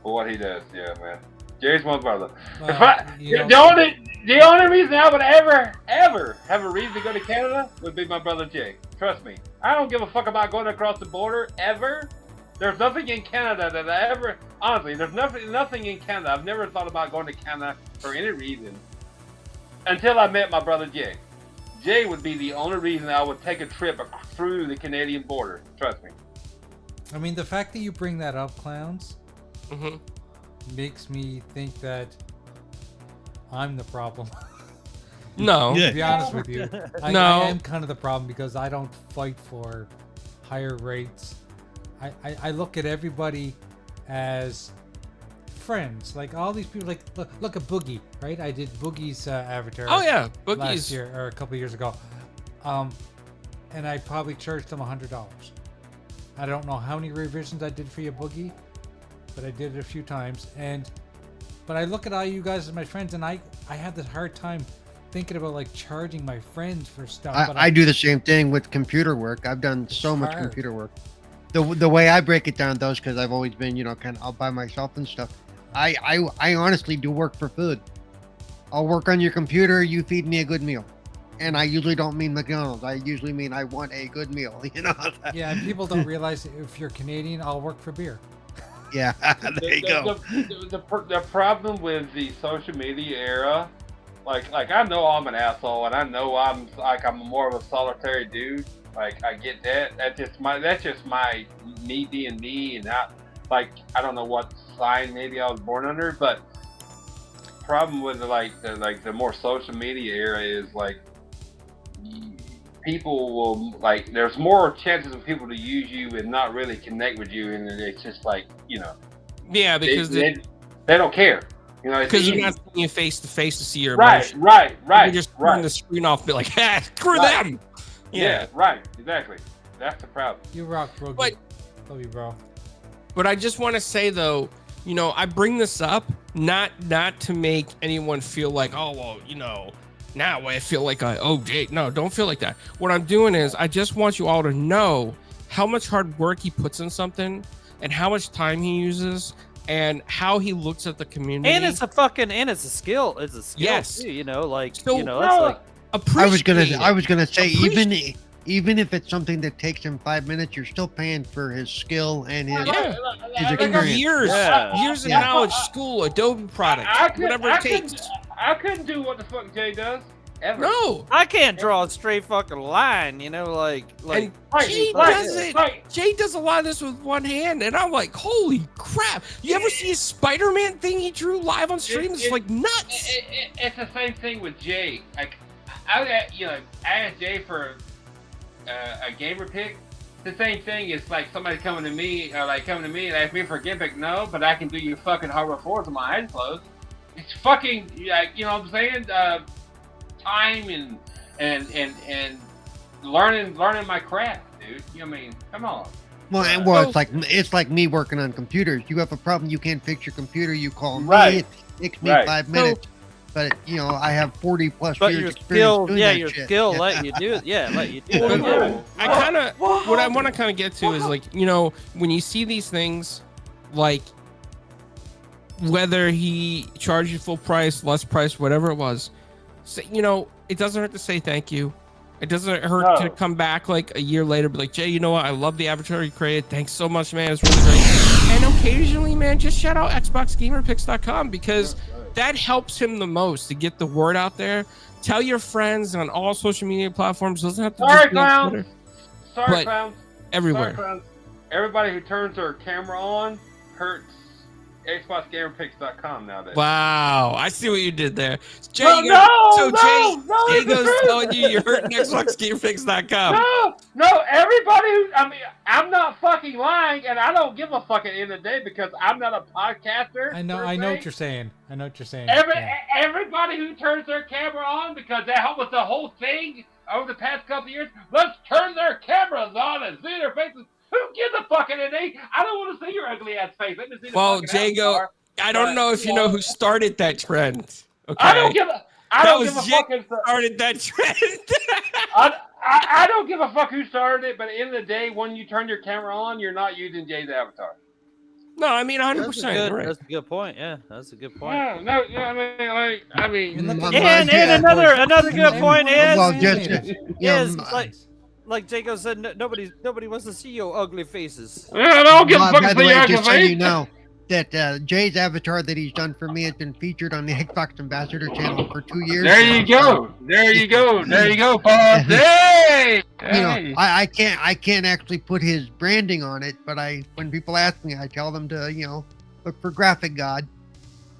for what he does. Yeah, man. Jay's my brother. The only reason I would ever have a reason to go to Canada would be my brother Jay. Trust me. I don't give a fuck about going across the border ever. There's nothing in Canada that I ever, honestly, there's nothing in Canada. I've never thought about going to Canada for any reason until I met my brother Jay. Jay would be the only reason I would take a trip through the Canadian border. Trust me. I mean, the fact that you bring that up, Clowns, makes me think that I'm the problem. No. To be honest with you. I am kind of the problem because I don't fight for higher rates. I look at everybody as friends. Like all these people, like look at Boogie, right? I did Boogie's avatar. Oh yeah, Boogie's last year or a couple of years ago, and I probably charged him $100. I don't know how many revisions I did for you, Boogie, but I did it a few times. But I look at all you guys as my friends, and I have this hard time thinking about like charging my friends for stuff. but I do the same thing with computer work. I've done so much hard. computer work. The way I break it down, though, is because I've always been, kind of all by myself and stuff. I honestly do work for food. I'll work on your computer. You feed me a good meal. And I usually don't mean McDonald's. I usually mean I want a good meal. Yeah, and people don't realize if you're Canadian, I'll work for beer. Yeah, there you go. The problem with the social media era, like I know I'm an asshole, and I know I'm more of a solitary dude. Like I get that. That's just my me being me, and not like I don't know what sign maybe I was born under. But problem with the more social media era is like people will like there's more chances of people to use you and not really connect with you, and it's just like Yeah, because they don't care. Because you're not seeing you face to face to see your right. emotion. You just turn the screen off, and be like, "Ah, screw them." Yeah, right, exactly. That's the problem. You rock, bro. But- Love you, bro. But I just want to say though, I bring this up not to make anyone feel like, oh well, now I feel like Jake. No, don't feel like that. What I'm doing is I just want you all to know how much hard work he puts in something and how much time he uses and how he looks at the community. And it's a skill. It's a skill Yes. too, So, it's like I was gonna say Appreciate even if it's something that takes him 5 minutes, you're still paying for his skill and his And experience. years of knowledge, school, Adobe products, whatever it takes. I couldn't do what the fuck Jay does. Ever. No. I can't draw a straight fucking line, And Right, Jay right, does it. right. Jay does a lot of this with one hand, and I'm like, holy crap! You ever see a Spider-Man thing he drew live on stream? It's like nuts. It's the same thing with Jay. Like I asked Jay for a gamer pick. The same thing is like somebody coming to me and ask me for a game pick. No, but I can do your fucking Hardware 4s with my eyes closed. It's fucking what I'm saying. Time and learning my craft, dude. Come on. Well, it's like me working on computers. You have a problem, you can't fix your computer, you call me. Right. It takes me Right. 5 minutes. But I have 40 plus but years your experience skill, doing yeah, that your shit. skill let you do it. Yeah, let you do it. But Yeah. I kind of what I want to kind of get to is like when you see these things, like whether he charged you full price, less price, whatever it was, it doesn't hurt to say thank you. It doesn't hurt to come back like a year later, be like, Jay, you know what? I love the avatar you created. Thanks so much, man. It's really great. And occasionally, man, just shout out XboxGamerPicks.com because that helps him the most to get the word out there. Tell your friends on all social media platforms. Doesn't have to Sorry, just be on Twitter. clowns. Sorry, But clowns. everywhere. Sorry, clowns. Everybody who turns their camera on hurts XboxGamerPicks.com nowadays. Wow, I see what you did there. Jay, Jay goes telling you you're hurting XboxGamerPicks.com. No, everybody I'm not fucking lying, and I don't give a fuck at the end of the day because I'm not a podcaster. I know per se. what you're saying. I know what you're saying. Everybody who turns their camera on, because that was the whole thing over the past couple of years, let's turn their cameras on and see their faces. Who gives a fuck at the day? I don't want to see your ugly ass face. Let me see the Well, fucking Jago, avatar. I don't know if you know who started that trend. Okay. I don't give a Jay fucking. started that trend. I don't give a fuck who started it, but at the end of the day, when you turn your camera on, you're not using Jay's avatar. No, I mean 100%. Right. That's a good point. Yeah, that's a good point. No, I mean, And another good point is like Jacob said, nobody wants to see your ugly faces. I don't give a fuck By the see way, your just so ugly you face. know, that Jay's avatar that he's done for me has been featured on the Xbox Ambassador channel for 2 years. There you go. Paul. Hey! I can't actually put his branding on it, but when people ask me, I tell them to look for Graphic God.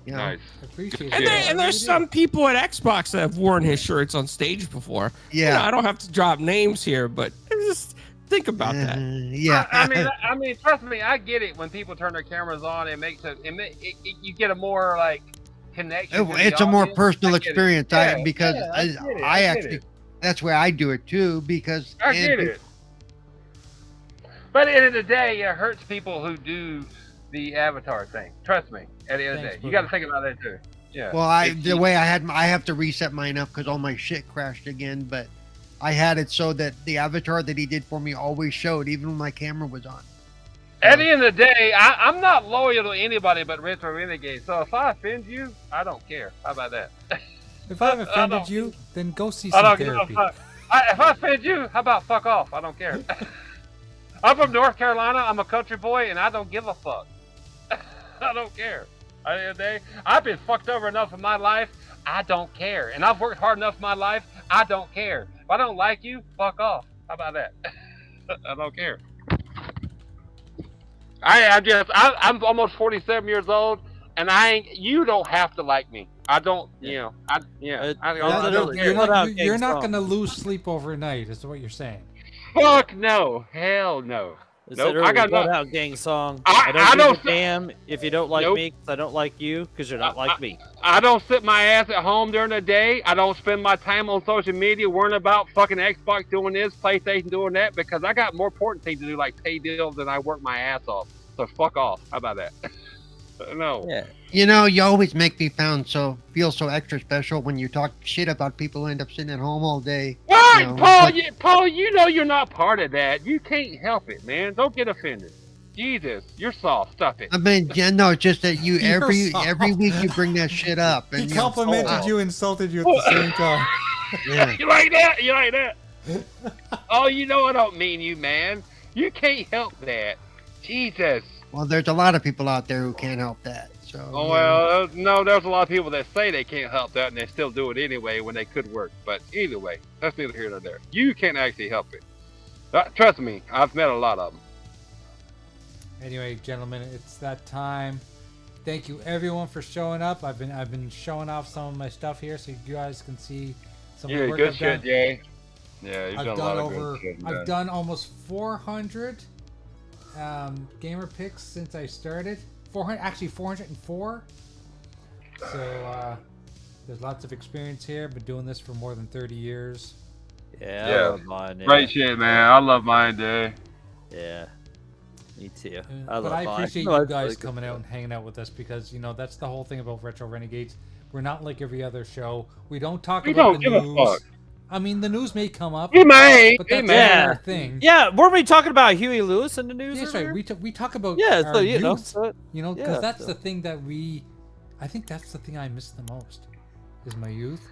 Nice. Appreciate And, it. and there's some people at Xbox that have worn his shirts on stage before. Yeah. I don't have to drop names here, but just think about that. Yeah. I mean, trust me, I get it when people turn their cameras on. It makes you get a more like connection. to the It's a more audience. personal I get it. experience. Yeah, Because yeah, I get it, I get actually it. that's where I do it too. Because I get it. But at the end of the day, it hurts people who do the avatar thing. Trust me. At the end of the day, you got to think about that too. Yeah. Well, the way I have to reset mine up because all my shit crashed again. But I had it so that the avatar that he did for me always showed, even when my camera was on. At the end of the day, I'm not loyal to anybody but Retro Renegades. So if I offend you, I don't care. How about that? If I've offended you, then go see I some don't give a therapy. fuck. If I offend you, how about fuck off? I don't care. I'm from North Carolina. I'm a country boy, and I don't give a fuck. I don't care. At the end of the day, I've been fucked over enough in my life. I don't care. And I've worked hard enough in my life. I don't care. If I don't like you, fuck off. How about that? I don't care. I'm almost 47 years old, and you don't have to like me. I don't, Yeah. You're not gonna lose sleep overnight, is what you're saying. Fuck no. Hell no. Nope, I got Bloodhound nothing. Gang song. I I don't give a damn if you don't like Nope. me, because I don't like you, because you're not like me. I don't sit my ass at home during the day. I don't spend my time on social media worrying about fucking Xbox doing this, PlayStation doing that, because I got more important things to do, like pay bills, than I work my ass off. So fuck off. How about that? No. Yeah. You know, you always make me feel so extra special when you talk shit about people who end up sitting at home all day. What? You know, Paul, you know you're not part of that. You can't help it, man. Don't get offended. Jesus, you're soft. Stop it. I mean, yeah, no, it's just that you You're every week you bring that shit up. And He you know, complimented you, insulted you at the same time. Yeah. You like that? You like that? Oh, you know I don't mean you, man. You can't help that. Jesus. Well, there's a lot of people out there who can't help that. So. Oh, you know. well, no, there's a lot of people that say they can't help that and they still do it anyway when they could work. But either way, that's neither here nor there. You can't actually help it. Trust me, I've met a lot of them. Anyway, gentlemen, it's that time. Thank you everyone for showing up. I've been showing off some of my stuff here so you guys can see some of the Yeah, work good I've shit, done. Jay. Yeah, you've I've done a done lot of good shit. I've done almost 400 gamer picks since I started. 404. So there's lots of experience here. Been doing this for more than 30 years. Yeah. Yeah. I love mine, yeah. Great shit, man. I love mine, Jay. Yeah. Me too. But I appreciate mine. you guys coming out and hanging out with us because, you know, that's the whole thing about Retro Renegades. We're not like every other show. We don't talk We about don't the give a news. fuck. I mean, the news may come up, We may. but We that's may. not our thing. Yeah, weren't we talking about Huey Lewis in the news? That's earlier? right. We talk about Yeah, our so you know, youth, so, you know, because yeah, that's so. the thing that I think that's the thing I miss the most, is my youth.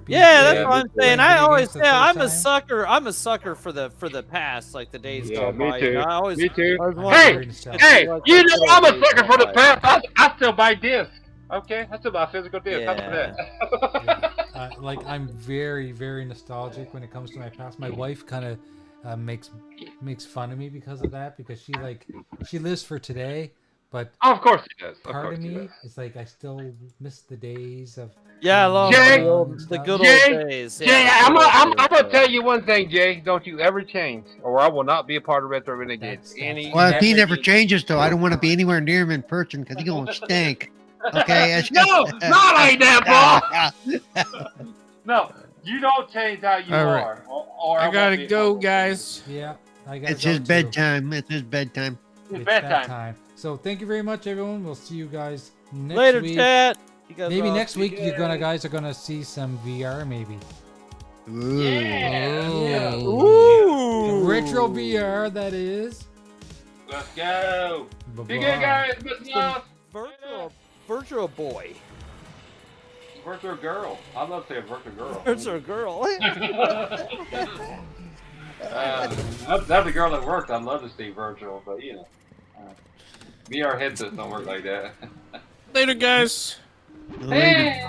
Yeah, that's Yeah, what I'm me saying. too. I always Video say games I'm the a first sucker. I'm a sucker for the past, like the days Yeah, gone me by. too. You know, I always, Me too. I always I'm wanted very Hey, nostalgic. hey, Like you the know good I'm a old days sucker for the gone by. past. I still buy discs. Okay, I still buy physical discs. How about Yeah. that? Like I'm very, very nostalgic when it comes to my past. My wife kind of makes fun of me because of that, because she lives for today, but Oh, of course he does. Of part course of he me does. is like I still miss the days of. Yeah, I love Jay! the good Jay! old days. Jay, Yeah, I'm the gonna good old tell days. you one thing, Jay. Don't you ever change, or I will not be a part of Retro Renegades. That's- Well, if he never changes. changes, though, I don't want to be anywhere near him in person because he's gonna stink. Okay. It's No, just- not like that, Paul. Yeah. No, you don't change how you All right. are. Or I won't gotta be a go, part of it. guys. Yeah, I got. It's his bedtime. It's his bedtime. It's It's that bedtime. time. So thank you very much, everyone. We'll see you guys next Later, week. chat. You guys Maybe all next be week good. you're guys are gonna see some VR. Maybe Ooh. Yeah. Ooh. retro VR. That is. Let's go. Bye-bye. Be good, guys. Listen up. Virtual boy. Virtual girl. I love saying virtual girl. Virtual girl. That's a girl that worked. I'd love to see virtual, but you know, VR headsets don't work like that. Later, guys. Later.